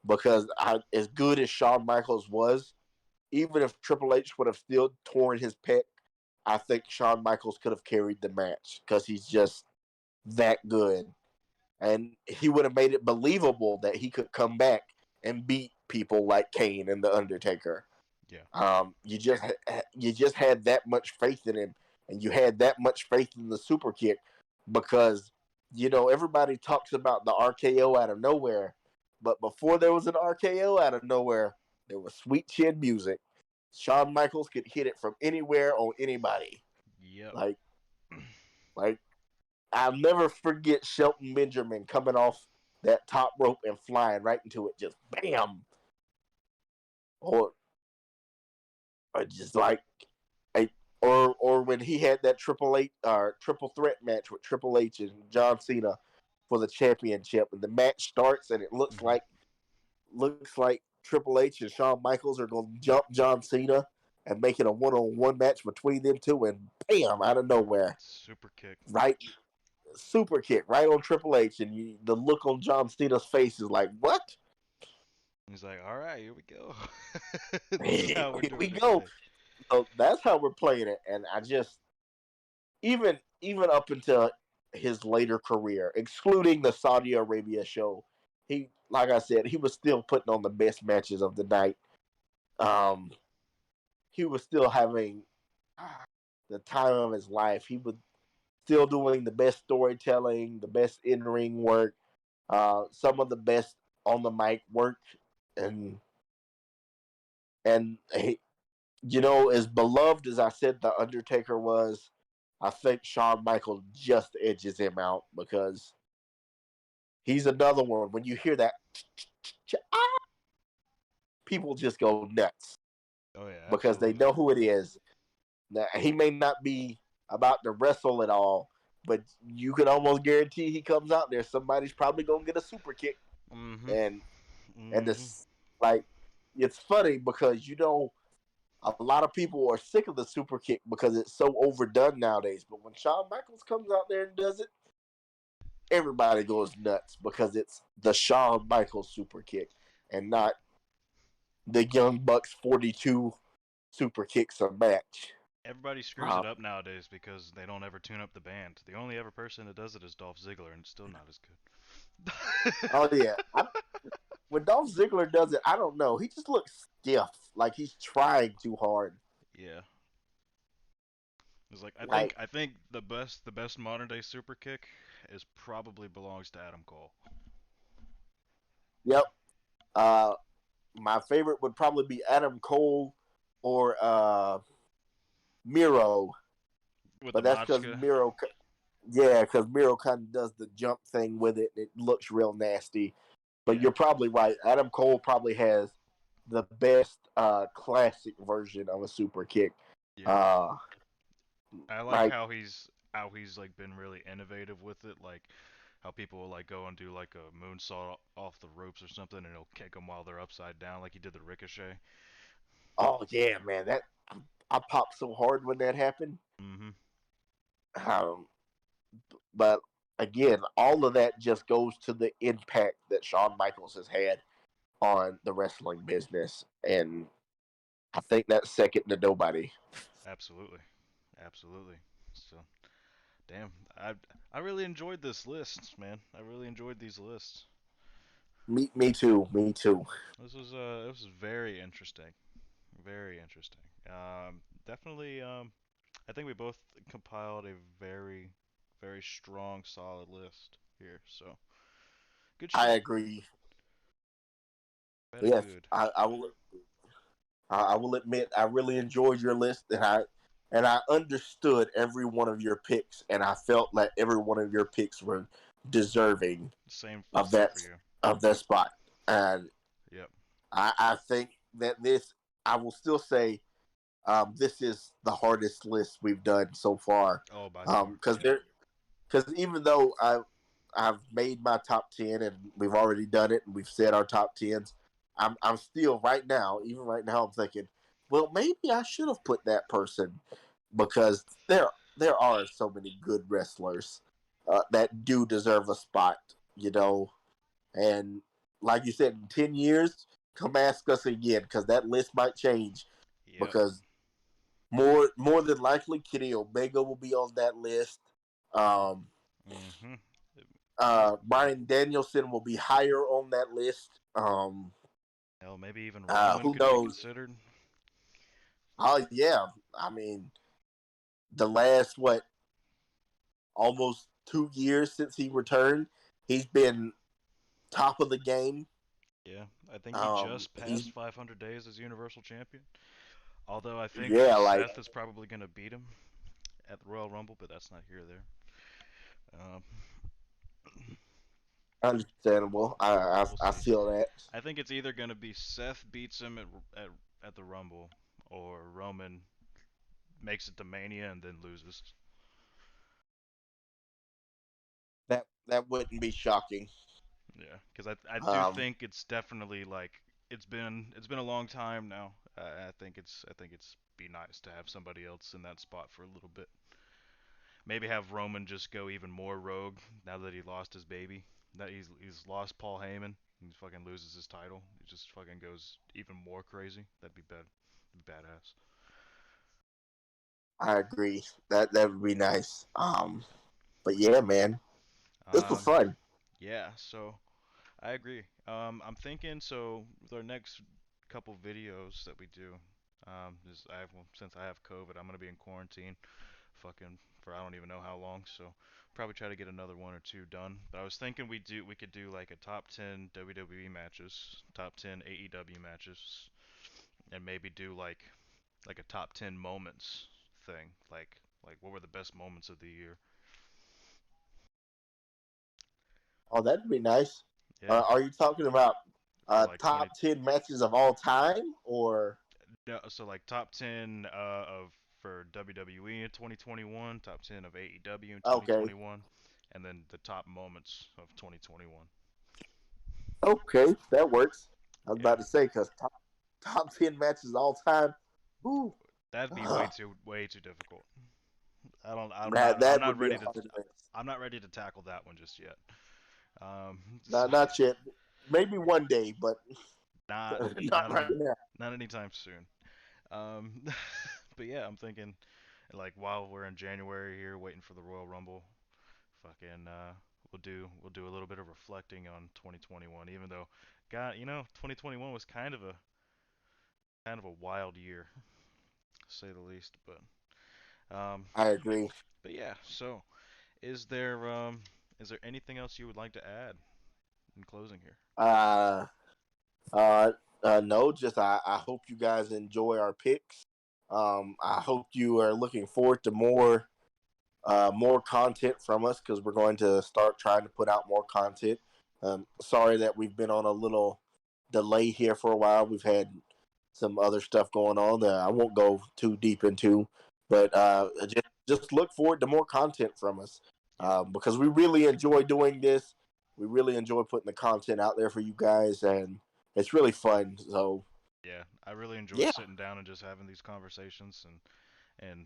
Because as good as Shawn Michaels was, even if Triple H would have still torn his pec, I think Shawn Michaels could have carried the match because he's just that good. And he would have made it believable that he could come back and beat people like Kane and The Undertaker. Yeah. You just had that much faith in him, and you had that much faith in the super kick because everybody talks about the RKO out of nowhere, but before there was an RKO out of nowhere, there was sweet chin music. Shawn Michaels could hit it from anywhere on anybody. Yep. Like like I'll never forget Shelton Benjamin coming off that top rope and flying right into it, just bam, or just like a, or when he had that triple threat match with Triple H and John Cena for the championship, and the match starts and it Hmm. looks like Triple H and Shawn Michaels are going to jump John Cena and make it a one-on-one match between them two, and bam, out of nowhere, Super kick. right, super kick right on Triple H, and the look on John Cena's face is like, what? He's like, all right, here we go. This is Here how we're doing we it go. today. So that's how we're playing it, and I just even up until his later career, excluding the Saudi Arabia show, he like I said, he was still putting on the best matches of the night. Um, he was still having the time of his life. He was still doing the best storytelling, the best in ring work, some of the best on the mic work, and and he, as beloved as I said the Undertaker was, I think Shawn Michaels just edges him out because he's another one. When you hear that, people just go nuts Oh yeah, because they know absolutely. who it is. Now, he may not be about to wrestle at all, but you can almost guarantee he comes out there. Somebody's probably gonna get a super kick, Mhm. and Mhm. this like it's funny because a lot of people are sick of the super kick because it's so overdone nowadays. But when Shawn Michaels comes out there and does it, everybody goes nuts because it's the Shawn Michaels super kick and not the Young Bucks 42 super kicks a match. Everybody screws Um, it up nowadays because they don't ever tune up the band. The only ever person that does it is Dolph Ziggler, and it's still not as oh good. yeah, when Dolph Ziggler does it, I don't know. He just looks stiff, like he's trying too hard. Yeah, it's like I think Like, I think the best modern day super kick is probably belongs to Adam Cole yep. Uh, my favorite would probably be Adam Cole or Miro, with the but that's because Machka. Miro, yeah, because Miro kind of does the jump thing with it, and it looks real nasty. But Yeah, you're probably right. Adam Cole probably has the best classic version of a super kick. yeah. Uh, I like like, how he's like been really innovative with it, like how people will like go and do like a moonsault off the ropes or something, and he'll kick them while they're upside down, like he did the Ricochet. oh yeah, man, that I popped so hard when that happened. Mm-hmm. Um, but again, all of that just goes to the impact that Shawn Michaels has had on the wrestling business, and I think that's second to nobody. Absolutely, absolutely. So, damn, I really enjoyed this list, man. I really enjoyed these lists. Me too. Me too. This was very interesting, very interesting. Definitely. I think we both compiled a very strong, solid list here. So good I shit. agree. Very Yes, good. I will. I will admit I really enjoyed your list, and I understood every one of your picks, and I felt like every one of your picks were deserving Same, of same that for you. spot. And Yep. I think that this I will still say this is the hardest list we've done so far. Oh, by far. Because even though I've made my top 10 and we've already done it and we've said our top tens, I'm still right now, even right now, I'm thinking, well, maybe I should have put that person because there are so many good wrestlers that do deserve a spot, you know. And like you said, in 10 years, come ask us again because that list might change Yep. because more than likely, Kenny Omega will be on that list. Um, Mhm. Brian Danielson will be higher on that list. Hell, maybe even Roman Who could be knows? considered. Oh yeah, I mean the last almost 2 years since he returned, he's been top of the game. Yeah, I think he just He's passed 500 days as Universal Champion. Although I think yeah, like Seth is probably gonna beat him at the Royal Rumble, but that's not here or there. Um, understandable. we'll I see. feel that. I think it's either gonna be Seth beats him at at the Rumble, or Roman makes it to Mania and then loses. That wouldn't be shocking. Yeah, because I do Um, think it's definitely like it's been a long time now. I think it's be nice to have somebody else in that spot for a little bit. Maybe have Roman just go even more rogue now that he lost his baby. That he's lost Paul Heyman. He fucking loses his title. He just fucking goes even more crazy. That'd be badass. I agree. That would be nice. But yeah, man, this was Um, fun. yeah. So I agree. I'm thinking so with our next couple videos that we do. Well, since I have COVID, I'm gonna be in quarantine, fucking for I don't even know how long. So probably try to get another one or two done. But I was thinking we could do like a top 10 WWE matches, top 10 AEW matches, and maybe do like a top 10 moments thing. Like what were the best moments of the year? Oh, that'd be nice. Yeah, Are you talking about for like 20. top 10 matches of all time, or No, so like top 10 of for WWE in 2021, top 10 of AEW in okay, 2021, and then the top moments of 2021. okay, that works. I was Yeah, about to say because top 10 matches all time. Ooh, that'd be uh, way too difficult. I don't. I'm not. That I'm that not would be a ready to. hard list. I'm not ready to tackle that one just yet. So, Not yet. Maybe one day, but not not not right any now. not anytime soon. Um, but yeah, I'm thinking like while we're in January here, waiting for the Royal Rumble, fucking we'll do a little bit of reflecting on 2021. Even though, God, 2021 was kind of a wild year, to say the least. Um, I agree. but yeah. So is there anything else you would like to add in closing here? Uh, uh, no, just I hope you guys enjoy our picks. I hope you are looking forward to more content from us because we're going to start trying to put out more content. Sorry that we've been on a little delay here for a while. We've had some other stuff going on that I won't go too deep into, but just look forward to more content from us Yeah. because we really enjoy doing this. We really enjoy putting the content out there for you guys, and it's really fun. So Yeah, I really enjoy yeah, sitting down and just having these conversations and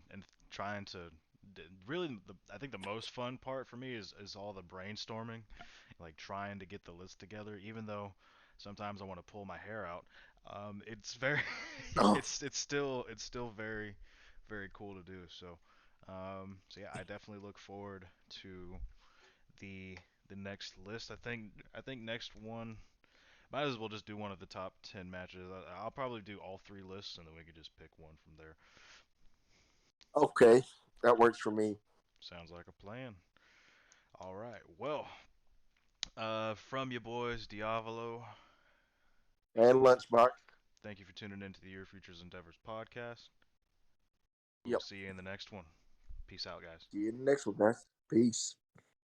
trying to really I think the most fun part for me is all the brainstorming, like trying to get the list together. Even though sometimes I want to pull my hair out, it's very it's still very very cool to do. So yeah, I definitely look forward to the the next list. I think next one might as well just do one of the top 10 matches. I'll probably do all three lists, and then we could just pick one from there. okay, that works for me. Sounds like a plan. All right. Well, from you boys, Diavolo, And Lunchbox. thank you for tuning into the Your Futures Endeavors podcast. We will Yep. see you in the next one. Peace out, guys. See you in the next one, guys. Peace.